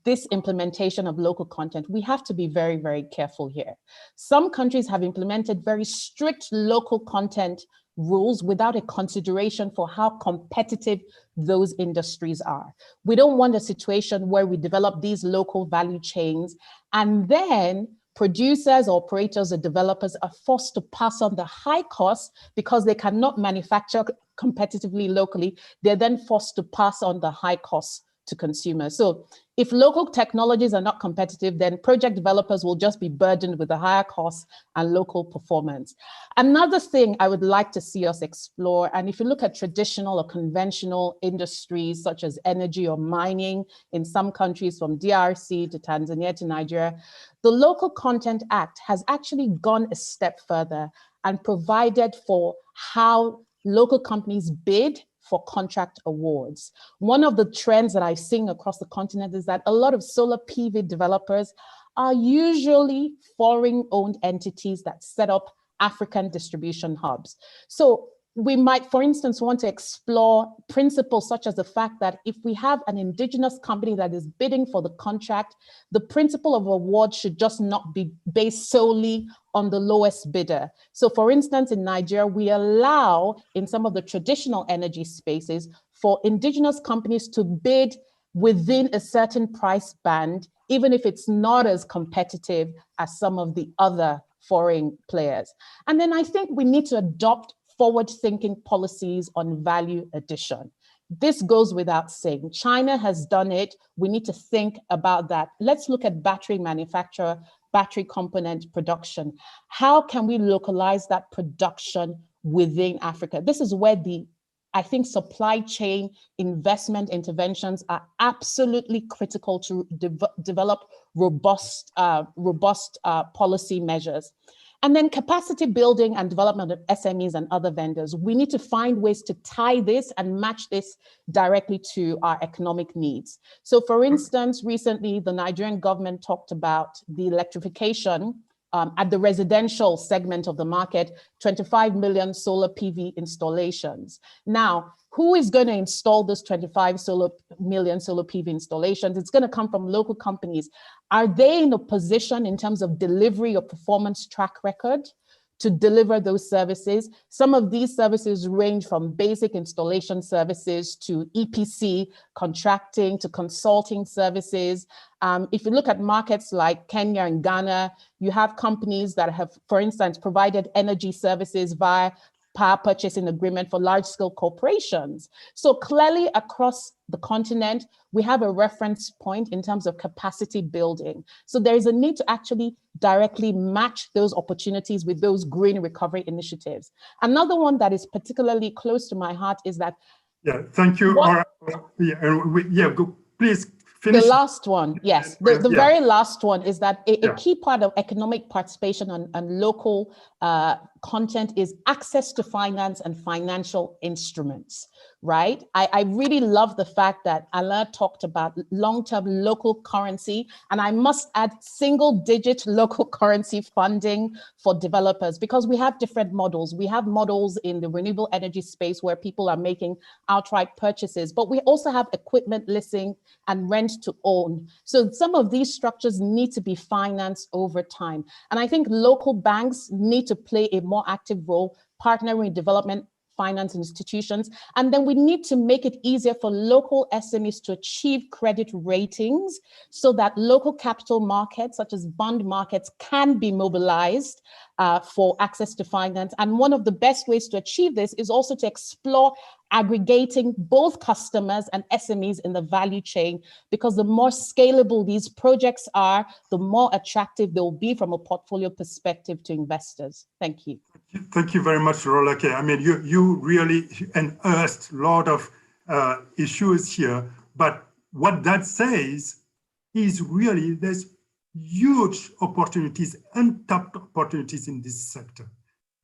this implementation of local content. We have to be very, very careful here. Some countries have implemented very strict local content rules without a consideration for how competitive those industries are. We don't want a situation where we develop these local value chains and then producers, operators, or developers are forced to pass on the high costs because they cannot manufacture competitively locally. They're then forced to pass on the high costs to consumers. So if local technologies are not competitive, then project developers will just be burdened with the higher costs and local performance. Another thing I would like to see us explore, and if you look at traditional or conventional industries such as energy or mining in some countries from DRC to Tanzania to Nigeria, the Local Content Act has actually gone a step further and provided for how local companies bid for contract awards. One of the trends that I've seen across the continent is that a lot of solar PV developers are usually foreign-owned entities that set up African distribution hubs. So we might, for instance, want to explore principles such as the fact that if we have an indigenous company that is bidding for the contract, the principle of award should just not be based solely on the lowest bidder. So for instance, in Nigeria, we allow in some of the traditional energy spaces for indigenous companies to bid within a certain price band, even if it's not as competitive as some of the other foreign players. And then I think we need to adopt forward-thinking policies on value addition. This goes without saying. China has done it. We need to think about that. Let's look at battery manufacture, battery component production. How can we localize that production within Africa? This is where I think supply chain investment interventions are absolutely critical to develop robust policy measures. And then capacity building and development of SMEs and other vendors. We need to find ways to tie this and match this directly to our economic needs. So for instance, recently, the Nigerian government talked about the electrification at the residential segment of the market, 25 million solar PV installations. Now, who is going to install this 25 million solar PV installations? It's going to come from local companies. Are they in a position in terms of delivery or performance track record to deliver those services? Some of these services range from basic installation services to EPC contracting to consulting services. If you look at markets like Kenya and Ghana, you have companies that have, for instance, provided energy services via power purchasing agreement for large-scale corporations. So clearly across the continent, we have a reference point in terms of capacity building. So there is a need to actually directly match those opportunities with those green recovery initiatives. Another one that is particularly close to my heart is that— Yeah, thank you. Please finish. The last one, yes. The very last one is that a key part of economic participation and local content is access to finance and financial instruments, right? I really love the fact that Alain talked about long-term local currency, and I must add single-digit local currency funding for developers, because we have different models. We have models in the renewable energy space where people are making outright purchases, but we also have equipment leasing and rent to own. So some of these structures need to be financed over time. And I think local banks need to play a more active role partnering with development finance institutions. And then we need to make it easier for local SMEs to achieve credit ratings so that local capital markets, such as bond markets, can be mobilized for access to finance. And one of the best ways to achieve this is also to explore aggregating both customers and SMEs in the value chain, because the more scalable these projects are, the more attractive they will be from a portfolio perspective to investors. Thank you. Thank you very much, Rolake. I mean, you really unearthed a lot of issues here, but what that says is really there's huge opportunities, untapped opportunities in this sector.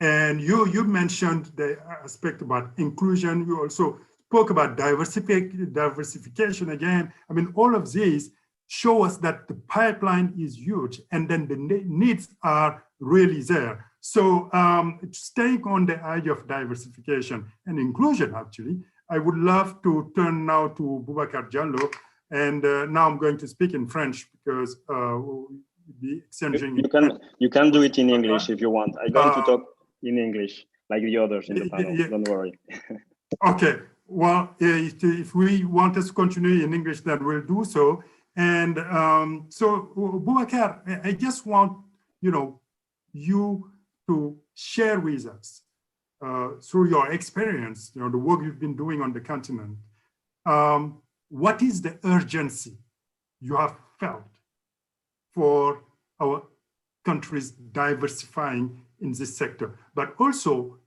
And you mentioned the aspect about inclusion. You also spoke about diversification again. I mean, all of these show us that the pipeline is huge and then the needs are really there. So staying on the idea of diversification and inclusion, actually, I would love to turn now to Boubacar Diallo. And now I'm going to speak in French because we'll be exchanging. You can do it in English if you want. I'm going to talk in English like the others in the panel. Yeah. Don't worry. Okay. Well, if we want us to continue in English, then we'll do so. And so, Boubacar, I just want you to share with us through your experience, the work you've been doing on the continent. What is the urgency you have felt for our countries diversifying in this sector? But also,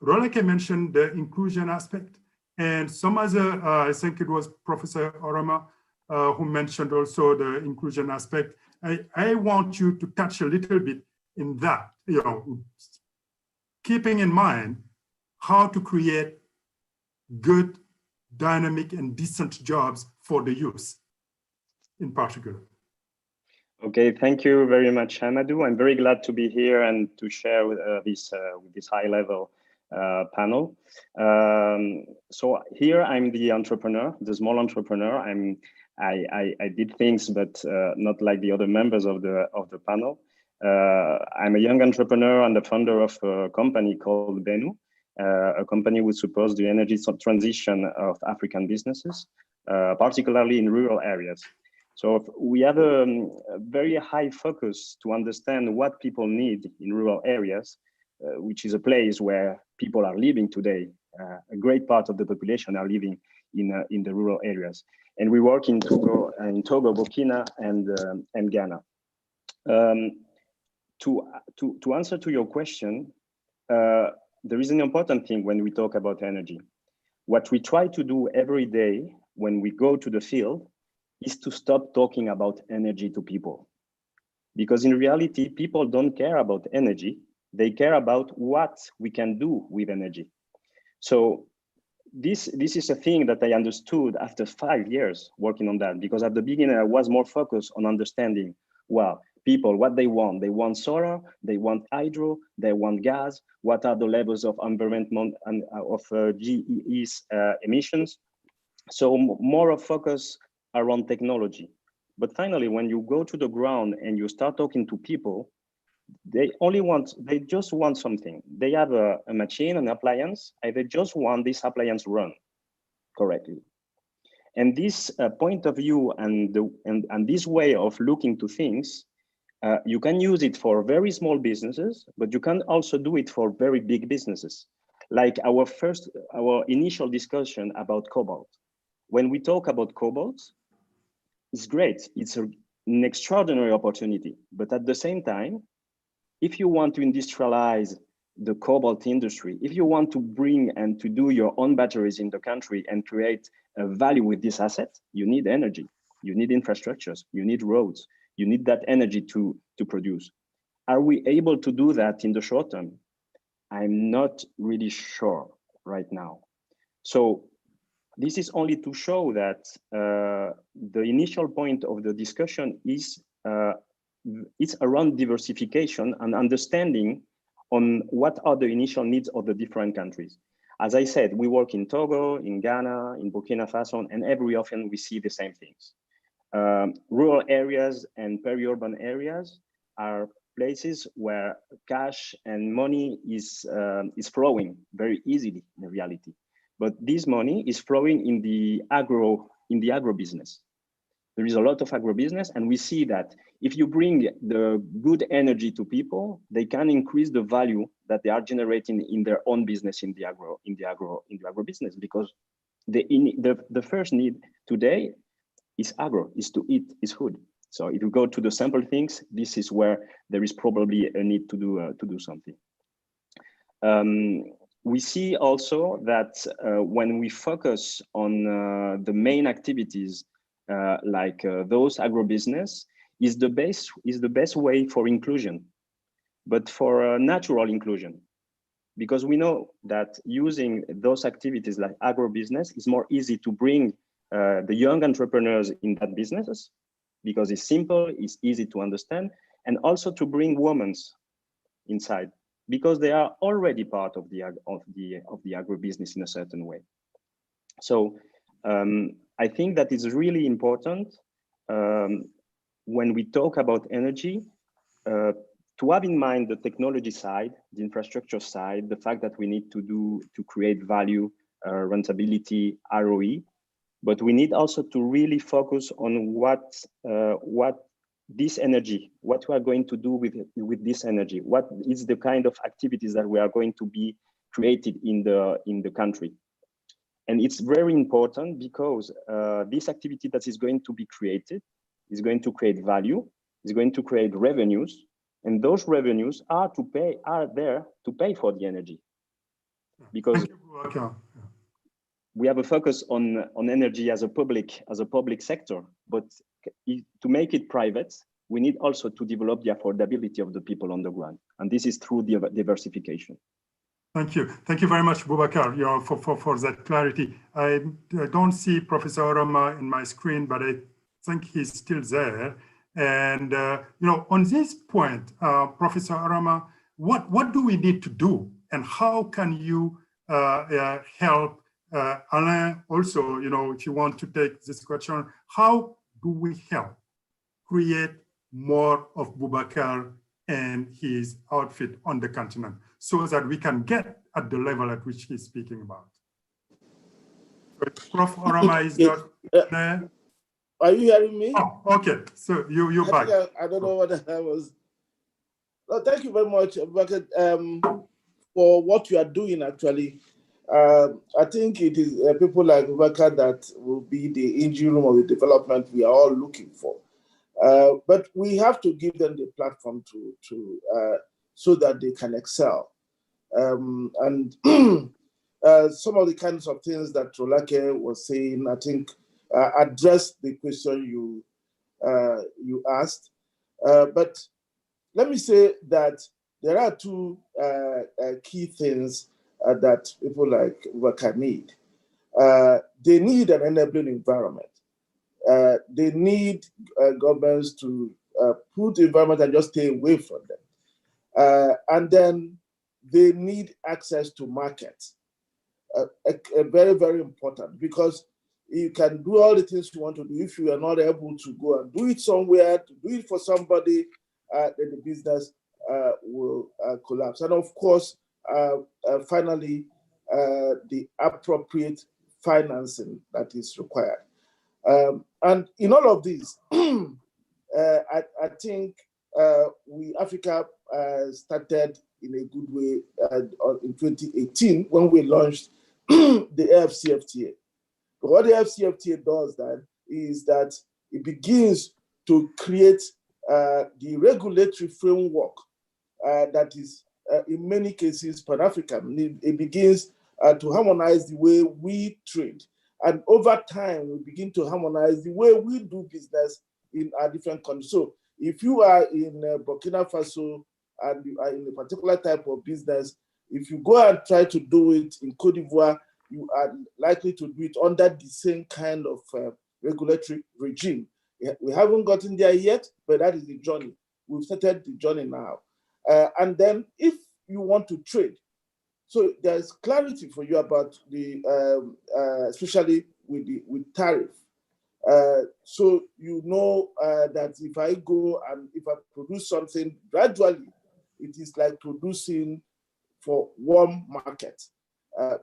Rolake mentioned the inclusion aspect, and some other, I think it was Professor Orama, who mentioned also the inclusion aspect. I want you to touch a little bit in that, keeping in mind how to create good, dynamic, and decent jobs for the youth in particular. Okay, thank you very much, Amadou. I'm very glad to be here and to share with this high-level panel. So here I'm the entrepreneur, the small entrepreneur. I did things, but not like the other members of the panel. I'm a young entrepreneur and the founder of a company called Benu, a company which supports the energy transition of African businesses, particularly in rural areas. So we have a very high focus to understand what people need in rural areas, which is a place where people are living today. A great part of the population are living in the rural areas. And we work in Togo, Burkina, and Ghana. To answer to your question, there is an important thing when we talk about energy. What we try to do every day when we go to the field is to stop talking about energy to people. Because in reality, people don't care about energy. They care about what we can do with energy. So this is a thing that I understood after 5 years working on that, because at the beginning I was more focused on understanding, well, people, what they want. They want solar, they want hydro, they want gas. What are the levels of environment and of GE's emissions? So more of focus around technology. But finally, when you go to the ground and you start talking to people, they just want something. They have a machine, an appliance, and they just want this appliance run correctly. And this point of view and this way of looking to things, you can use it for very small businesses, but you can also do it for very big businesses. Like our initial discussion about cobalt. When we talk about cobalt, it's great. It's an extraordinary opportunity. But at the same time, if you want to industrialize the cobalt industry, if you want to bring and to do your own batteries in the country and create a value with this asset, you need energy, you need infrastructures, you need roads, you need that energy to produce. Are we able to do that in the short term? I'm not really sure right now. So this is only to show that the initial point of the discussion is it's around diversification and understanding on what are the initial needs of the different countries. As I said, we work in Togo, in Ghana, in Burkina Faso, and every often we see the same things. Rural areas and peri-urban areas are places where cash and money is flowing very easily in reality. But this money is flowing in the agro business. There is a lot of agribusiness, and we see that if you bring the good energy to people, they can increase the value that they are generating in their own business in the agro business, because the first need today is to eat, is food. So if you go to the simple things, this is where there is probably a need to do something. We see also that when we focus on the main activities like those agribusiness is the best way for inclusion, but for natural inclusion, because we know that using those activities like agribusiness is more easy to bring the young entrepreneurs in that businesses, because it's simple, it's easy to understand, and also to bring women inside, because they are already part of the agribusiness in a certain way. So I think that it's really important when we talk about energy to have in mind the technology side, the infrastructure side, the fact that we need to create value, rentability, ROE, but we need also to really focus on what this energy, what we are going to do with this energy, what is the kind of activities that we are going to be created in the country. And it's very important because this activity that is going to be created is going to create value, is going to create revenues, and those revenues are there to pay for the energy. Because we have a focus on energy as a public sector, but to make it private, we need also to develop the affordability of the people on the ground, and this is through the diversification. Thank you. Thank you very much, Boubacar, for that clarity. I don't see Professor Orama in my screen, but I think he's still there. And on this point, Professor Orama, what do we need to do, and how can you help Alain? Also, if you want to take this question, how do we help create more of Boubacar and his outfit on the continent, so that we can get at the level at which he's speaking about? But Prof. Orama is not there. Are you hearing me? Oh, okay. So you're back. I don't know what I was. No, thank you very much, Boubacar, for what you are doing, actually. I think it is people like Boubacar that will be the engine room of the development we are all looking for. But we have to give them the platform so that they can excel. And some of the kinds of things that Rolake was saying, I think, address the question you asked. But let me say that there are two key things that people like Boubacar need. They need an enabling environment. They need governments to put the environment and just stay away from them. And then they need access to markets. Very, very important, because you can do all the things you want to do. If you are not able to go and do it somewhere, to do it for somebody, then the business will collapse. And of course, finally, the appropriate financing that is required. And in all of this, I think Africa started in a good way in 2018 when we launched the AFCFTA. But what the AFCFTA does then is that it begins to create the regulatory framework that is, in many cases, Pan-African. It begins to harmonize the way we trade. And over time, we begin to harmonize the way we do business in our different countries. So if you are in Burkina Faso and you are in a particular type of business, if you go and try to do it in Cote d'Ivoire, you are likely to do it under the same kind of regulatory regime. We haven't gotten there yet, but that is the journey. We've started the journey now. And then if you want to trade, so there's clarity for you about the, especially with tariff. So you know that if I go and if I produce something gradually, it is like producing for one market.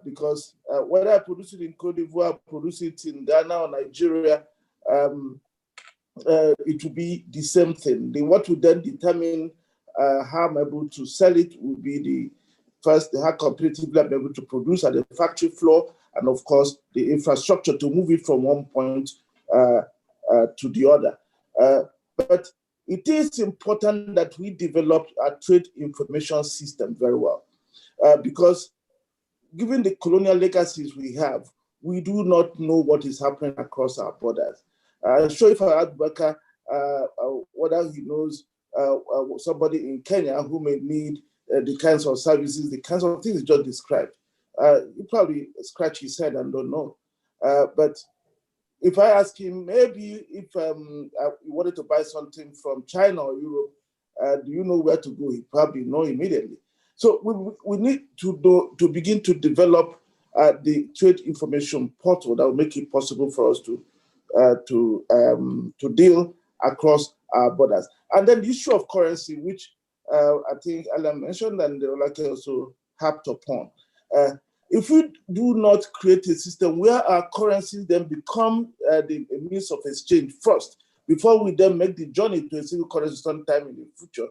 Because whether I produce it in Cote d'Ivoire, produce it in Ghana or Nigeria, it will be the same thing. What will then determine how I'm able to sell it will be the first, how competitively I'm able to produce at the factory floor, and of course, the infrastructure to move it from one point to the other. But it is important that we develop a trade information system very well, because given the colonial legacies we have, we do not know what is happening across our borders. I'm sure if I ask Baka whether he knows somebody in Kenya who may need the kinds of services, the kinds of things he just described, he probably scratch his head and don't know. But if I ask him, maybe if he wanted to buy something from China or Europe, do you know where to go? He probably know immediately. So we need to begin to develop the trade information portal that will make it possible for us to deal across our borders. And then the issue of currency, which I think Alan mentioned and Olake also harped upon. If we do not create a system where our currencies then become the means of exchange first, before we then make the journey to a single currency sometime in the future,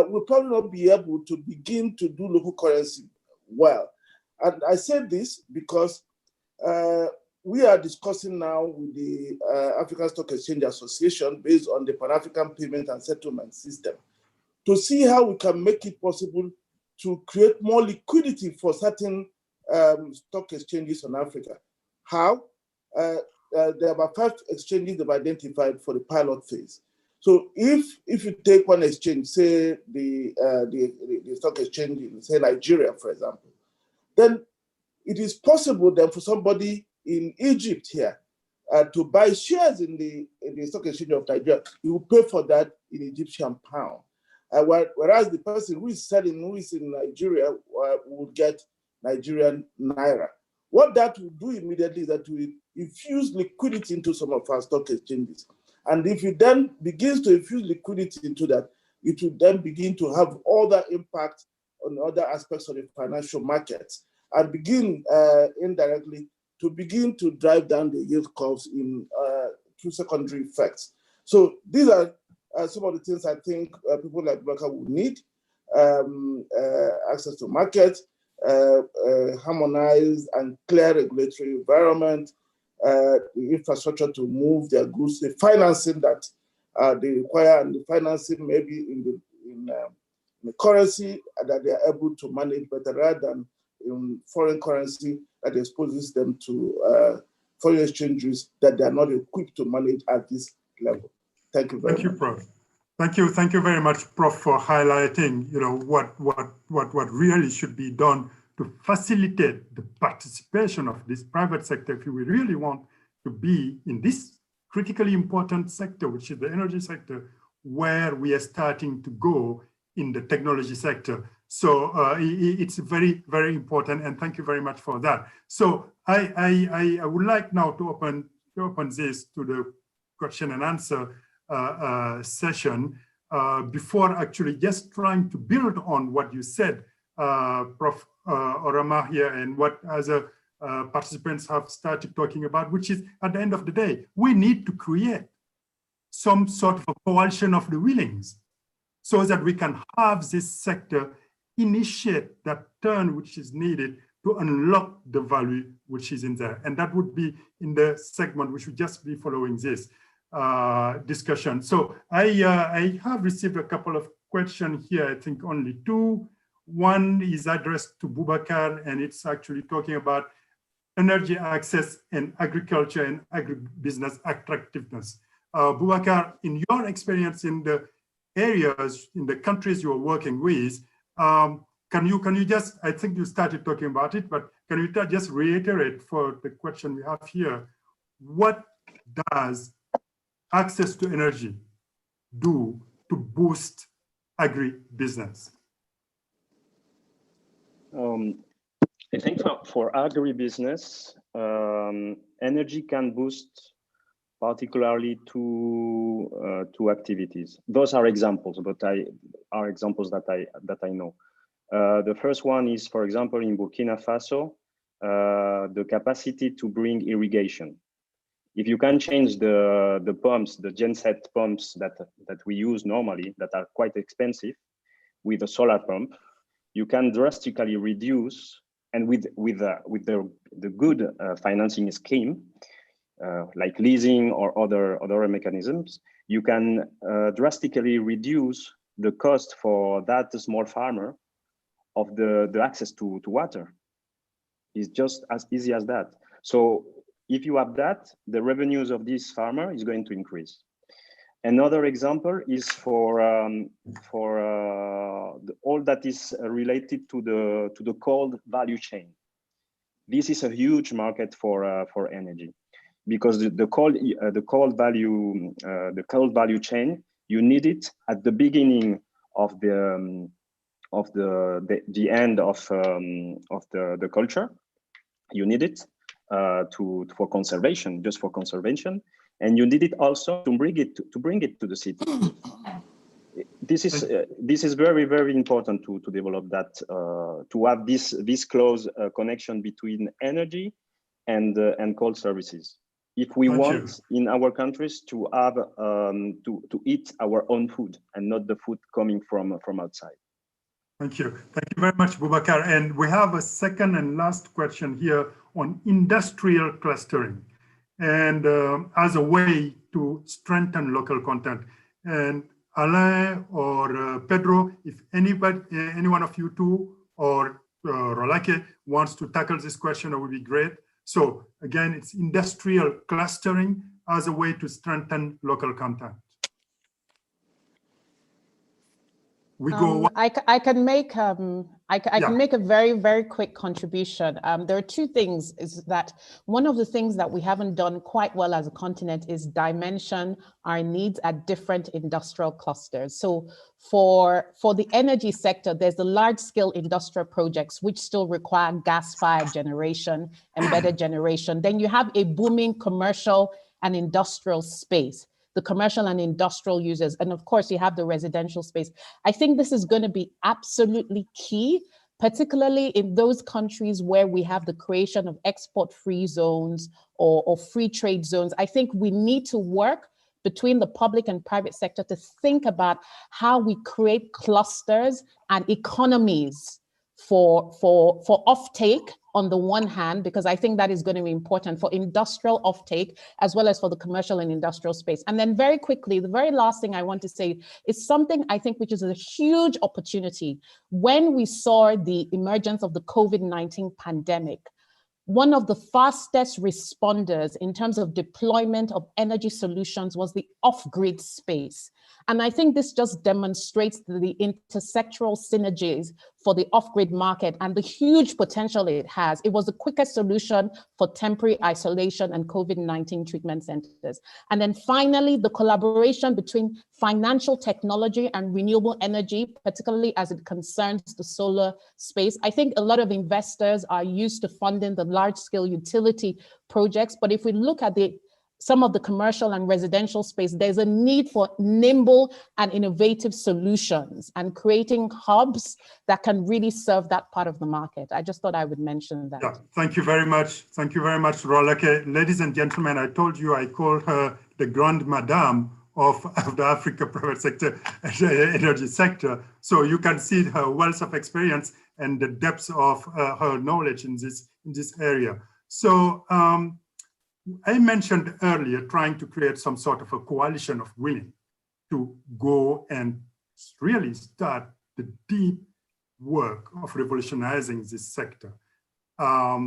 we'll probably not be able to begin to do local currency well. And I say this because we are discussing now with the African Stock Exchange Association based on the Pan-African Payment and Settlement System to see how we can make it possible to create more liquidity for certain stock exchanges in Africa. How? There are about 5 exchanges they've identified for the pilot phase. So if you take one exchange, say the stock exchange in, say, Nigeria, for example, then it is possible then for somebody in Egypt here to buy shares in the stock exchange of Nigeria. You will pay for that in Egyptian pound. Whereas the person who is selling, who is in Nigeria, will get Nigerian naira. What that will do immediately is that we infuse liquidity into some of our stock exchanges. And if it then begins to infuse liquidity into that, it will then begin to have other impact on other aspects of the financial markets and begin indirectly to begin to drive down the yield curves in through secondary effects. So these are some of the things I think people like Baka would need: access to markets, harmonized and clear regulatory environment, the infrastructure to move their goods, the financing that they require, and the financing maybe in the currency that they are able to manage better rather than in foreign currency that exposes them to foreign exchanges that they are not equipped to manage at this level. Thank you very much. Thank you, Prof. Thank you very much, Prof, for highlighting, what really should be done to facilitate the participation of this private sector if we really want to be in this critically important sector, which is the energy sector, where we are starting to go in the technology sector. So it's very, very important, and thank you very much for that. So I would like now to open this to the question and answer session before actually just trying to build on what you said, Prof. Orama here, and what other participants have started talking about, which is at the end of the day, we need to create some sort of a coalition of the willings so that we can have this sector initiate that turn which is needed to unlock the value which is in there. And that would be in the segment which would just be following this discussion. So I have received a couple of questions here, I think only 2. One is addressed to Boubacar, and it's actually talking about energy access and agriculture and agribusiness attractiveness. Boubacar, in your experience in the areas, in the countries you are working with, can you just, I think you started talking about it, but can you just reiterate for the question we have here, what does access to energy do to boost agribusiness? I think for agribusiness, energy can boost particularly two activities. Those are examples, but are examples that I know. The first one is, for example, in Burkina Faso, the capacity to bring irrigation. If you can change the pumps, the genset pumps that we use normally, that are quite expensive, with a solar pump, you can drastically reduce, and with the good financing scheme, like leasing or other mechanisms, you can drastically reduce the cost for that small farmer of the access to water. It's just as easy as that. So if you have that, the revenues of this farmer is going to increase. Another example is for all that is related to the cold value chain. This is a huge market for energy, because the cold value chain, you need it at the beginning of the end of the culture. You need it for conservation, just for conservation, and you need it also to bring it to the city. This is very, very important to develop that, to have this close connection between energy and cold services. If we want in our countries to have to eat our own food and not the food coming from outside. Thank you very much, Boubacar. And we have a second and last question here on industrial clustering, and as a way to strengthen local content. And Alain or Pedro, if any one of you two or Rolake wants to tackle this question, it would be great. So again, it's industrial clustering as a way to strengthen local content. I can make a very, very quick contribution. There are two things. Is that one of the things that we haven't done quite well as a continent is dimension our needs at different industrial clusters. So for the energy sector, there's the large scale industrial projects which still require gas-fired generation, embedded generation. Then you have a booming commercial and industrial space, the commercial and industrial users. And of course, you have the residential space. I think this is going to be absolutely key, particularly in those countries where we have the creation of export-free zones or free trade zones. I think we need to work between the public and private sector to think about how we create clusters and economies for offtake on the one hand, because I think that is going to be important for industrial offtake as well as for the commercial and industrial space. And then very quickly, the very last thing I want to say is something I think which is a huge opportunity. When we saw the emergence of the COVID-19 pandemic, one of the fastest responders in terms of deployment of energy solutions was the off-grid space. And I think this just demonstrates the intersectoral synergies for the off-grid market and the huge potential it has. It was the quickest solution for temporary isolation and COVID-19 treatment centers. And then finally, the collaboration between financial technology and renewable energy, particularly as it concerns the solar space. I think a lot of investors are used to funding the large-scale utility projects, but if we look at some of the commercial and residential space, there's a need for nimble and innovative solutions and creating hubs that can really serve that part of the market. I just thought I would mention that. Yeah, thank you very much. Thank you very much, Rolake. Ladies and gentlemen, I told you I call her the grand madame of the Africa private sector energy sector. So you can see her wealth of experience and the depths of her knowledge in this area. So I mentioned earlier trying to create some sort of a coalition of women to go and really start the deep work of revolutionizing this sector.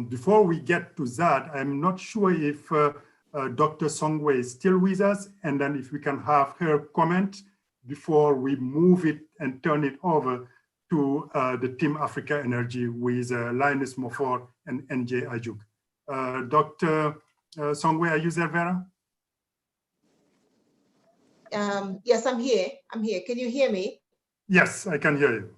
Before we get to that, I'm not sure if Dr. Songwe is still with us, and then if we can have her comment before we move it and turn it over to the Team Africa Energy with Linus Mofor and NJ Ajuk. Dr. Songwe, are you there, Vera? Yes, I'm here. Can you hear me? Yes, I can hear you.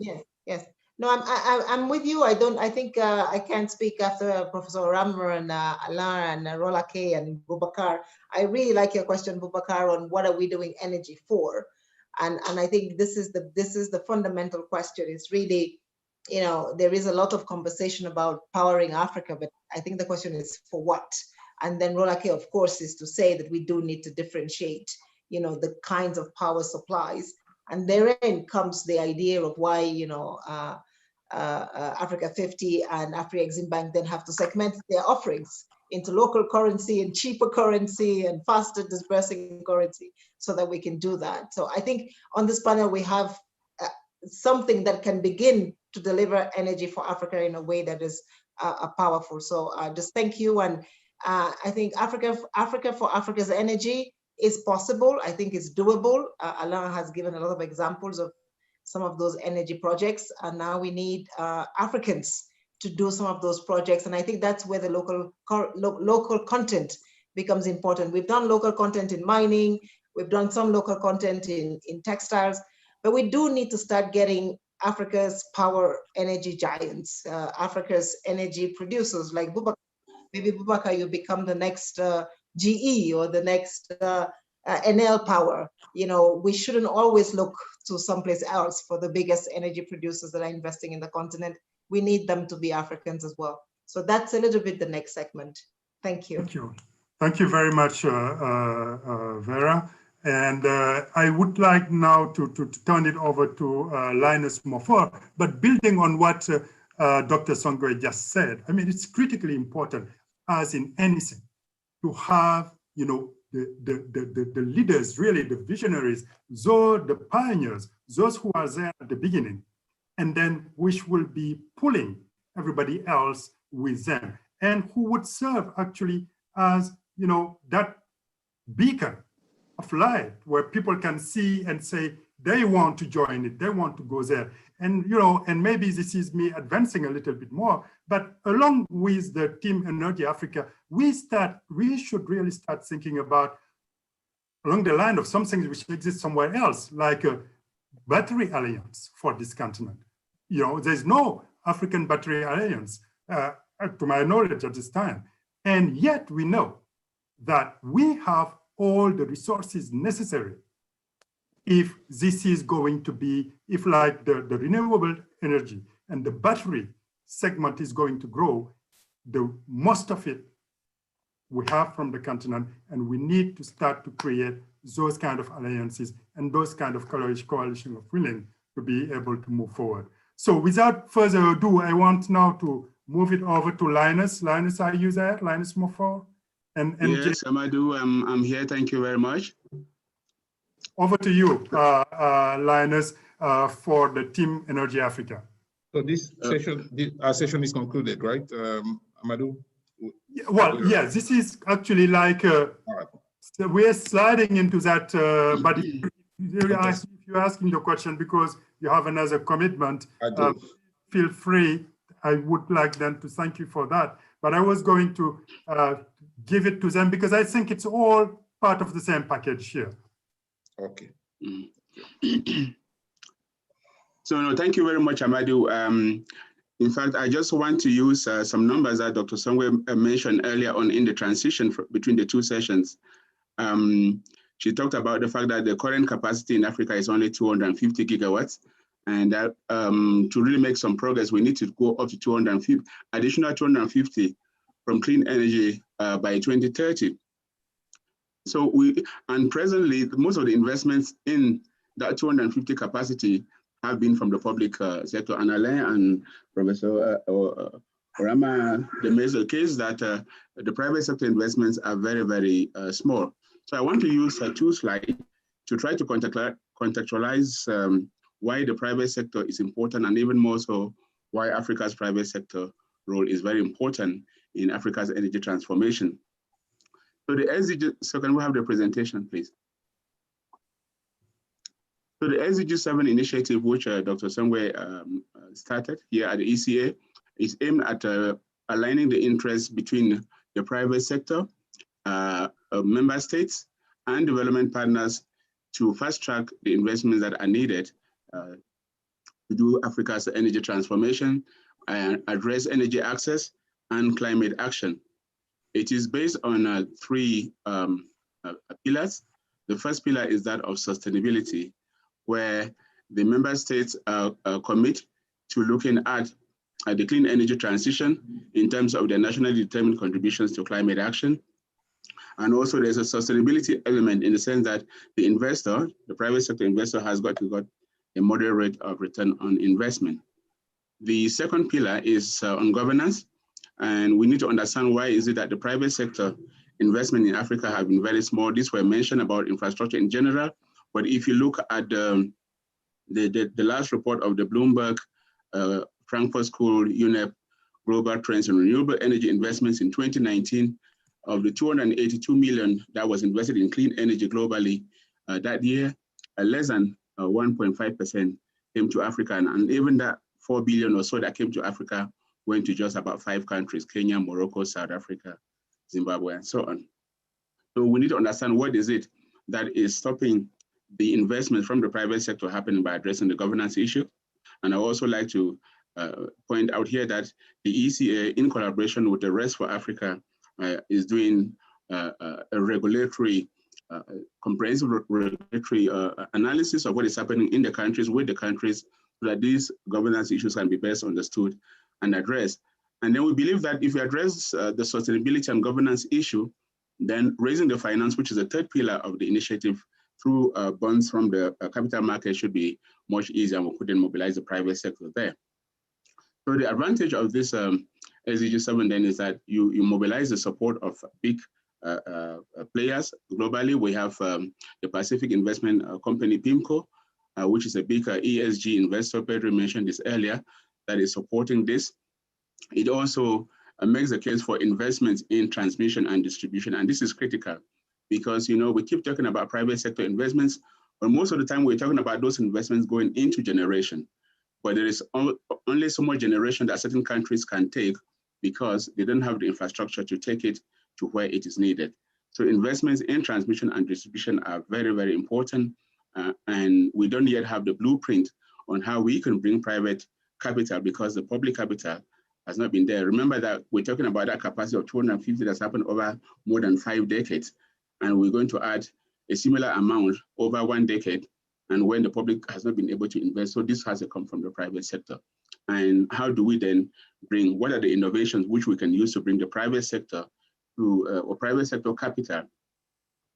Yes. No, I'm with you. I think I can't speak after Professor Rammer and Alain and Rola K and Boubacar. I really like your question, Boubacar, on what are we doing energy for? And I think this is the fundamental question. It's really, you know, there is a lot of conversation about powering Africa, but I think the question is for what? And then Rola K, of course, is to say that we do need to differentiate, you know, the kinds of power supplies. And therein comes the idea of why, you know, Africa 50 and Afreximbank then have to segment their offerings into local currency and cheaper currency and faster dispersing currency so that we can do that. So I think on this panel, we have something that can begin to deliver energy for Africa in a way that is powerful. So just thank you. And I think Africa for Africa's energy is possible. I think it's doable. Alain has given a lot of examples of some of those energy projects, and now we need Africans to do some of those projects. And I think that's where the local content becomes important. We've done local content in mining, we've done some local content in textiles, but we do need to start getting Africa's power energy giants, Africa's energy producers like Boubacar. Maybe Boubacar, you become the next GE or the next NL Power. You know, we shouldn't always look to someplace else for the biggest energy producers that are investing in the continent. We need them to be Africans as well. So that's a little bit the next segment. Thank you. Thank you. Thank you very much, Vera. And I would like now to turn it over to Linus Mofor, but building on what Dr. Songwe just said, I mean, it's critically important, as in anything, to have, you know, the leaders, really the visionaries, those the pioneers, those who are there at the beginning, and then which will be pulling everybody else with them, and who would serve actually as, you know, that beacon of light where people can see and say they want to join it, they want to go there. And, you know, and maybe this is me advancing a little bit more, but along with the Team Energy Africa, we should really start thinking about along the line of something which exists somewhere else, like a battery alliance for this continent. You know, there's no African battery alliance, to my knowledge at this time. And yet we know that we have all the resources necessary if this is going to be, if like the renewable energy and the battery segment is going to grow, the most of it we have from the continent, and we need to start to create those kind of alliances and those kind of coalition of willing to be able to move forward. So without further ado, I want now to move it over to Linus. Linus, are you there? Linus Mofor? And yes, Amadou, I'm here. Thank you very much. Over to you, Linus, for the Team Energy Africa. So this session, our session is concluded, right, Amadou? Well, yeah, this is actually like, so we're sliding into that, but if you're asking the question because you have another commitment, feel free. I would like them to thank you for that. But I was going to give it to them because I think it's all part of the same package here. Okay. So no, thank you very much, Amadou. In fact, I just want to use some numbers that Dr. Songwe mentioned earlier on in the transition between the two sessions. She talked about the fact that the current capacity in Africa is only 250 gigawatts. And that to really make some progress, we need to go up to 250, additional 250 from clean energy by 2030. So presently, most of the investments in that 250 capacity have been from the public sector. And Alain and Professor Orama, they made the case that the private sector investments are very, very small. So I want to use two slides to try to contextualize why the private sector is important, and even more so, why Africa's private sector role is very important in Africa's energy transformation. So the SDG, so can we have the presentation, please? So the SDG7 initiative, which Dr. Songwe started here at the ECA, is aimed at aligning the interests between the private sector, member states, and development partners to fast track the investments that are needed to do Africa's energy transformation and address energy access and climate action. It is based on three pillars. The first pillar is that of sustainability, where the member states commit to looking at the clean energy transition in terms of their nationally determined contributions to climate action. And also there's a sustainability element in the sense that the investor, the private sector investor, has got to get a moderate rate of return on investment. The second pillar is on governance. And we need to understand why is it that the private sector investment in Africa have been very small. These were mentioned about infrastructure in general. But if you look at the last report of the Bloomberg Frankfurt School UNEP Global Trends in Renewable Energy Investments in 2019, of the 282 million that was invested in clean energy globally that year, less than 1.5% came to Africa. And even that 4 billion or so that came to Africa went to just about 5 countries: Kenya, Morocco, South Africa, Zimbabwe, and so on. So we need to understand what is it that is stopping the investment from the private sector happening by addressing the governance issue. And I also like to point out here that the ECA, in collaboration with the Rest for Africa, is doing a regulatory, comprehensive regulatory analysis of what is happening in the countries, with the countries, so that these governance issues can be best understood and addressed. And then we believe that if we address the sustainability and governance issue, then raising the finance, which is the third pillar of the initiative, through bonds from the capital market should be much easier, and we couldn't mobilize the private sector there. So the advantage of this SDG 7 then is that you mobilize the support of big players globally. We have the Pacific Investment Company, PIMCO, which is a big ESG investor. Pedro mentioned this earlier, that is supporting this. It also makes the case for investments in transmission and distribution. And this is critical because, you know, we keep talking about private sector investments, but most of the time we're talking about those investments going into generation. But there is only so much generation that certain countries can take because they don't have the infrastructure to take it to where it is needed. So investments in transmission and distribution are very, very important. And we don't yet have the blueprint on how we can bring private capital because the public capital has not been there. Remember that we're talking about that capacity of 250 that's happened over more than 5 decades. And we're going to add a similar amount over 1 decade. And when the public has not been able to invest, so this has to come from the private sector. And how do we then bring, what are the innovations which we can use to bring the private sector to, or private sector capital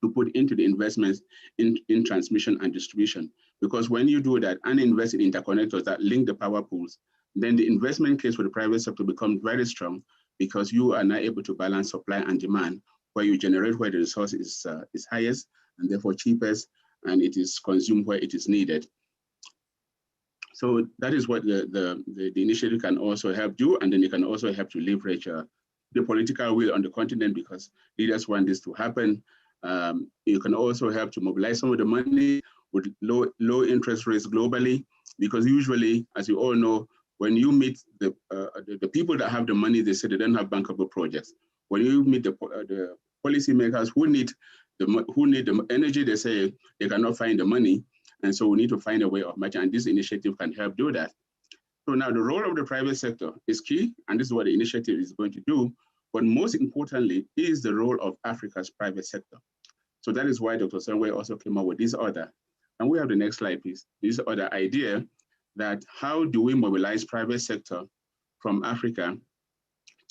to put into the investments in transmission and distribution? Because when you do that and invest in interconnectors that link the power pools, then the investment case for the private sector becomes very strong because you are now able to balance supply and demand, where you generate where the resource is highest and therefore cheapest, and it is consumed where it is needed. So that is what the initiative can also help do, and then it can also help to leverage the political will on the continent because leaders want this to happen. You can also help to mobilize some of the money with low interest rates globally, because usually, as you all know, when you meet the people that have the money, they say they don't have bankable projects. When you meet the policymakers who need the energy, they say they cannot find the money. And so we need to find a way of matching, and this initiative can help do that. So now the role of the private sector is key, and this is what the initiative is going to do. But most importantly is the role of Africa's private sector. So that is why Dr. Sengwe also came up with this order. And we have the next slide, please. This other idea that how do we mobilize private sector from Africa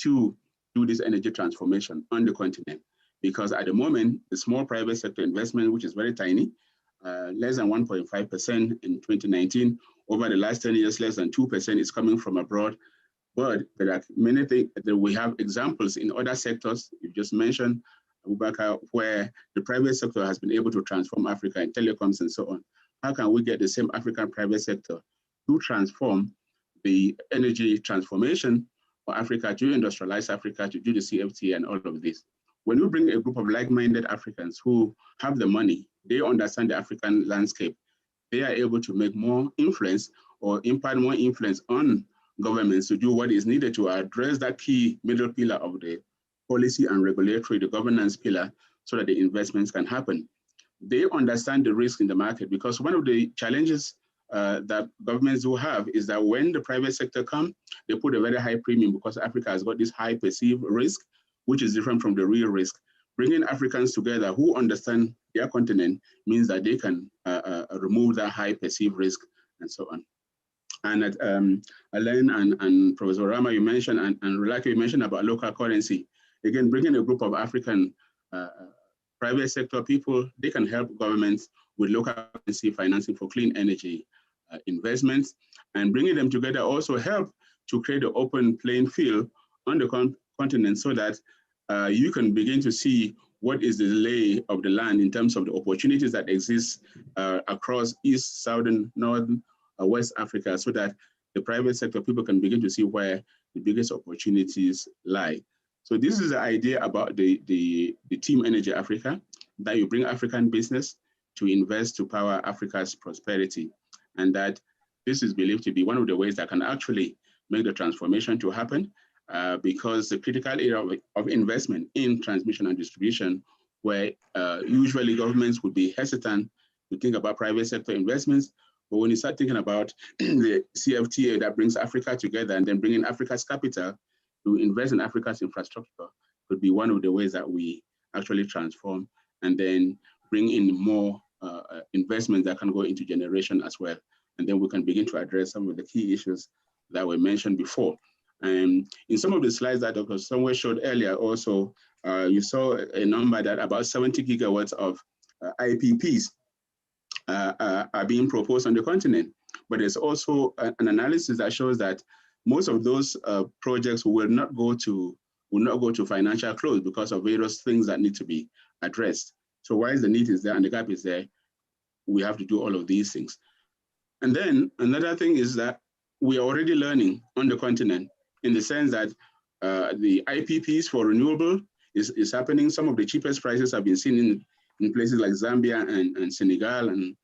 to do this energy transformation on the continent? Because at the moment, the small private sector investment, which is very tiny, less than 1.5% in 2019, over the last 10 years, less than 2% is coming from abroad. But there are many things that we have examples in other sectors. You just mentioned, Abubakar, where the private sector has been able to transform Africa in telecoms and so on. How can we get the same African private sector to transform the energy transformation for Africa, to industrialize Africa, to do the CFTA and all of this? When you bring a group of like-minded Africans who have the money, they understand the African landscape, they are able to make more influence or impart more influence on governments to do what is needed to address that key middle pillar of the policy and regulatory, the governance pillar, so that the investments can happen. They understand the risk in the market, because one of the challenges that governments will have is that when the private sector come, they put a very high premium because Africa has got this high perceived risk, which is different from the real risk. Bringing Africans together who understand their continent means that they can remove that high perceived risk and so on. And Alain and Professor Rama, you mentioned, and Rolake, you mentioned about local currency. Again, bringing a group of African private sector people, they can help governments with local currency financing for clean energy investments, and bringing them together also help to create an open playing field on the continent so that you can begin to see what is the lay of the land in terms of the opportunities that exist across East, Southern, Northern, West Africa, so that the private sector people can begin to see where the biggest opportunities lie. So this is the idea about the Team Energy Africa, that you bring African business to invest to power Africa's prosperity. And that this is believed to be one of the ways that can actually make the transformation to happen, because the critical area of investment in transmission and distribution, where usually governments would be hesitant to think about private sector investments, but when you start thinking about the CFTA that brings Africa together and then bringing Africa's capital to invest in Africa's infrastructure, could be one of the ways that we actually transform and then bring in more investments that can go into generation as well. And then we can begin to address some of the key issues that were mentioned before. And in some of the slides that Dr. Songwe showed earlier also, you saw a number that about 70 gigawatts of IPPs are being proposed on the continent. But there's also an analysis that shows that most of those projects will not go to financial close because of various things that need to be addressed. So while the need is there and the gap is there, we have to do all of these things. And then another thing is that we are already learning on the continent in the sense that the IPPs for renewable is happening. Some of the cheapest prices have been seen in places like Zambia and Senegal and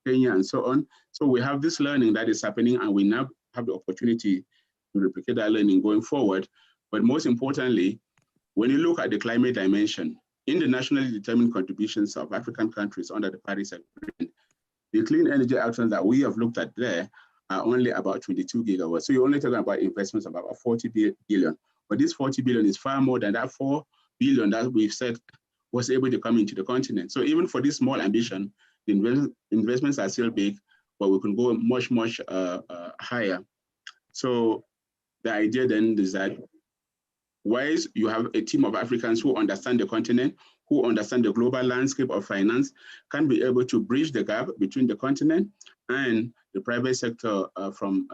Kenya and so on. So we have this learning that is happening, and we now have the opportunity to replicate that learning going forward. But most importantly, when you look at the climate dimension, in the nationally determined contributions of African countries under the Paris Agreement, the clean energy actions that we have looked at there are only about 22 gigawatts. So you're only talking about investments of about 40 billion. But this 40 billion is far more than that 4 billion that we've said was able to come into the continent. So even for this small ambition, the investments are still big, but we can go much, much higher. So the idea then is that whilst you have a team of Africans who understand the continent, who understand the global landscape of finance, can be able to bridge the gap between the continent and the private sector from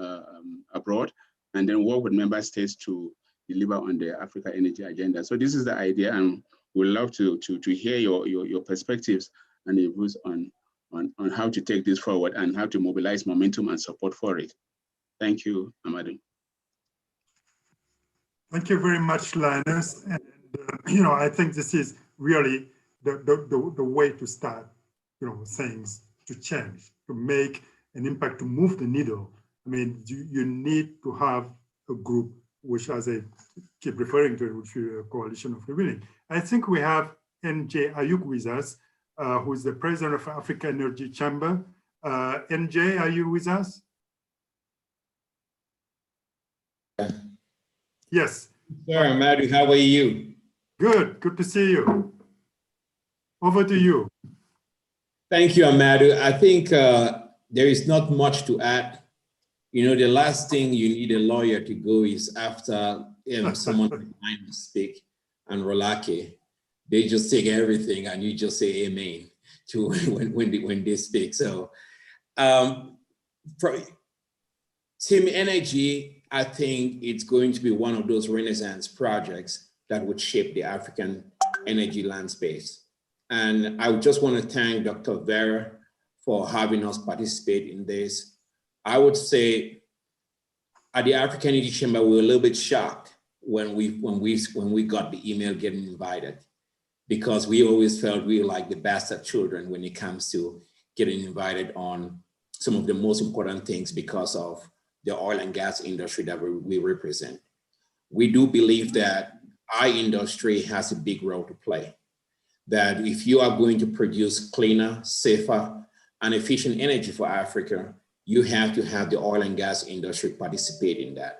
abroad, and then work with member states to deliver on the Africa energy agenda. So this is the idea, and we'd love to hear your perspectives and your views on how to take this forward and how to mobilize momentum and support for it. Thank you, Amadou. Thank you very much, Linus. And I think this is really the way to start, things to change, to make an impact, to move the needle. I mean, you need to have a group, which, as I keep referring to it, which is a coalition of rebuilding. I think we have NJ Ayuk with us, who is the president of Africa Energy Chamber. NJ, are you with us? Yes. Sir, Amadou, how are you? Good to see you. Over to you. Thank you, Amadou. I think there is not much to add. The last thing you need a lawyer to go is after someone behind to speak, and Rolake. They just take everything and you just say amen to when they speak. So for Team Energy, I think it's going to be one of those Renaissance projects that would shape the African energy landscape. And I just want to thank Dr. Vera for having us participate in this. I would say at the African Energy Chamber, we were a little bit shocked when we got the email getting invited, because we always felt we were like the bastard children when it comes to getting invited on some of the most important things because of the oil and gas industry that we represent. We do believe that our industry has a big role to play, that if you are going to produce cleaner, safer, and efficient energy for Africa, you have to have the oil and gas industry participate in that.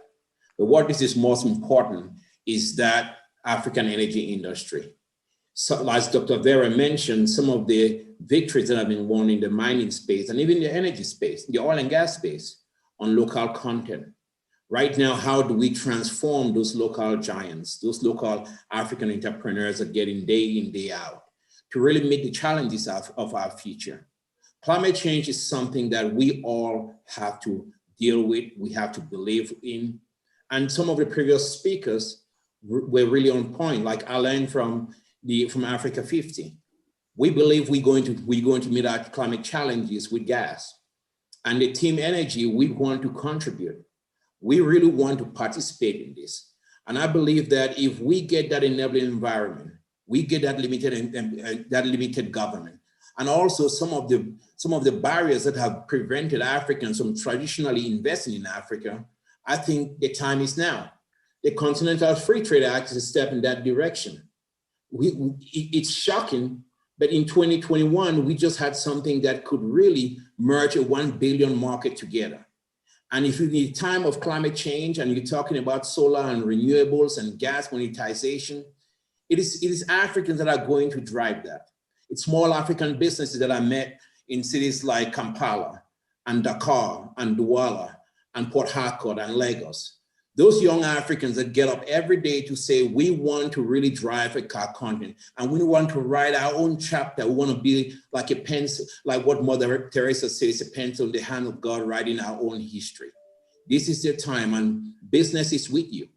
But what is most important is that African energy industry. So, as Dr. Vera mentioned, some of the victories that have been won in the mining space and even the energy space, the oil and gas space, on local content. Right now, how do we transform those local giants, those local African entrepreneurs that get in, day out, to really meet the challenges of our future? Climate change is something that we all have to deal with, we have to believe in. And some of the previous speakers were really on point, like Alain from Africa 50. We believe we're going to meet our climate challenges with gas. And the Team Energy, we want to contribute. We really want to participate in this. And I believe that if we get that enabling environment, we get that limited government, and also some of the barriers that have prevented Africans from traditionally investing in Africa, I think the time is now. The Continental Free Trade Act is a step in that direction. It's shocking, but in 2021, we just had something that could really merge a 1 billion market together. And if in the time of climate change and you're talking about solar and renewables and gas monetization, it is Africans that are going to drive that. It's small African businesses that I met in cities like Kampala and Dakar and Douala and Port Harcourt and Lagos. Those young Africans that get up every day to say, we want to really drive a car content and we want to write our own chapter. We want to be like a pencil, like what Mother Teresa says, a pencil in the hand of God, writing our own history. This is the time, and business is with you.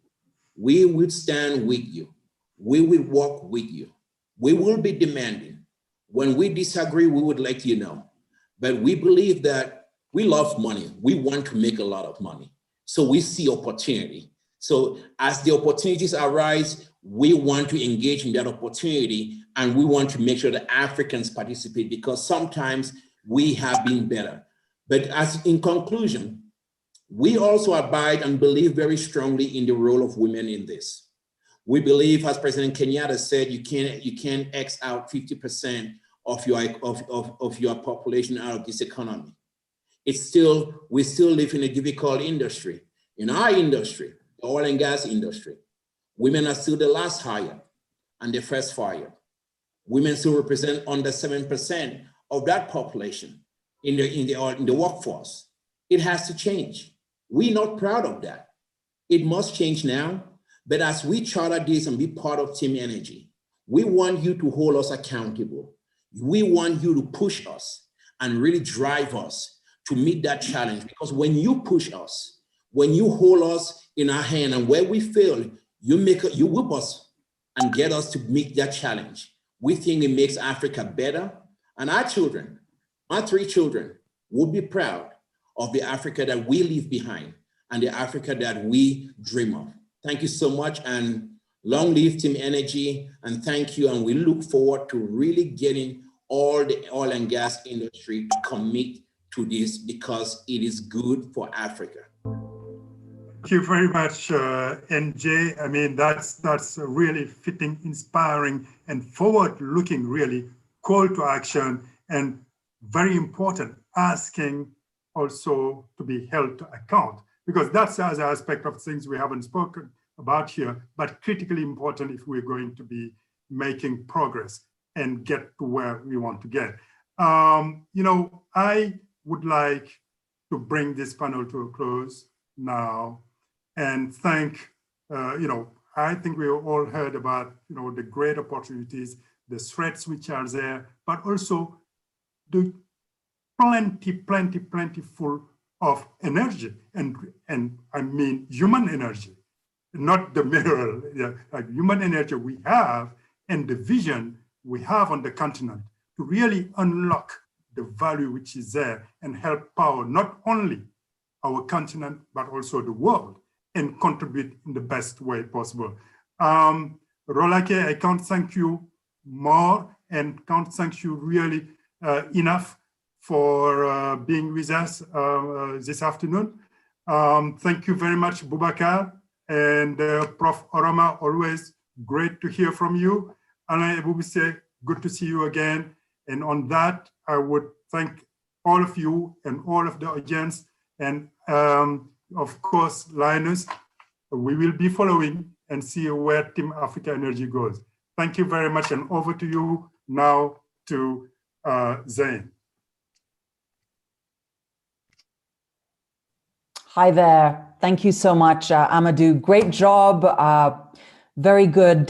We will stand with you. We will work with you. We will be demanding. When we disagree, we would let you know. But we believe that we love money. We want to make a lot of money. So we see opportunity. So as the opportunities arise, we want to engage in that opportunity, and we want to make sure that Africans participate, because sometimes we have been better. But as in conclusion, we also abide and believe very strongly in the role of women in this. We believe, as President Kenyatta said, you can't X out 50% of your population out of this economy. We still live in a difficult industry. In our industry, the oil and gas industry, women are still the last hired and the first fired. Women still represent under 7% of that population in the workforce. It has to change. We're not proud of that. It must change now. But as we charter this and be part of Team Energy, we want you to hold us accountable. We want you to push us and really drive us to meet that challenge. Because when you push us, when you hold us in our hand, and where we fail, you whip us and get us to meet that challenge. We think it makes Africa better. And our children, my 3 children, would be proud of the Africa that we leave behind and the Africa that we dream of. Thank you so much, and long live Team Energy, and thank you. And we look forward to really getting all the oil and gas industry to commit to this, because it is good for Africa. Thank you very much, NJ. I mean, that's a really fitting, inspiring, and forward-looking, really call to action, and very important, asking also to be held to account. Because that's the other aspect of things we haven't spoken about here, but critically important if we're going to be making progress and get to where we want to get. I would like to bring this panel to a close now and thank, I think we all heard about, the great opportunities, the threats which are there, but also the plentiful of energy, and I mean human energy, not the mineral, like human energy we have, and the vision we have on the continent to really unlock the value which is there and help power not only our continent, but also the world, and contribute in the best way possible. Rolake, I can't thank you more and can't thank you really enough for being with us this afternoon. Thank you very much, Boubacar, and Prof. Oroma, always great to hear from you. Alain Ebubisse, good to see you again. And on that, I would thank all of you and all of the audience. And of course, Linus, we will be following and see where Team Africa Energy goes. Thank you very much. And over to you now to Zain. Hi there. Thank you so much, Amadou. Great job. Very good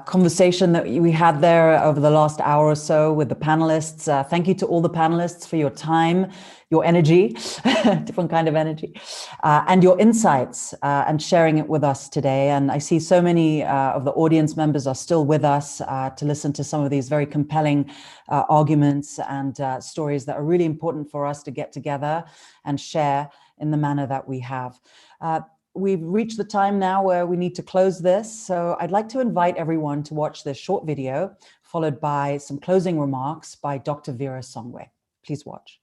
conversation that we had there over the last hour or so with the panelists. Thank you to all the panelists for your time, your energy, different kind of energy, and your insights and sharing it with us today. And I see so many of the audience members are still with us to listen to some of these very compelling arguments and stories that are really important for us to get together and share in the manner that we have. We've reached the time now where we need to close this. So I'd like to invite everyone to watch this short video, followed by some closing remarks by Dr. Vera Songwe. Please watch.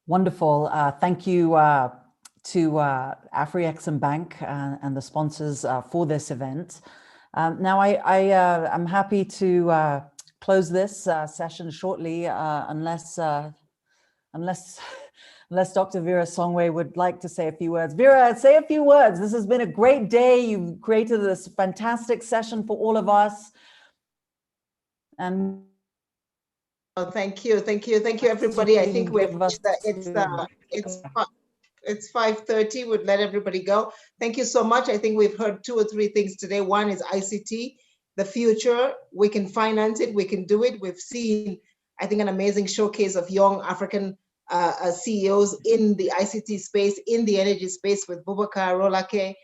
Wonderful. Thank you to Afreximbank and the sponsors for this event. Now, I'm happy to close this session shortly, unless Dr. Vera Songwe would like to say a few words. Vera, say a few words. This has been a great day. You've created this fantastic session for all of us. And oh, thank you, everybody. I think we've reached that. It's 5:30. We'd let everybody go. Thank you so much. I think we've heard 2 or 3 things today. One is ICT, the future. We can finance it. We can do it. We've seen, I think, an amazing showcase of young African CEOs in the ICT space, in the energy space with Boubacar Rolake.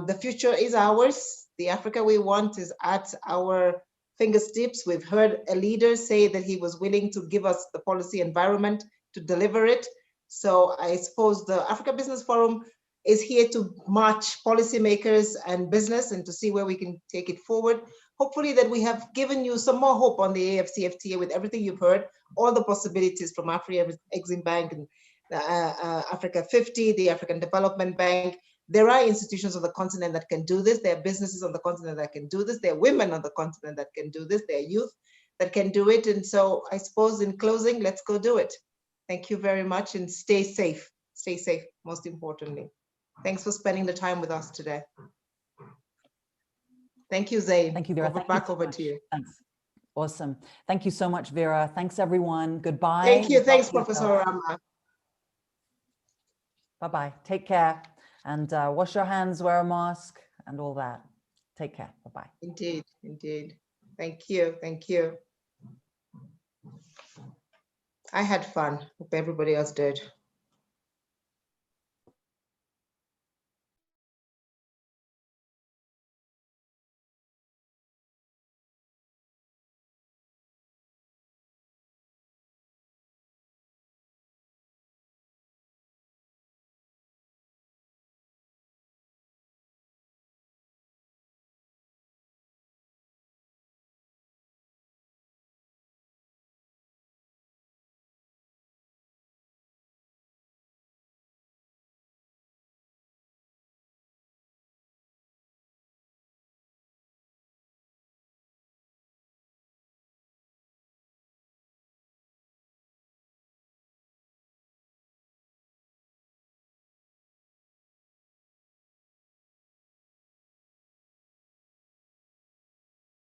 The future is ours. The Africa we want is at our fingertips. We've heard a leader say that he was willing to give us the policy environment to deliver it. So I suppose the Africa Business Forum is here to match policymakers and business and to see where we can take it forward. Hopefully that we have given you some more hope on the AFCFTA with everything you've heard, all the possibilities from Afreximbank and Africa 50, the African Development Bank. There are institutions on the continent that can do this. There are businesses on the continent that can do this. There are women on the continent that can do this. There are youth that can do it. And so I suppose in closing, let's go do it. Thank you very much and stay safe. Stay safe, most importantly. Thanks for spending the time with us today. Thank you, Zain. Thank you, Vera. Back over to you. Thanks. Awesome. Thank you so much, Vera. Thanks, everyone. Goodbye. Thank you. Thanks, Professor Rama. Bye-bye. Take care. And wash your hands, wear a mask, and all that. Take care. Bye-bye. Indeed, indeed. Thank you. Thank you. I had fun. Hope everybody else did.